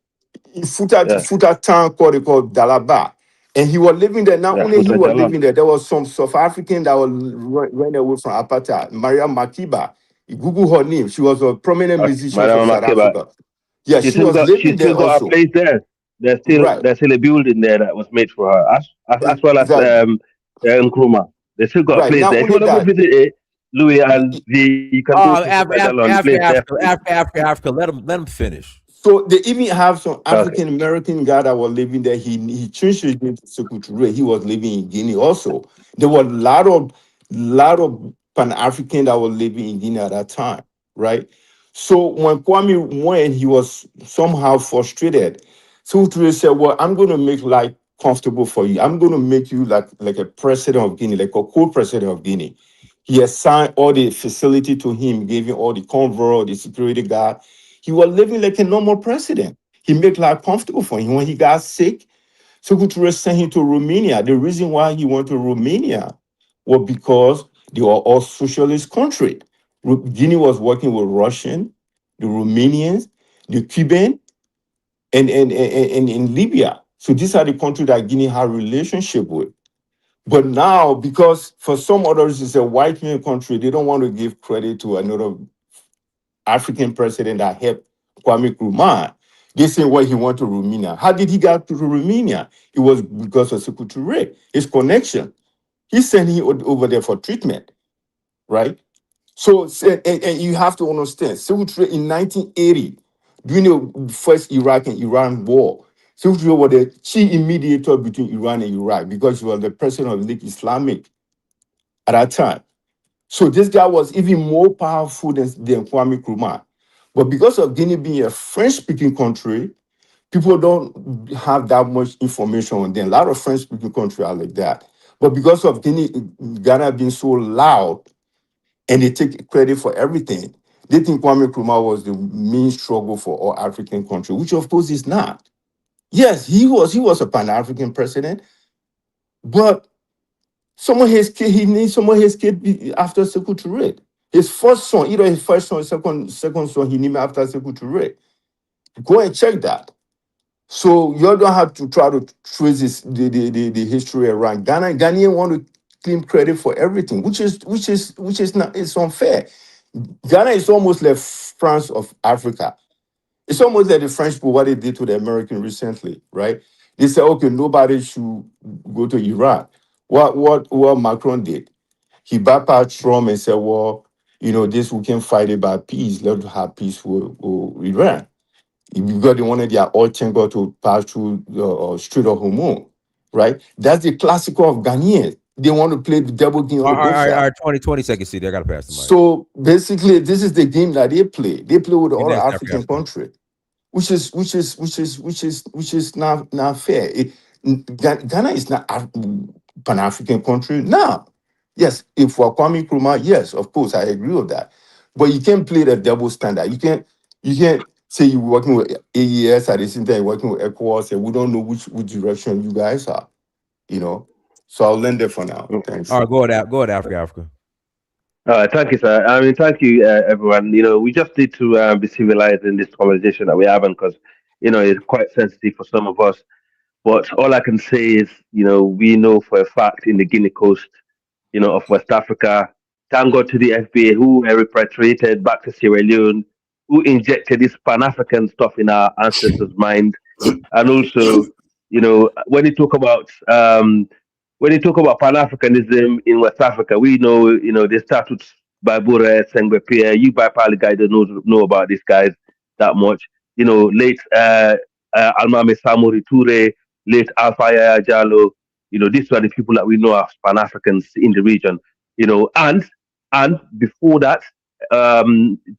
In Futa town called Dalaba. And he was living there. Not Yeah, only he Futa was Jalon. living there was some South African that was ran away from apartheid. Maria Makiba. You Google her name. She was a prominent musician from Madam South Makeba. Africa. Yeah, she was She living there still got a also. place there. Right. There's still a building there that was made for her, as well as Exactly. Nkrumah. They still got a Right. place Not there. If you only want to go that, visit it, Louis and V, you can go to Futa Jalon. The place there. Africa. Let him finish. so they even have some Okay. African American guy that was living there. He changed his name to Sekou. He was living in Guinea also. There were a lot of Pan African that were living in Guinea at that time, right? So when Kwame went, he was somehow frustrated. Sekou said, "Well, I'm going to make life comfortable for you. I'm going to make you like a president of Guinea, like a co-president of Guinea." He assigned all the facility to him, gave him all the convoy, the security guard. He was living like a normal president. He made life comfortable for him. When he got sick, Sekou sent him to Romania. The reason why he went to Romania was because they were all socialist country. Guinea was working with Russian, the Romanians, the Cuban, and in Libya. So these are the countries that Guinea had relationship with. But now, because for some others it's a white man country, they don't want to give credit to another African president that helped Kwame Nkrumah. They say, well, he went to Romania. How did he get to Romania? It was because of Sekou Touré, his connection. He sent him over there for treatment, right? So, and you have to understand, Sekou Touré in 1980, during the first Iraq and Iran war, Sekou Touré was the chief mediator between Iran and Iraq because he was the president of League Islamic at that time. So this guy was even more powerful than Kwame Nkrumah. But because of Guinea being a French-speaking country, people don't have that much information on them. A lot of French-speaking countries are like that. But because of Ghana being so loud and they take credit for everything, they think Kwame Nkrumah was the main struggle for all African countries, which of course is not. Yes, he was a Pan-African president, but some of his kid, he needs some of his kid after Sekou Touré. His first son, either his first son or second son, he named after Sekou Touré. Go and check that. So you don't have to try to trace the history around Ghana. Ghanaians want to claim credit for everything, which is not, it's unfair. Ghana is almost like France of Africa. It's almost like the French people, what they did to the American recently, right? They said, okay, nobody should go to Iran. What Macron did, he bypassed Trump and said, well, this we can fight it by peace. Let's have peace with Iran. Because they wanted their oil tanker to pass through the Strait of Hormuz, right? That's the classical of Ghanaians. They want to play the double game on both sides. All right, 20 seconds, CD. I got to pass the mic. So basically, this is the game that they play. They play with all the next, African countries, which is not fair. Ghana is not a Pan-African country now. Yes, if for Kwame Nkrumah, yes, of course, I agree with that. But you can't play the double standard. You can't say you're working with AES at the same time you're working with ECOWAS, and we don't know which direction you guys are. So I'll lend it for now. Thanks. All right, go ahead, Africa. All right, thank you, sir. I mean, thank you, everyone. We just need to be civilized in this conversation that we're having because, it's quite sensitive for some of us. But all I can say is, we know for a fact in the Guinea Coast, of West Africa, thank God to the FBA who were repatriated back to Sierra Leone, who injected this Pan-African stuff in our ancestors' mind. And also, when you talk about Pan-Africanism in West Africa, we know, they started by Bure, Sengbe Pierre. You by Pali guys don't know about these guys that much. Late Almame Samori Toure, late Alpha Yaya Jallo. These are the people that we know as Pan-Africans in the region. And before that,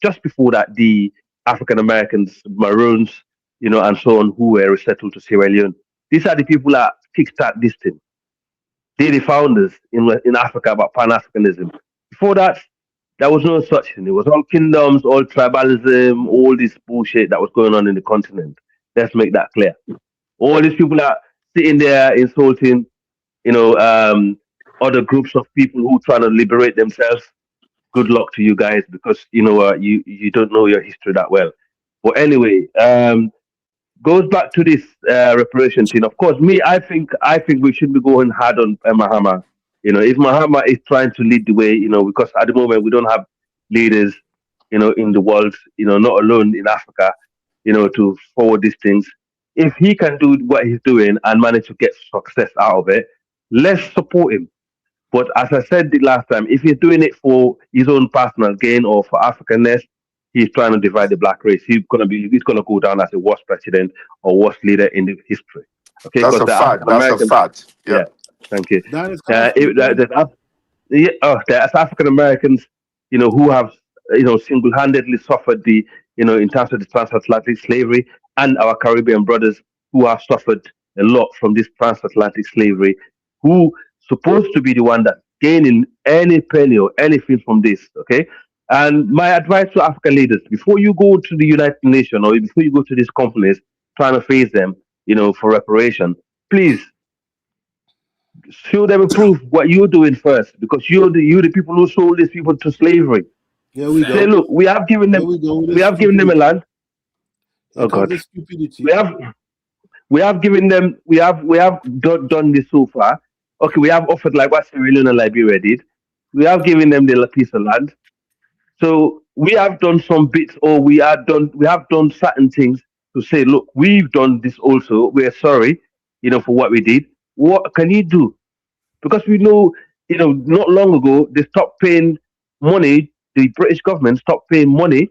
just before that, the African Americans, Maroons, and so on, who were resettled to Sierra Leone. These are the people that kickstart this thing. They're the founders in Africa about Pan-Africanism. Before that, there was no such thing. It was all kingdoms, all tribalism, all this bullshit that was going on in the continent. Let's make that clear. All these people are sitting there insulting, other groups of people who trying to liberate themselves. good luck to you guys because you know you don't know your history that well. But anyway, goes back to this reparation thing. Of course, I think we should be going hard on Mahama. You know, if Mahama is trying to lead the way, you know, because at the moment we don't have leaders, you know, in the world, you know, not alone in Africa, you know, to forward these things. If he can do what he's doing and manage to get success out of it, let's support him. But as I said the last time, if he's doing it for his own personal gain or for Africanness, he's trying to divide the black race. He's gonna go down as the worst president or worst leader in the history. Okay, That's because a the fact. African That's a American, fact. yeah, Yeah. thank you. Dennis, can I speak, It, man? there's African Americans, you know, who have, you know, single-handedly suffered the, you know, in terms of the transatlantic slavery, and our Caribbean brothers who have suffered a lot from this transatlantic slavery, who supposed to be the one that gaining any penny or anything from this. Okay, and my advice to African leaders: before you go to the United Nations or before you go to these companies trying to face them, you know, for reparation, please show them proof what you're doing first, because you're the people who sold these people to slavery. Here we Say, go. look, we have given Here them, we go. we have given them a land. Here Oh comes God, the stupidity. we have given them, we have done this so far. Okay, we have offered like what Sierra Leone and Liberia did. We have given them the piece of land. So we have done some bits, or we have done certain things to say, look, we've done this also. We're sorry, you know, for what we did. What can you do? Because we know, you know, not long ago they stopped paying money. The British government stopped paying money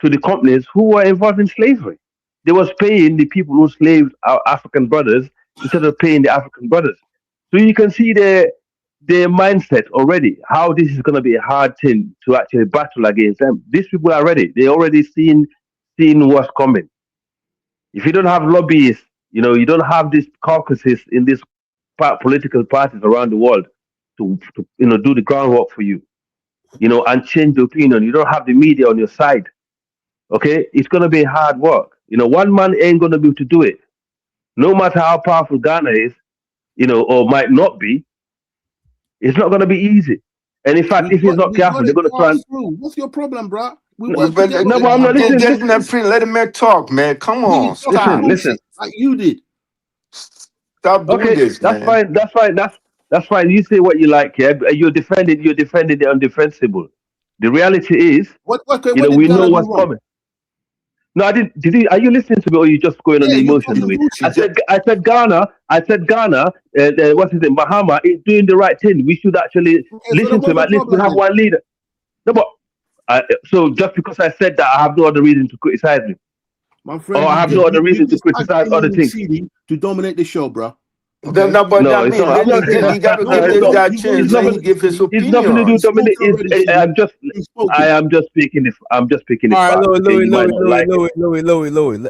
to the companies who were involved in slavery. They was paying the people who slaved our African brothers instead of paying the African brothers. So you can see their mindset already, how this is going to be a hard thing to actually battle against them. These people are ready. They already seen what's coming. If you don't have lobbyists, you know, you don't have these caucuses in these political parties around the world to you know, do the groundwork for you, you know, and change the opinion. You don't have the media on your side. Okay, it's gonna be hard work. You know, one man ain't gonna be able to do it. No matter how powerful Ghana is, you know, or might not be, it's not gonna be easy. And in fact, if he's not We careful, got they're it gonna try and passed through. What's your problem, bro? We No, work but together. no, but I'm not listening. let the man talk, man. Come Will you on, stop stop. Listen. like you did? Stop doing Okay, this, that's man. fine. That's fine. You say what you like, yeah. But you're defending the undefensible. The reality is, What you know, did we know Ghana do what's wrong? coming. No, I didn't. Did you? Are you listening to me, or are you just going on Yeah, the you're emotion talking to it? bullshit. I said Ghana. What is it? Bahama is doing the right thing. We should actually Okay, so listen then to him. what's At the least we problem have then? one leader. No, but so just because I said that, I have no other reason to criticize him, My or friend, I have no other you reason to just tagged criticize in other with things. CD to dominate the show, bro. Then, Okay. no, but No, I it's mean, not. I'm not. you got to No, give It's this not. guy a you've already chance. It's Let nothing. him give his spoken. It's nothing to do opinion. with You've Dominic. spoken already, CD. I'm just. You've I spoken. am just speaking. I'm just speaking the All right, facts. Okay, Louis, you might not like it. Louis.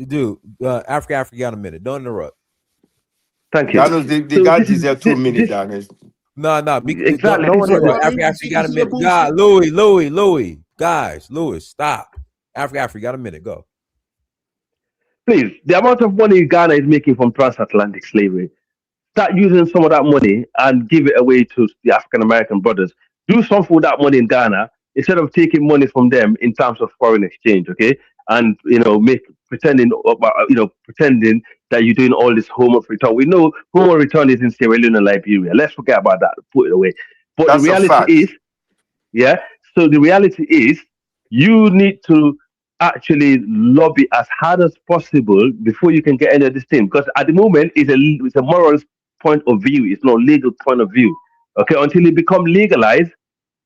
Dude, Africa got a minute. Don't interrupt. Thank you. Daniel, the So guy this is deserves 2 minutes, Daniel. No. exactly. Don't This is interrupt. what. Africa got a This is your minute. God, bullshit. Louis. Guys, Louis, stop. Africa got a minute. Go. Please, the amount of money Ghana is making from transatlantic slavery, start using some of that money and give it away to the African American brothers. Do something with that money in Ghana instead of taking money from them in terms of foreign exchange, okay? And you know, pretending that you're doing all this homework return. We know homework return is in Sierra Leone and Liberia. Let's forget about that. Put it away. But the That's a reality fact. is, yeah. So the reality is, you need to actually lobby as hard as possible before you can get any of this thing. Because at the moment, it's a moral point of view. It's not legal point of view. Okay, until it become legalized,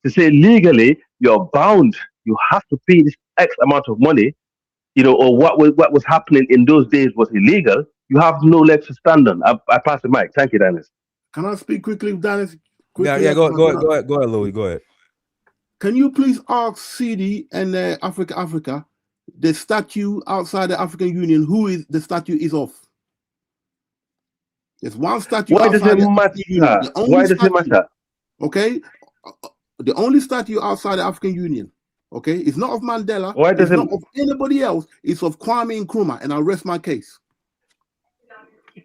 to say legally you're bound, you have to pay this X amount of money. You know, or what was happening in those days was illegal. You have no legs to stand on. I pass the mic. Thank you, Dennis. Can I speak quickly, Dennis? Yeah. Go ahead, Louis. Go ahead. Can you please ask CD and Africa, the statue outside the African Union, who is the statue is of? There's one statue Why does outside it the African Union. matter? The only Why does it statue, matter? okay? The only statue outside the African Union, okay? It's not of Mandela. Why does It's it? not of anybody else. It's of Kwame Nkrumah, and I'll rest my case.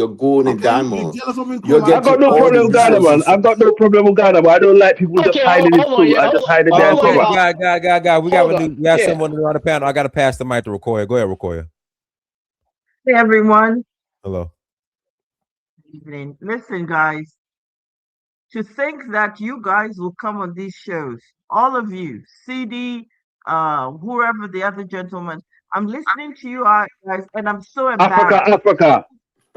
your gold and Okay, you're diamonds. jealous of him, You're I getting got no all the problem with Ghana, man. resources. I've got no problem with Ghana, but I don't like people just Okay, hiding in hold on, school. yeah, I just hide in there and hold on, cover. y'all. God. We Hold on. we got Yeah. someone around the panel. I got to pass the mic to Rokoya. Go ahead, Rokoya. Hey everyone. Hello. Evening. Listen, guys, to think that you guys will come on these shows, all of you, CD, whoever the other gentleman, I'm listening to you guys, and I'm so embarrassed. Africa.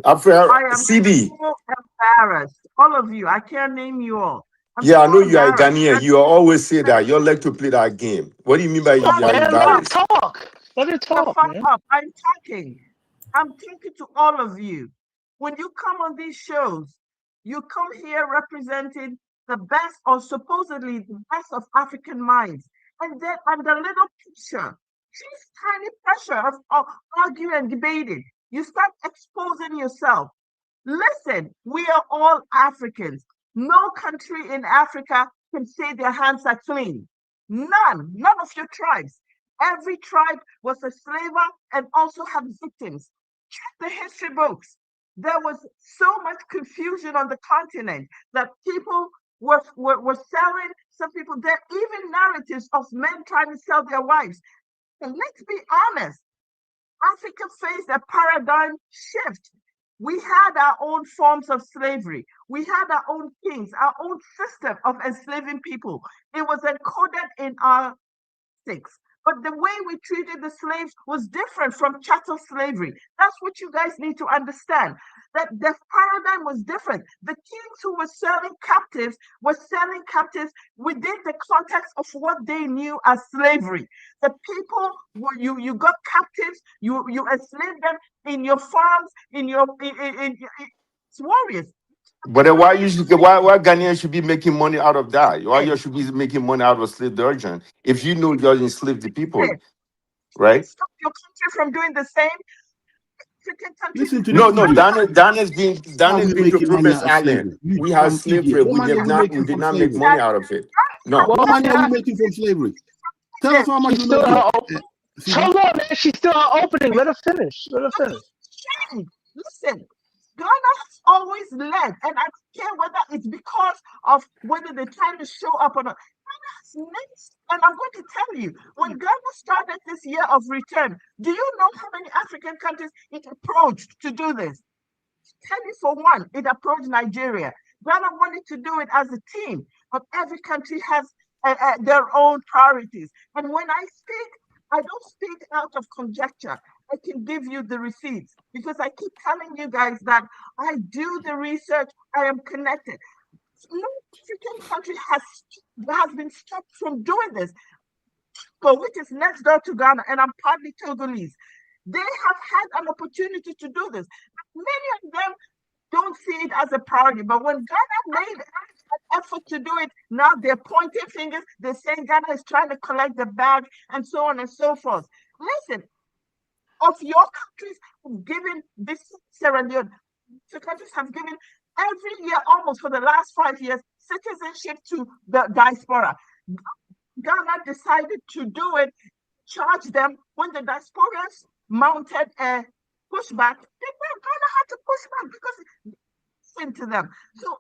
I am CD. so embarrassed. All of you, I can't name you all. I'm Yeah, I so know you are a embarrassed. Ghanaian. You always say that. You like to play that game. What do you mean by Come you on, are man. Let her embarrassed? talk. Let her The talk, fuck man. up. I'm talking. I'm talking to all of you. When you come on these shows, you come here representing the best or supposedly the best of African minds. And then under little pressure, just tiny pressure of arguing and debating, You start exposing yourself. Listen, we are all Africans. No country in Africa can say their hands are clean. None of your tribes. Every tribe was a slaver and also had victims. Check the history books. There was so much confusion on the continent that people were selling. Some people, there are even narratives of men trying to sell their wives. And let's be honest, Africa faced a paradigm shift. We had our own forms of slavery. We had our own kings, our own system of enslaving people. It was encoded in our six. But the way we treated the slaves was different from chattel slavery. That's what you guys need to understand. That the paradigm was different. The kings who were selling captives within the context of what they knew as slavery. The people were you got captives, you enslaved them in your farms, in warriors. But then why Ghanaians should be making money out of that? Why you should be making money out of slave origin if you know you're enslaved the people, right? Stop your country from doing the same. Listen to No, this. Dana's been to Promised Island. We had slavery. We did not make money out of it. No. What money are you making from slavery? Tell us how much you make. Hold on, man. She's still opening. Let her finish. Listen, Ghana has always led, and I don't care whether it's because of whether they're trying to show up or not. Ghana has led, and I'm going to tell you, when Ghana started this year of return, do you know how many African countries it approached to do this? Tell you for one, it approached Nigeria. Ghana wanted to do it as a team, but every country has their own priorities. And when I speak, I don't speak out of conjecture. I can give you the receipts because I keep telling you guys that I do the research. I am connected. No African country has been stopped from doing this. Togo, which is next door to Ghana, and I'm partly Togolese, they have had an opportunity to do this. Many of them don't see it as a priority, but when Ghana made an effort to do it, now they're pointing fingers. They're saying Ghana is trying to collect the bag and so on and so forth. Listen, of your countries have given this Sierra Leone, the countries have given every year, almost for the last 5 years, citizenship to the diaspora. Ghana decided to do it, charge them when the diasporans mounted a pushback. Ghana had to push back because it's to them. So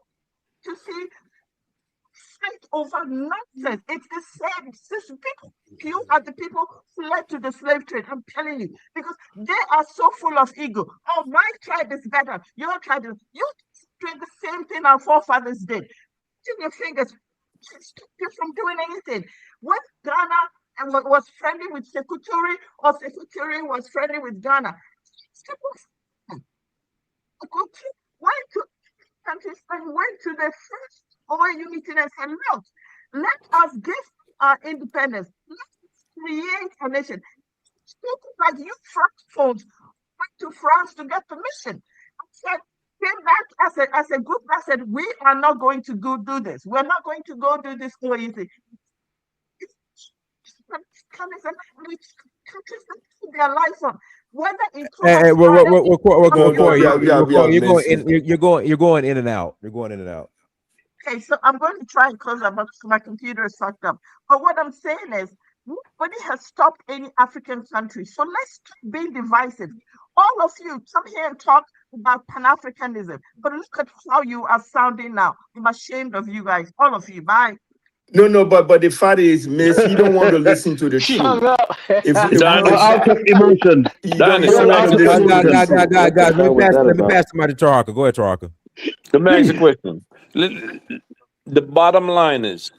to see fight over nonsense, it's the same. People, you are the people who led to the slave trade. I'm telling you, because they are so full of ego. Oh, my tribe is better. Your tribe is. You doing the same thing our forefathers did. Putting your fingers, stop you from doing anything. When Ghana was friendly with Sekou Touré, or Sekou Touré was friendly with Ghana, went to countries and went to the first OAU meeting and said, look, let us give our independence. Let's create a nation. People like you Francophones went to France to get permission. I said, came back as a group that said, we are not going to go do this. We're not going to go do this OAU thing. Countries that put their lives on. Whether it you're going in and out. You're going in and out. Okay, so I'm going to try and close up because my computer is fucked up. But what I'm saying is, nobody has stopped any African country. So let's stop being divisive. All of you come here and talk about Pan-Africanism. But look at how you are sounding now. I'm ashamed of you guys. All of you. Bye. No, but the fact is, Miss, you don't want to listen to the truth. Out of emotion. Let me pass somebody to Taraka. Go ahead, Taraka. Let me ask you a question. The bottom line is,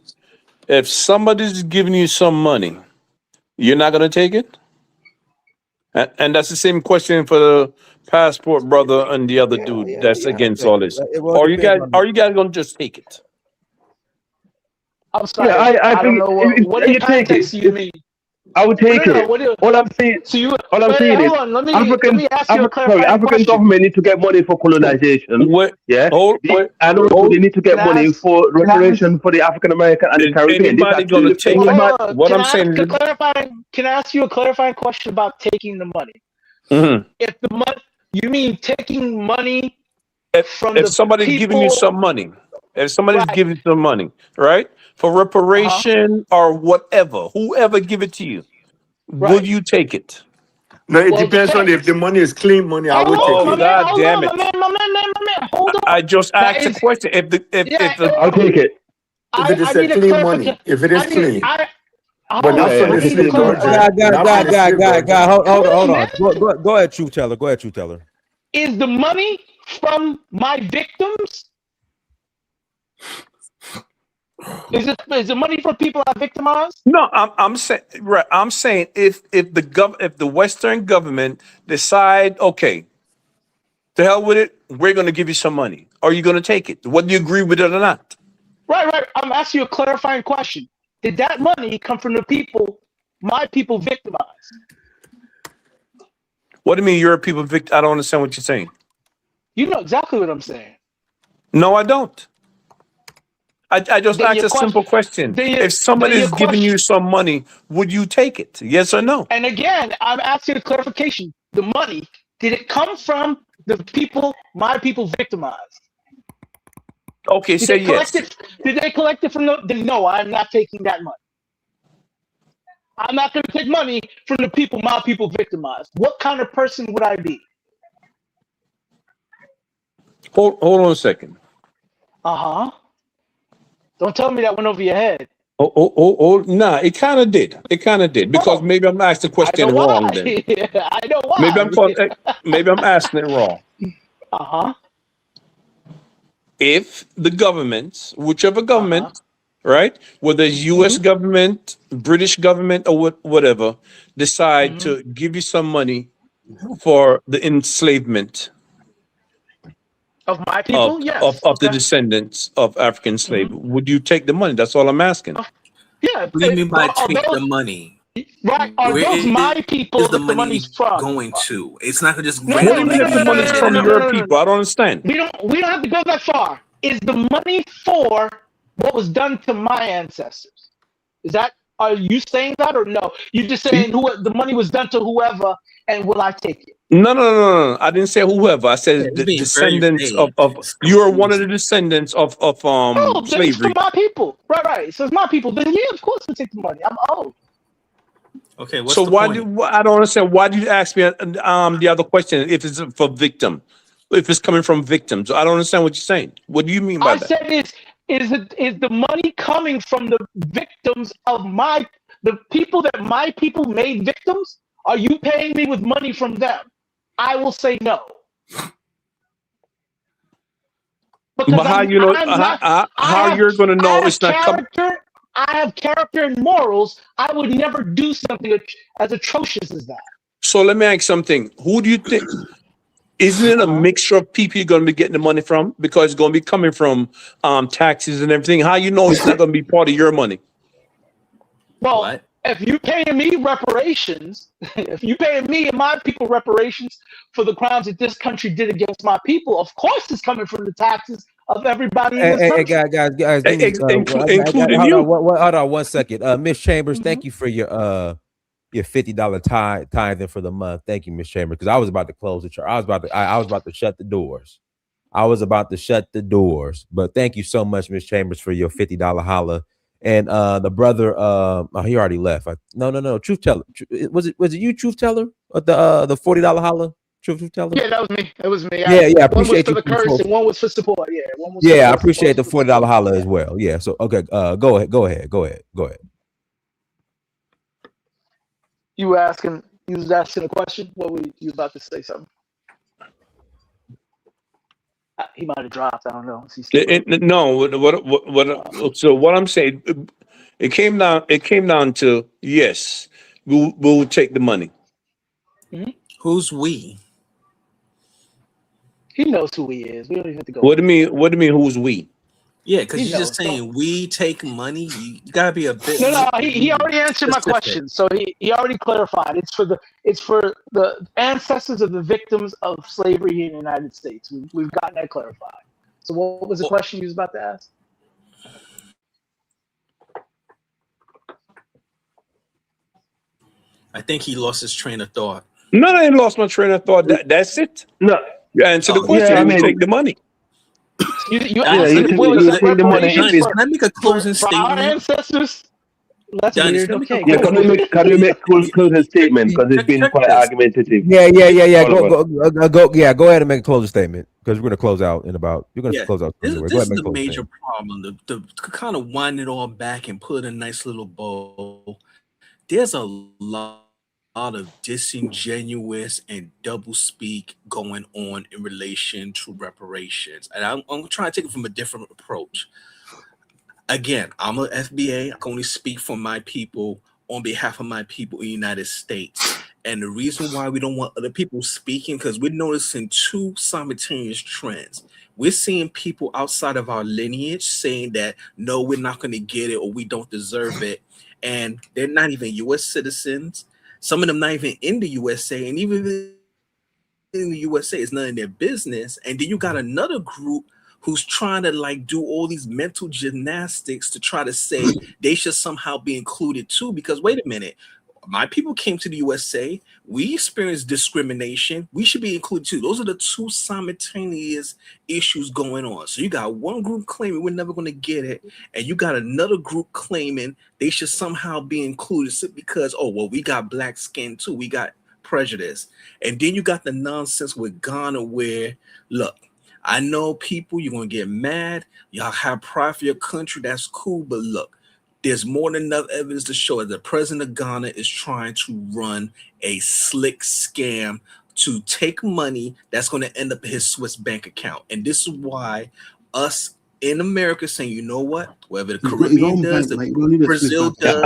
if somebody's giving you some money, you're not going to take it? And that's the same question for the passport brother and the other dude that's against all this. Are you guys going to just take it? I'm sorry. Yeah, I don't think know what you take it. you mean. I would take it. All I'm saying, let me ask you a clarifying African question. government need to get money for colonization. And also they need to get money for reparation for the African American and the Caribbean. Anybody going to take it? What I'm saying can I ask you a clarifying question about taking the money? Mm-hmm. If the money, You mean taking money from If the somebody's giving you people? some money, if somebody's Right. giving you some money, right, for reparation or whatever, whoever give it to you, will Right. you take it? No, it Well, it depends on if depends. the money is clean money. I Hold will take on, Oh my it. man. God Hold damn on, it! my man. Hold I on. just That asked a is, question. If the yeah. if the I'll take it. If it I is a need a clean money, clarification. if it is I need. clean, I but hold not on. Yeah, from I the need to slave God, clarify. virgin, God, God, not from God, the God, slave God, virgin. God. Hold Come on, hold on, on. man. Go ahead, truth teller. Go ahead, truth teller. Is the money from my victims? Is the money from people I victimized? no, I'm saying right. I'm saying if the Western government decide, okay, to hell with it, we're going to give you some money. Are you going to take it, whether you agree with it or not? Right. I'm asking you a clarifying question. Did that money come from the people, my people victimized? What do you mean you're a people victim? I don't understand what you're saying. You know exactly what I'm saying. No, I don't. I just Then asked your a question. simple question. If Then your somebody's giving you question. some money, would you take it? Yes or no? And again, I'm asking a clarification. The money, did it come from the people, my people victimized? Okay, Did say they collect yes. it? Did they collect it from the? Then no, I'm not taking that money. I'm not going to take money from the people, my people victimized. What kind of person would I be? Hold on a second. Uh huh. Don't tell me that went over your head. Nah, it kind of did. It kind of did because Oh, maybe I'm asking the I know question why. wrong. Then I know maybe why. maybe I'm asking it wrong. Uh huh. If the government, whichever Uh huh. government, right, whether it's U.S. Mm-hmm. government, British government, or whatever, decide Mm-hmm. to give you some money for the enslavement Of my of people, yes. the Okay. descendants of African Mm-hmm. slaves, would you take the money? That's all I'm asking. Yeah. What do you mean by Are take the those money? right? Are Where those my is people the that the money's money from? going to? It's not gonna just No, What do no, you no, randomly mean no, if the no, be no, money no, is no, no, from no, handed no, your out. no, no. people? I don't understand. We don't have to go that far. Is the money for what was done to my ancestors? Is that are you saying that or no? You just saying who the money was done to whoever and will I take it? No. I didn't say whoever. I Yeah, said it's the being very descendants vague. of It's you are one of the confusing. descendants of Oh, then it's for slavery. my people. Right. So it's my people. Then yeah, of course we take the money. I'm old. Okay, what's So the point? I don't understand. Why do you ask me the other question if it's for victim, if it's coming from victims? I don't understand what you're saying. What do you mean by I that? said is the money coming from the victims of the people that my people made victims? Are you paying me with money from them? I will say no. Because But how you know I'm not how you're going to I know have it's not coming? character. I have character and morals. I would never do something as atrocious as that. So let me ask something. Who do you think? Isn't it a Uh-huh. mixture of people you're going to be getting the money from because it's going to be coming from taxes and everything? How you know it's not going to be part of your money? Well, What? if you paying me reparations, if you paying me and my people reparations for the crimes that this country did against my people, of course it's coming from the taxes of everybody in this Hey, country. guys, give me. Including Hold on, you. hold on 1 second. Miss Chambers, Mm-hmm. thank you for your $50 tithing for the month. Thank you, Miss Chambers, because I was about to close the church. I was about to shut the doors. I was about to shut the doors. But thank you so much, Miss Chambers, for your $50 holla. And the brother, oh, he already left. No. Truth teller. Was it you, truth teller? Or the $40 holla? Truth teller? Yeah, that was me. It was me. Yeah, I One was appreciate for you the curse for and one was for support. Yeah, one was for yeah, I curse and one appreciate was the for $40 support. holla Yeah. as well. Yeah. So okay, go ahead. You was asking a question. What were you about to say something? He might have dropped. I don't know. Is he still there? No, so what I'm saying, it came down to yes, we'll take the money. Mm-hmm. Who's we? He knows who he is. We don't even have to go What do into you that. mean? What do you mean? Who's we? Yeah, He because you're just knows. Don't. saying we take money. You gotta be a bit No. more He already answered my specific. question. So he already clarified. It's for the ancestors of the victims of slavery here in the United States. We've gotten that clarified. So what was the Well, question you was about to ask? I think he lost his train of thought. No, I ain't lost my train of thought. That's it. No. You answer the question. Yeah, I You mean, take the money. you take the money. Dennis, can I make a closing for our statement? ancestors. That's Dennis, weird. can I make a Okay, Yeah, go closing ahead. can we make closing statement, because it's been check quite this. argumentative. Yeah. All of us. Go ahead and make a closing statement, because we're gonna close out in about. You're gonna Yeah, close out. this Anyway. Go this ahead is and make a the closing major statement. problem. To kind of wind it all back and put a nice little bow. There's a lot of disingenuous and doublespeak going on in relation to reparations, and I'm trying to take it from a different approach. Again, I'm an FBA. I can only speak for my people on behalf of my people in the United States. And the reason why we don't want other people speaking, because we're noticing two simultaneous trends. We're seeing people outside of our lineage saying that, no, we're not going to get it, or we don't deserve it. And they're not even U.S. citizens. Some of them not even in the USA. And even in the USA, it's none of their business. And then you got another group who's trying to like do all these mental gymnastics to try to say they should somehow be included too. Because wait a minute, my people came to the USA, we experienced discrimination, we should be included too. Those are the two simultaneous issues going on. So you got one group claiming we're never going to get it, and you got another group claiming they should somehow be included because, oh, well, we got black skin too, we got prejudice. And then you got the nonsense with Ghana where, look, I know people, you're going to get mad, y'all have pride for your country, that's cool, but look, there's more than enough evidence to show that the president of Ghana is trying to run a slick scam to take money that's going to end up in his Swiss bank account. And this is why us in America saying, you know what, whatever the Caribbean does, Brazil does,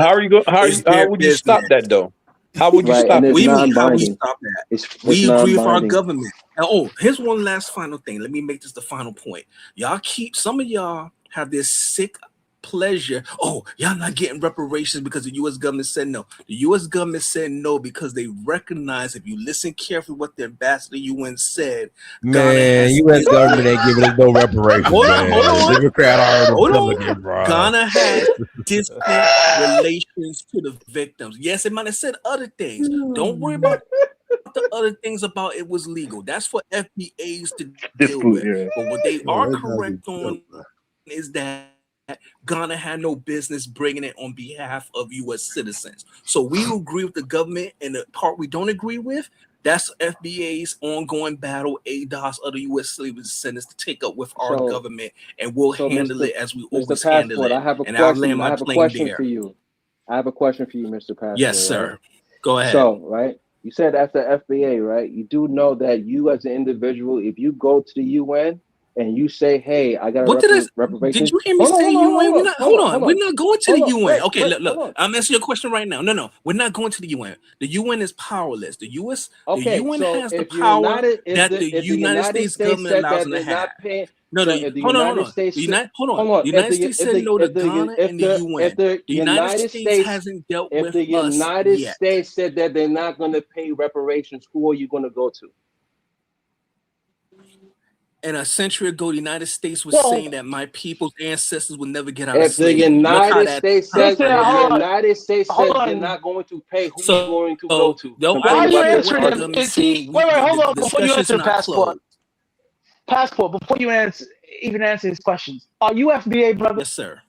How would you stop that though? How would you stop it? What do you mean, how we stop that? We agree with our government. And here's one last final thing. Let me make this the final point. Some of y'all have this sick pleasure. Oh, y'all not getting reparations because the U.S. government said no. The U.S. government said no because they recognize, if you listen carefully what the ambassador UN said, Man, U.S. government ain't giving us no reparations. Hold on. Bro. Ghana had distant relations to the victims. Yes, it might have said other things. Don't worry about the other things about it was legal. That's for FBAs to deal with. But what they are correct on is that Ghana had no business bringing it on behalf of U.S. citizens. So we agree with the government, and the part we don't agree with, that's FBA's ongoing battle, ADOS, other U.S. citizens to take up with our government, and we'll handle it as we always handle it. I have a question for you. I have a question for you, Mr. Passport. Yes, sir. Right? Go ahead. So, right, you said that's the FBA, right? You do know that you as an individual, if you go to the UN and you say, "Hey, I got a reparation." Did you hear me say UN? Hold on. We're not going to the UN. Okay, look. I'm answering your question right now. No. We're not going to the UN. The UN is powerless. The UN has the power that the United States government allows them to have. No. Hold on. The United States said no to Ghana and the UN. The United States hasn't dealt with us yet. If the United States said that they're not going to pay reparations, who are you going to go to? And a century ago, the United States was saying that my people's ancestors would never get out of If the slavery. United States said they're not going to pay, who are you going to go to? Why are you answering them? Wait, hold on. Before you answer Passport, before you even answer his questions, are you FBA, brother? Yes, sir.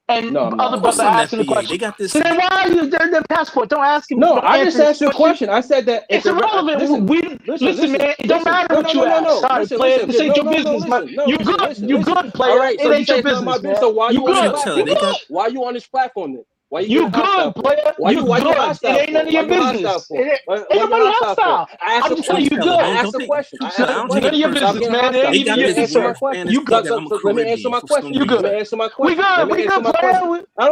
And other brother asking the question. They got this. So then why are you the Passport? Don't ask him. No, I just asked you a question. I said that it's irrelevant. Listen, man. It don't matter what you ask. Sorry, player. This ain't your business, man. You good, player. All right, it ain't your business, man. So why you on this platform then? Why you good, player? You good. It ain't none of your business. Ain't nobody hostile. I'm just telling you good. I asked a question. None of your business, man. It ain't even your answer. You good. Let me answer my question. You good. Let me answer my question. We good, player.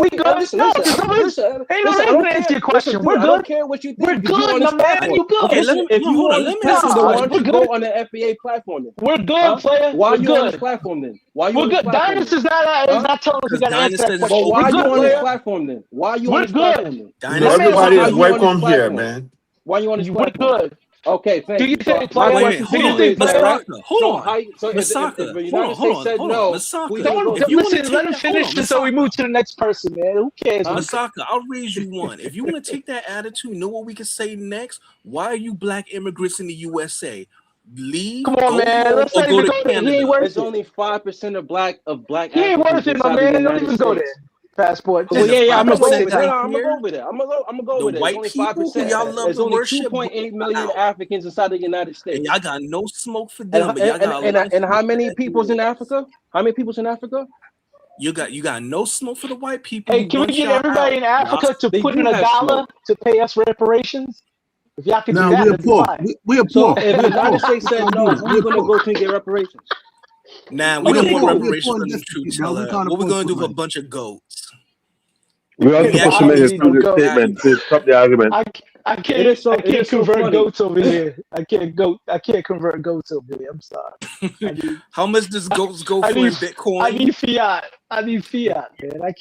We good. Listen. Ain't no reason to answer your question. We're good. I don't care what you think. We're good, my man. You good. If you on this platform, then why don't you go on the FBA platform then? We're good, player. Why are you on this platform then? We're good. Dynasty is not telling us we got to answer that question. Why are you on this platform then? Why are you on this platform then? Everybody is welcome here, man. Why are you on this platform? We're good. Okay, thank Do you you. So think my players? Wait, question Do to you you think is that players? Masaka, hold so on. how so if Masaka, the hold United on, States said no, who you gonna Don't go If you to? want to listen. take Let him that, hold finish on, this, so we Masaka. move to the next person, man. Who cares? Huh? Masaka, I'll raise you one. If you want to take that attitude, know what we can say next? Why are you black immigrants in the USA? Leave, Come on, go man. home, Let's or not go even to go there. He ain't Canada. worth There's it. only 5% of black He ain't Africans worth it, my inside the man. Don't United even go there. States. Passport. Well, And the yeah, I'm gonna go 5% over there. No, out no, I'm gonna go here, over there. I'm gonna go the over there. It's white only people who 5%. y'all love There's to only worship, 2.8 million out. Africans inside the United And States. y'all got no smoke for them, but y'all And got a lot of and how smoke for many the people's in Negroes. Africa? How many people's in Africa? You got no smoke for the white people Hey, who can we want get y'all everybody out. in Y'all, Africa to They put do in have $1 smoke. to pay us reparations? If y'all can do Now that, we're that'd be poor. fine. We are So poor. if We the are poor. United States We said can't do no, that. who We you are gonna poor. go to and get reparations? nah, we We are don't Okay, want poor. cool. We are poor reparations and from the truth destitute, bro. We teller. can't What we afford gonna to do with a provide. bunch of goats? We And also we put I some actually don't measures need through no the goat. statement valuable. to stop the argument. I It can't is so convert funny. goats over here. I can't convert goats over here. I'm sorry. I need How much does goats go I for in need Bitcoin? fiat. I need fiat, man. I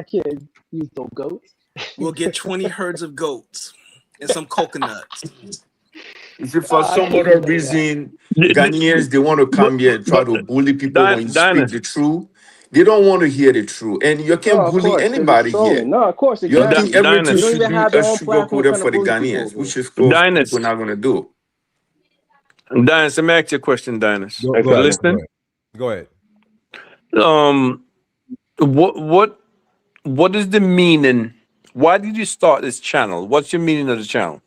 can't use no goats. We'll get 20 herds of goats and some coconuts. If for I some can't other do that. reason, Ghanaians, they want to come here and try But to bully people when you speak Dinah, the truth. They don't want to hear the truth. And you No, can't of bully course, because it's anybody here. trolling. No, of course, You exactly. think everything They Dinah, don't should even be have a their own sugar platform coated trying to for the bully people Ghanaians, over here. which of course Dinah, people not gonna do. Dinah. Let me ask you a question, Dinah. Go, Thanks, go You ahead. Daniel. Go listening? ahead. Go ahead. Um, what is the meaning? Why did you start this channel? What's your meaning of the channel?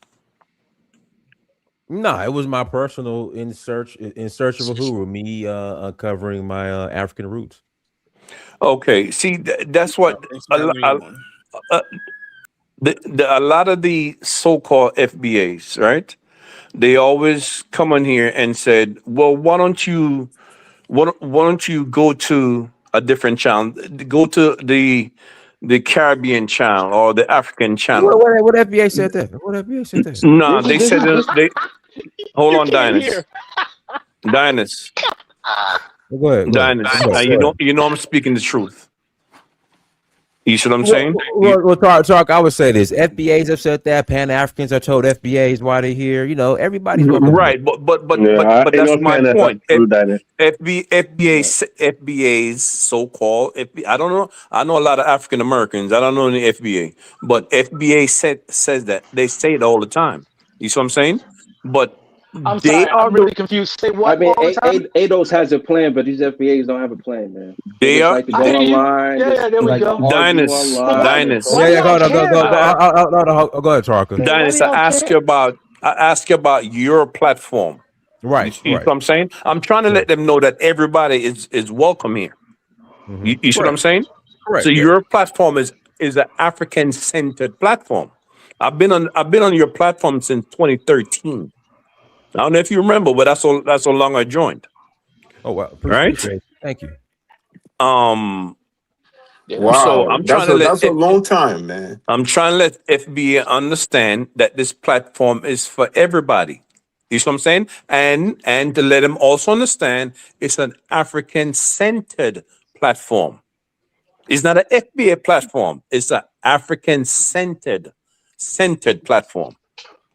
No, it was my personal in search of a Uhuru, me covering my African roots. Okay, see, that's what Thanks for having me on. uh, a lot of the so-called FBAs, right? They always come on here and said, "Well, why don't you go to a different channel? Go to the Caribbean channel or the African channel." What FBA said that? What FBA said that? No, they said they. Hold You on, can't Dinus. hear. Dinus. Go ahead. Go ahead. Dinus. Go ahead. Go ahead. You know I'm speaking the truth. You see what I'm saying? Talk. I would say this: FBAs have said that. Pan Africans are told FBAs why they're here. You know, everybody's welcome here. Right, Yeah, but in that's all my fairness, that's point. true, Daniel. FBA's so-called FBA. I don't know. I know a lot of African Americans. I don't know any FBA, but FBA says that they say it all the time. You see what I'm saying? But I'm they sorry. are I'm really confused. Say I what mean, all the time? ADOS has a plan, but these FBAs don't have a plan, man. They they just are like to I go hear you. online, Yeah, there we like to go. argue Dinus. But online and Dinus. troll. why do Yeah. y'all Go care though? Go ahead, Tarka. Why do Dinus, y'all care? I ask you about your platform. You Right. see Right. what I'm saying? I'm trying to Yeah. let them know that everybody is welcome here. You see what I'm Correct. saying? So Correct. Yeah. your platform is an African centered platform. I've been on your platform since 2013. I don't know if you remember, but that's how long I joined. Oh well. Right? Appreciate it. Thank you. So Wow, that's a long time, man. I'm trying to let FBA understand that this platform is for everybody. You see what I'm saying? And to let them also understand it's an African centered platform. It's not an FBA platform. It's an African centered platform.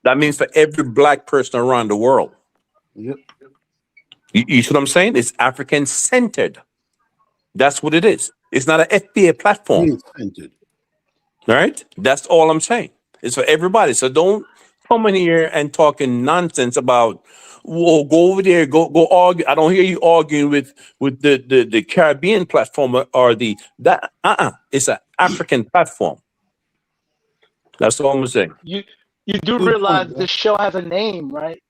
That means for every black person around the world. Yep. You see what I'm saying? It's African centered. That's what it is. It's not an FBA platform. Being centered. Right? That's all I'm saying. It's for everybody. So don't come in here and talking nonsense about, well, go over there, go argue. I don't hear you arguing with the Caribbean platform or that. It's an African platform. That's all I'm saying. You do Good realize point, bro. this show has a name, right?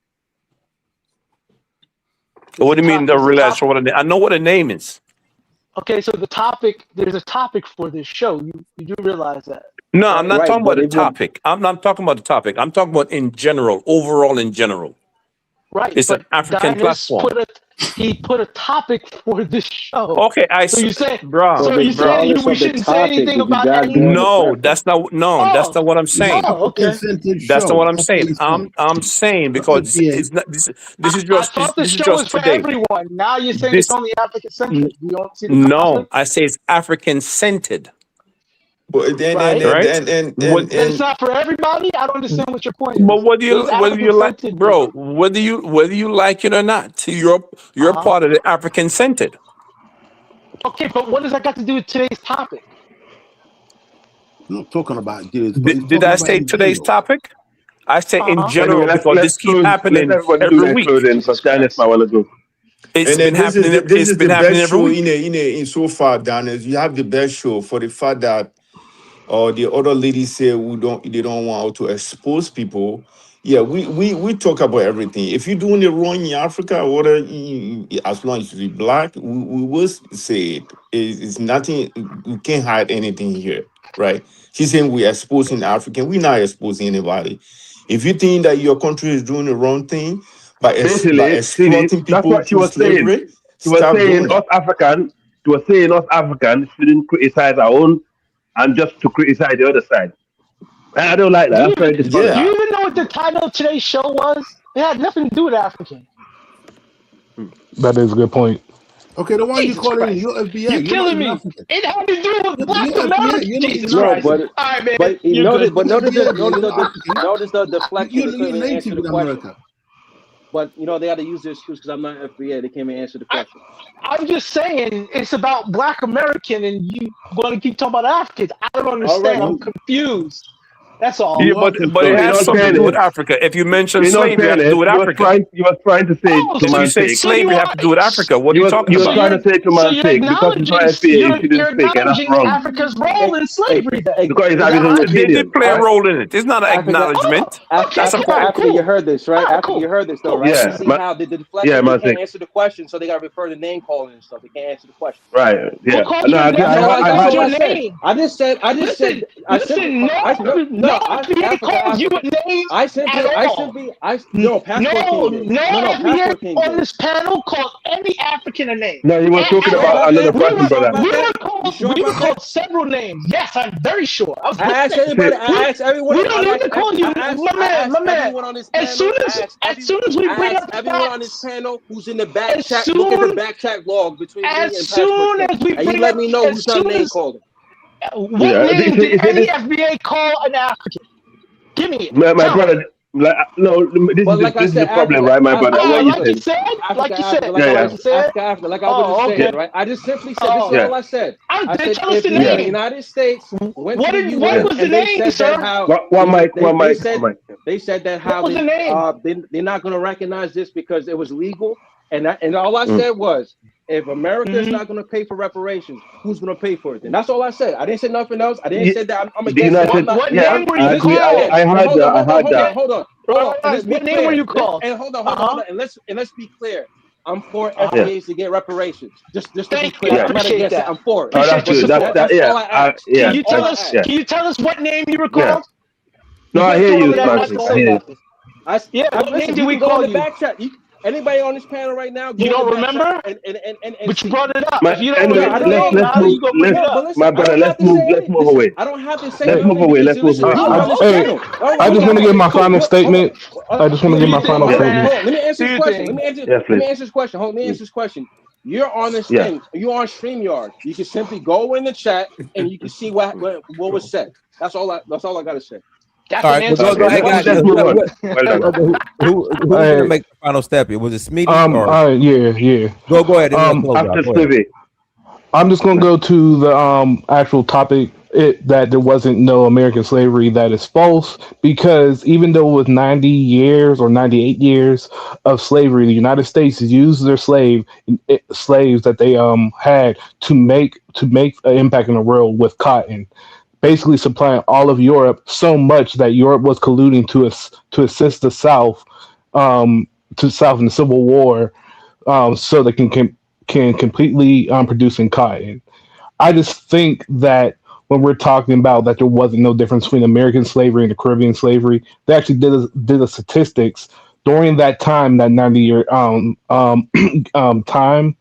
What do you mean? Don't There's a realize topic. what I know what the name is. Okay, so there's a topic for this show. You do realize that, No, I'm right? not Right, talking about but the it will. topic. I'm not talking about the topic. I'm talking about in general, overall in general. Right, It's an but African Dinus platform. put a topic for this show. Okay, So you say So so you saying regardless we of the shouldn't say topic, anything if you about guys any? go on the No, platform, that's Oh, not what I'm It's an saying. African okay. centered That's not show. what I'm That's what saying. he's saying. I'm saying That's what because BA. it's not this is I just thought the this is show was just for today. everyone. Now you're saying it's This only African centric. You don't see the no, conflict? I say it's African centered. But then right? What? But it's not for everybody. I don't understand what your point But is. whether Those you Africans like, centered bro, whether you like it or not, you're part of the African centered. Okay, but what does that got to do with today's topic? I'm not talking about dealers, but he's Did talking I about say in today's general. topic? I say in Anyway, general because this keep let's happening everybody do every their week. clothing because Diaspora want to go. It's And been then happening. this It's is been the happening best every show week. in so far, Dan. Is you have the best show for the fact that the other ladies say they don't want to expose people. Yeah, we talk about everything. If you're doing it wrong in Africa, as long as you're black, we will say it. It's nothing. We can't hide anything here, right? She's saying we're exposing African. We're not exposing anybody. If you think that your country is doing the wrong thing by Basically, exploiting that's people what she through was saying. slavery, She was stop saying doing that. us Africans shouldn't criticize our own and just to criticize the other side. And I don't like that. That's very Do dishonest. you even know what the title of today's show was? It had nothing to do with African. That is a good point. Okay, then why are you Jesus calling in? Christ. You're FBA. You're You're not killing even me. African. It had to do with Yeah, but Black you're FBA. America. You're not even Jesus No, Christ. African. All right, man. but You're notice, good. but You're notice, FBA, the, bro. notice, You're the, not African. notice the deflection. They couldn't You're even native answer the in question. America. But they got to use the excuse because I'm not FBA. They can't even answer the question. I'm just saying it's about Black American, and you want to keep talking about Africans. I don't All understand. right. I'm confused. That's all. Yeah, You are but it So in has all confused. something to do with fairness, Africa. If you mention slavery, it has to do with Africa. you was trying to say Oh, to If you man's say sake. so you slavery, it has are to do with Africa. What are you talking You were so about? trying to say to so man's you're sake because it's acknowledging not FBA, you shouldn't you're speak, and that's acknowledging wrong. Africa's role in slavery. Then Because it's is that African right? They did opinion. play a Af- role in it. It's not an Africa, acknowledgement. Okay, That's a Africa, cool, fact. Africa. You cool. heard this, right? All right, Africa, cool, you heard this, though, cool. right? You Yeah, see how the deflection, they man's can't sake. answer the question, so they got to refer to name calling and stuff. They can't answer the question. Right, Who yeah. called No, your name? That's all. I Nobody That's had called all your I said. name. I just said. Listen, no FBA Africa, called you Africa. a name I at all. no, Passport King did. No No, FBA Passport King on did. this panel called any African a name. No, he was You talking sure about about another that? person, You sure brother. about that? You We sure were about that? called several names. Yes, I'm very sure. I was I asked listening. everybody. I asked everyone. We don't need to call you, my man. Everyone on this panel. As soon as we bring up everyone on this facts, panel who's in the back as chat. Look at the soon back chat log between me as and Passport soon King, as we and you bring let up, me know as who's not soon name as calling. what Yeah, name did you see any this, FBA call an African? Give me it. my Tell me. brother. Like, no, But like I this is said, the problem, Africa, right, my Africa, brother? What Oh, you like you said? said, Africa, Yeah, Africa, like I was just Oh, okay. saying, right? I just simply said this is yeah. all I said. I They said tell us if the the name. United States went to the What UN was the and they name, said sir? that how One mic. they said that how What was the name? they're not going to recognize this because it was legal, and all I Mm. said was if America is Mhm. not going to pay for reparations, who's going to pay for it? Then that's all I said. I didn't say nothing else. I didn't Yeah, say that I'm the against it. I'm United, not. What yeah, name were I you agree. called? I heard Hold that. on, I heard that. hold on. And let's be What name clear. were you called? And hold on, and let's be clear. I'm for Yeah, FBAs to get reparations. Just to be Thank you. clear, I I'm not appreciate against it. that. I'm for it. oh, that's Appreciate your good. support. That's Yeah, all I ask. yeah, Can you tell us? yeah, Can you tell us what name you were yeah. called? No, I Before you hear go you, over that, man. not to I say hear you. nothing. What Listen, name did you we can go call in the you? back chat. Anybody on this panel right now, go You in the don't back chat remember? and But see. you brought it up. My, If you don't anyway, I remember don't the know. name, how are you gonna bring it But up? listen, my I brother. don't have to say Let's anything. move Listen, away. I don't have to say Let's move nothing away. because Let's move listen, away. you're on this Hey, panel. I just want to give my final statement. I just want to give my Hold final on. statement. Let me answer this question. Yes, Let me please. answer this question. Let me answer this question. You're on this Yeah. thing. You're on StreamYard. You can simply go in the chat and you can see what was said. That's all I got to say. That's All an right, answer well, to go the ahead, guys. Let's question. move on. Well done. Who's gonna make the final step? Was it Smitty or Yeah. go ahead and then close After out? Go ahead. Stevie. I'm just going to go to the actual topic that there wasn't no American slavery. That is false, because even though it was 90 years or 98 years of slavery, the United States used their slaves that they had to make an impact in the world with cotton, basically supplying all of Europe, so much that Europe was colluding to assist the South in the Civil War, so they can completely producing cotton. I just think that when we're talking about that there wasn't no difference between American slavery and the Caribbean slavery, they actually did a statistics during that time, that 90-year time.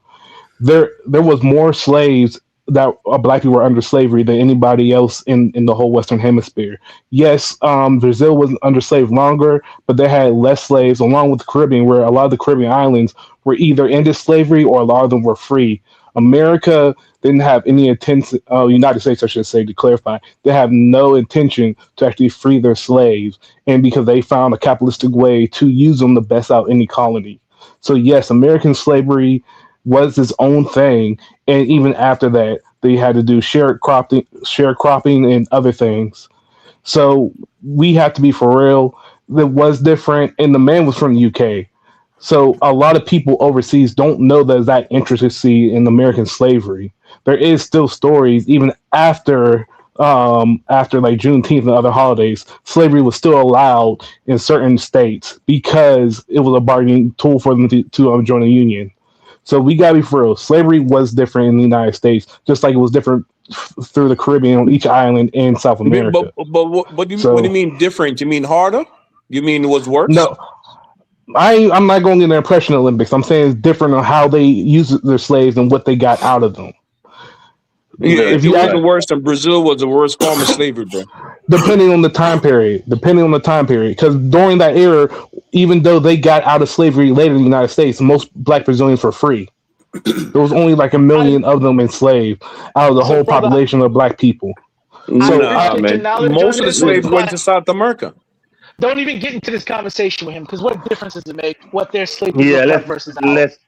There was more slaves that black people were under slavery than anybody else in the whole Western Hemisphere. Yes, Brazil was under slave longer, but they had less slaves, along with the Caribbean, where a lot of the Caribbean islands were either into slavery or a lot of them were free. America didn't have any intention, United States, I should say, to clarify, they have no intention to actually free their slaves. And because they found a capitalistic way to use them to best out any colony. So, yes, American slavery was its own thing. And even after that, they had to do sharecropping and other things. So we have to be for real. It was different, and the man was from the UK. So a lot of people overseas don't know that intricacy in American slavery. There is still stories even after like Juneteenth and other holidays. Slavery was still allowed in certain states because it was a bargaining tool for them to join a union. So we gotta be for real. Slavery was different in the United States, just like it was different through the Caribbean on each island in South America. But what do you mean different? You mean harder? You mean it was worse? No, I'm not going in the Impression Olympics. I'm saying it's different on how they use their slaves and what they got out of them. If you was the worst, and Brazil was the worst form of slavery, bro. Depending on the time period, because during that era, even though they got out of slavery later in the United States, most Black Brazilians were free. There was only like 1 million of them enslaved out of the whole population of Black people. Man. Most of the slaves went to South America. Don't even get into this conversation with him, because what difference does it make what their slavery look like versus ours?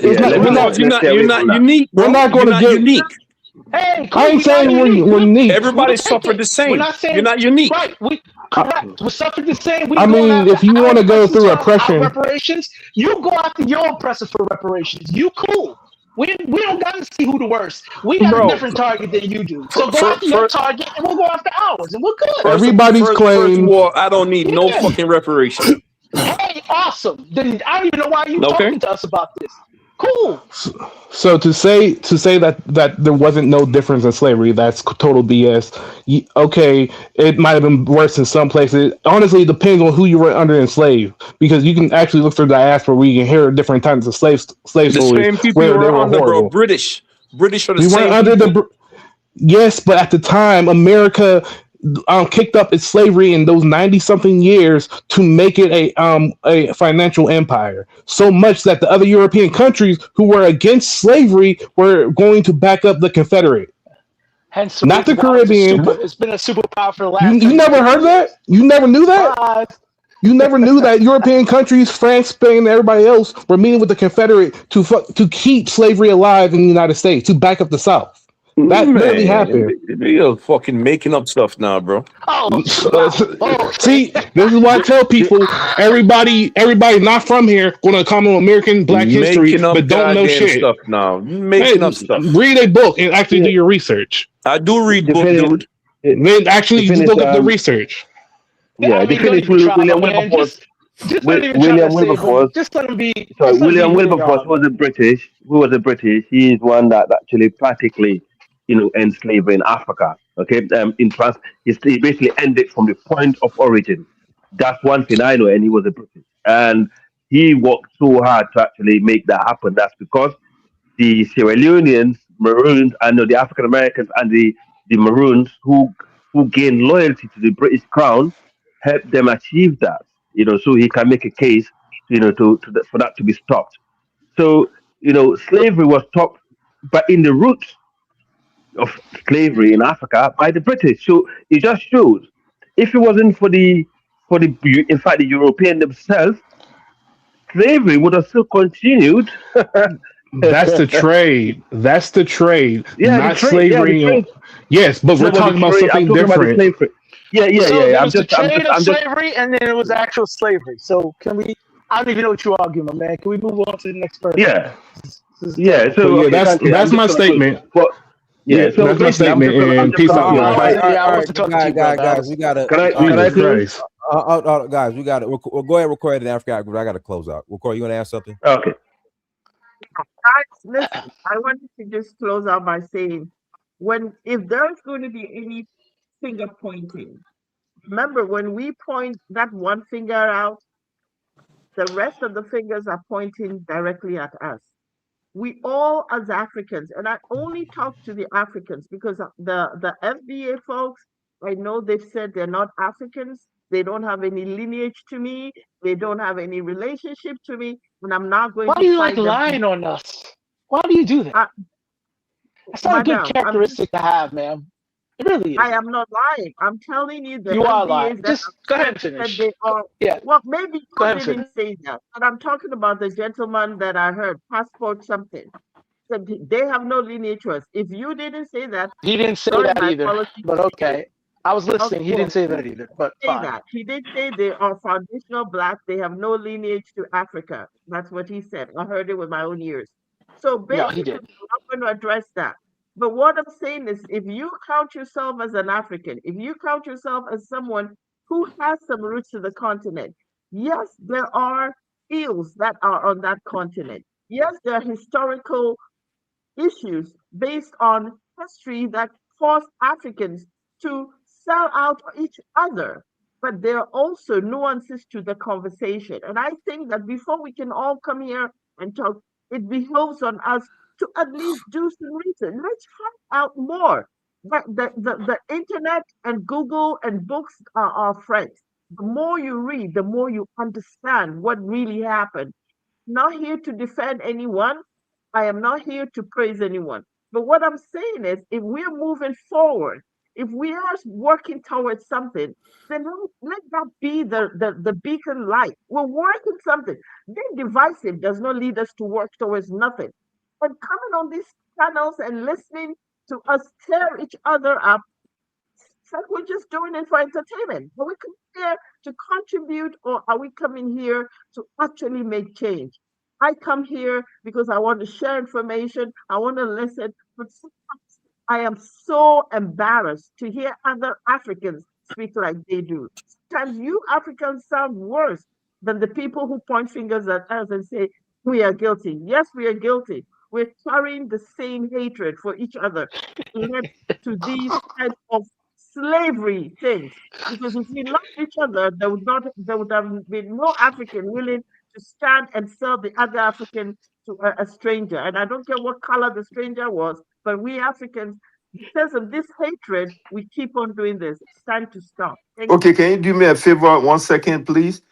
You're not unique. We're not going to get unique. Hey, I ain't saying we're unique. Everybody suffered the same. You're not unique. Right. Correct. We suffered the same. I mean, if you want to go through oppression, reparations, you go after your oppressors for reparations. You cool. We don't got to see who the worst. We got a different target than you do. So go after your target, and we'll go after ours, and we're good. Everybody's claim. First of all, I don't need no fucking reparation. Hey, awesome. Then I don't even know why you talking to us about this. Cool. So to say that there wasn't no difference in slavery, that's total BS. Okay, it might have been worse in some places. Honestly, it depends on who you were under enslaved, because you can actually look through Diaspora where you can hear different types of slave stories. The same people you were under, bro. British are the same weren't under people. Yes, but at the time, America kicked up its slavery in those 90-something years to make it a financial empire. So much that the other European countries who were against slavery were going to back up the Confederate. Hence, not the Caribbean. It's been a superpower for the last. You never heard that? You never knew that? You never knew that European countries, France, Spain, and everybody else were meeting with the Confederate to keep slavery alive in the United States, to back up the South. That really happened. You're fucking making up stuff now, bro. See, this is why I tell people, everybody not from here gonna comment on American Black history, but don't know shit. Stuff now. Making up stuff. Read a book and actually do your research. I do read books, dude. Then actually look up the research. Yeah, the finish William Wilberforce. Just let him be. Sorry, William Wilberforce was a British. Who was a British? He is one that actually practically, enslaved in Africa. Okay, he basically ended from the point of origin. That's one thing I know, and he was a British, and he worked so hard to actually make that happen. That's because the Sierra Leoneans, Maroons, and the African Americans and the Maroons who gained loyalty to the British Crown helped them achieve that. So he can make a case, for that to be stopped. So slavery was stopped, but in the roots of slavery in Africa by the British. So it just shows, if it wasn't for the European themselves, slavery would have still continued. That's the trade. Yeah, not the trade, slavery. Yeah, yes, but we're talking about something different. Yeah. There was the trade of slavery, and then it was actual slavery. So can we? I don't even know what you're arguing, man. Can we move on to the next person? Yeah. So that's my statement. Yeah, so that's my statement. And peace out, guys. We gotta. Can I close? Guys, we gotta. We'll go ahead and record it in Africa. I gotta close out. Record. You want to ask something? Okay. Listen, I wanted to just close out by saying, if there's going to be any finger pointing, remember when we point that one finger out, the rest of the fingers are pointing directly at us. We all, as Africans, and I only talk to the Africans because the FBA folks, I know they've said they're not Africans. They don't have any lineage to me. They don't have any relationship to me, and I'm not going to. Why are you lying on us? Why do you do that? That's not a good Madam, characteristic to have, ma'am. It really I is. am not lying. I'm telling you the You are lying. FBAs that Just go ahead and said finish. they are. Yeah, Well, maybe go you ahead and didn't finish. say that, but I'm talking about the gentleman that I heard, passport something. Said they have no lineage to us. If you didn't say that, He didn't say sorry, that my either. apologies. But okay, I was listening. He Well, didn't say that either. But say fine. that. He did say they are foundational black. They have no lineage to Africa. That's what he said. I heard it with my own ears. So No, he basically, didn't. I'm not going to address that. But what I'm saying is, if you count yourself as an African, if you count yourself as someone who has some roots to the continent, yes, there are fields that are on that continent. Yes, there are historical issues based on history that forced Africans to sell out each other. But there are also nuances to the conversation. And I think that before we can all come here and talk, it behoves on us to at least do some research. Let's find out more. The internet and Google and books are our friends. The more you read, the more you understand what really happened. Not here to defend anyone. I am not here to praise anyone. But what I'm saying is, if we're moving forward, if we are working towards something, then let that be the beacon light. We're working something. Being divisive does not lead us to work towards nothing. And coming on these channels and listening to us tear each other up, it's like we're just doing it for entertainment. Are we coming here to contribute, or are we coming here to actually make change? I come here because I want to share information. I want to listen. But sometimes I am so embarrassed to hear other Africans speak like they do. Sometimes you Africans sound worse than the people who point fingers at us and say, we are guilty. Yes, we are guilty. We're carrying the same hatred for each other led to these types of slavery things. Because if we loved each other, there would have been no African willing to stand and sell the other African to a stranger. And I don't care what color the stranger was, but we Africans, because of this hatred, we keep on doing this. It's time to stop. Thank Okay, you. can you do me a favor 1 second, please?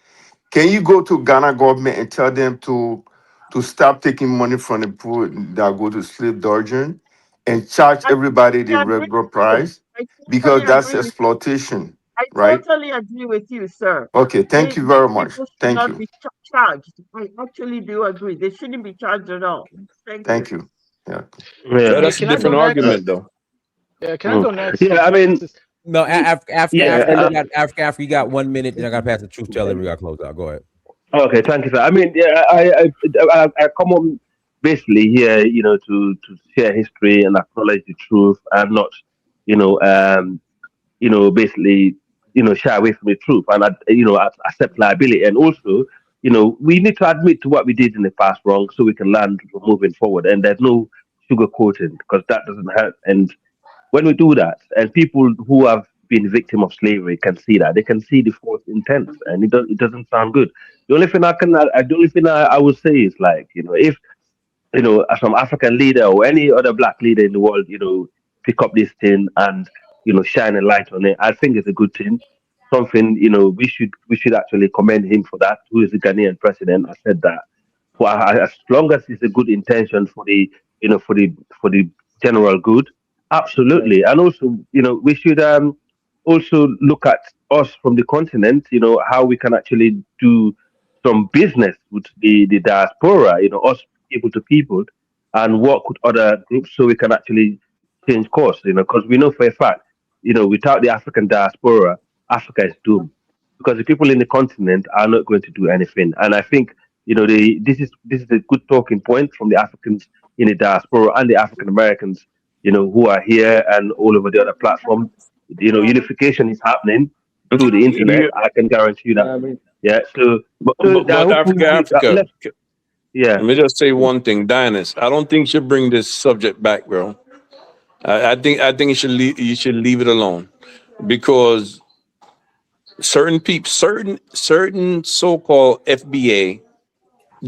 Can you go to Ghana government and tell them to stop taking money from the poor that go to slave dungeon and charge I everybody the totally agree regular with you. price I because totally that's agree with you. exploitation, I right? totally agree with you, sir. Okay, thank you These very much. people should Thank not you. be charged. I actually do agree. They shouldn't be charged at all. Thank you. Thank you. Yeah. Yeah. Well, that's a Can I go different next? argument, though. Yeah, can I go next? Yeah, I mean, No, after yeah, you got 1 minute, then I got to pass the truth teller. We got to close out. Go ahead. okay, thank you, sir. I mean, yeah, I come on basically here, to share history and acknowledge the truth and not, you know, basically, shy away from the truth and, accept liability. And also, we need to admit to what we did in the past wrong so we can learn moving forward. And there's no sugarcoating because that doesn't hurt. And when we do that, and people who have been victim of slavery can see that, they can see the false intent, and it doesn't sound good. The only thing I would say is like, if some African leader or any other black leader in the world, pick up this thing and shine a light on it, I think it's a good thing. Something we should actually commend him for that. Who is the Ghanaian president? I said that. For as long as it's a good intention for the for the general good, absolutely. And also, we should also look at us from the continent. How we can actually do some business with the diaspora. Us people to people, and work with other groups so we can actually change course. Because we know for a fact, without the African diaspora, Africa is doomed because the people in the continent are not going to do anything. And I think this is a good talking point from the Africans in the diaspora and the African Americans, who are here and all over the other platforms. Unification is happening through the internet. You, I can guarantee you that. Yeah. So, I but hope we Africa. yeah. Let me just say one thing, Dinas. I don't think you should bring this subject back, bro. I think you should leave it alone because certain so-called FBA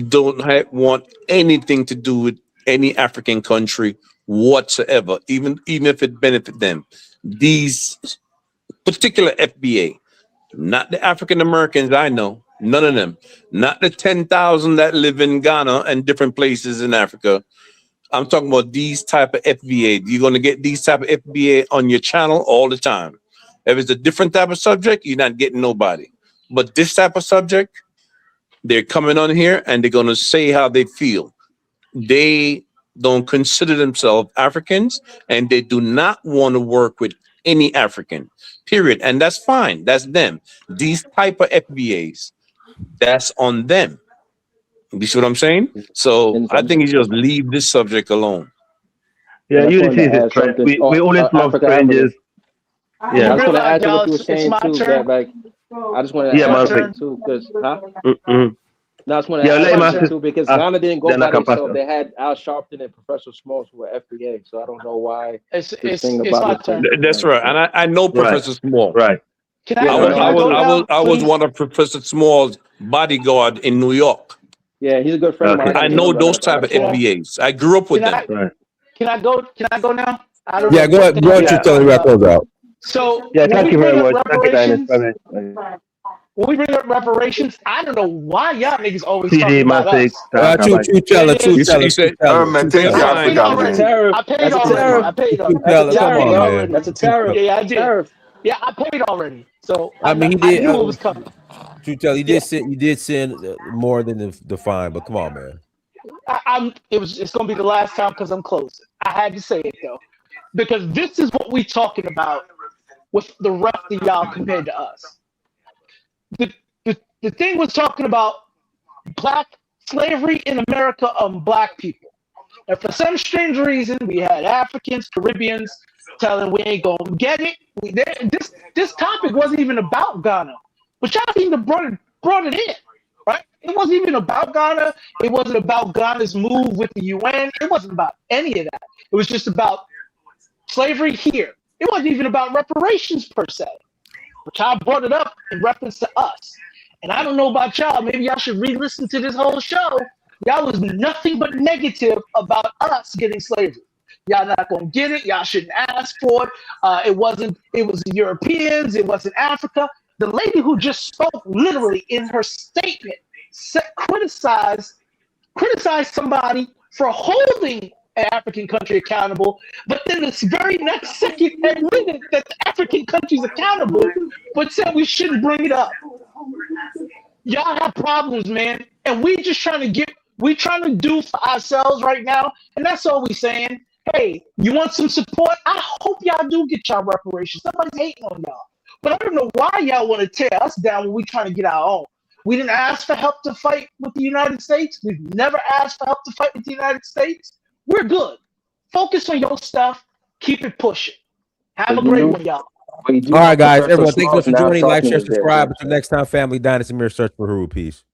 don't want anything to do with any African country whatsoever, even if it benefit them. These particular FBA, not the African Americans I know, none of them, not the 10,000 that live in Ghana and different places in Africa. I'm talking about these type of FBA. You're going to get these type of FBA on your channel all the time. If it's a different type of subject, you're not getting nobody. But this type of subject, they're coming on here and they're going to say how they feel. They don't consider themselves Africans, and they do not want to work with any African, period. And that's fine. That's them. These type of FBAs, that's on them. You see what I'm saying? So I think you just leave this subject alone. Yeah, unity is a threat. We always love strangers. Yeah, I just want to add to what you were saying too. That like, I just want to add to too, because No, I just want to add too, because Ghana didn't go by themselves. They had Al Sharpton and Professor Smalls who were FBA. So I don't know why. It's my turn. That's right, and I know Professor Small. Right. I was one of Professor Small's bodyguard in New York. Yeah, he's a good friend of mine. I know those type of FBAs. I grew up with them. Can I go? Can I go now? Yeah, go ahead. Go ahead. Tell me wrap those out. So yeah, thank you very much. Thank you, Dennis. When we bring up reparations, I don't know why y'all niggas always talking about us. I paid already. That's a tariff. Yeah, I did. Yeah, I paid already. So I mean, he did. I knew it was coming. You did send more than the fine, but come on, man. It's gonna be the last time because I'm closing. I had to say it though, because this is what we talking about with the rest of y'all compared to us. The thing was talking about black slavery in America on black people. And for some strange reason, we had Africans, Caribbeans telling we ain't gonna get it. This topic wasn't even about Ghana, but y'all even brought it in, right? It wasn't even about Ghana. It wasn't about Ghana's move with the UN. It wasn't about any of that. It was just about slavery here. It wasn't even about reparations per se. But y'all brought it up in reference to us. And I don't know about y'all. Maybe y'all should re-listen to this whole show. Y'all was nothing but negative about us getting slavery. Y'all not gonna get it. Y'all shouldn't ask for it. It was the Europeans. It wasn't Africa. The lady who just spoke literally in her statement criticized somebody for holding an African country accountable, but then this very next second admitted that the African country's accountable, but said we shouldn't bring it up. Y'all have problems, man, and we trying to do for ourselves right now, and that's all we saying. Hey, you want some support? I hope y'all do get y'all reparations. Somebody's hating on y'all, but I don't know why y'all want to tear us down when we trying to get our own. We didn't ask for help to fight with the United States. We've never asked for help to fight with the United States. We're good. Focus on your stuff. Keep it pushing. Have a great one, y'all. All right, guys. Everyone, thank you for joining. Like, share, subscribe. Until next time, family. Dynasty Mirror, search for Huru. Peace.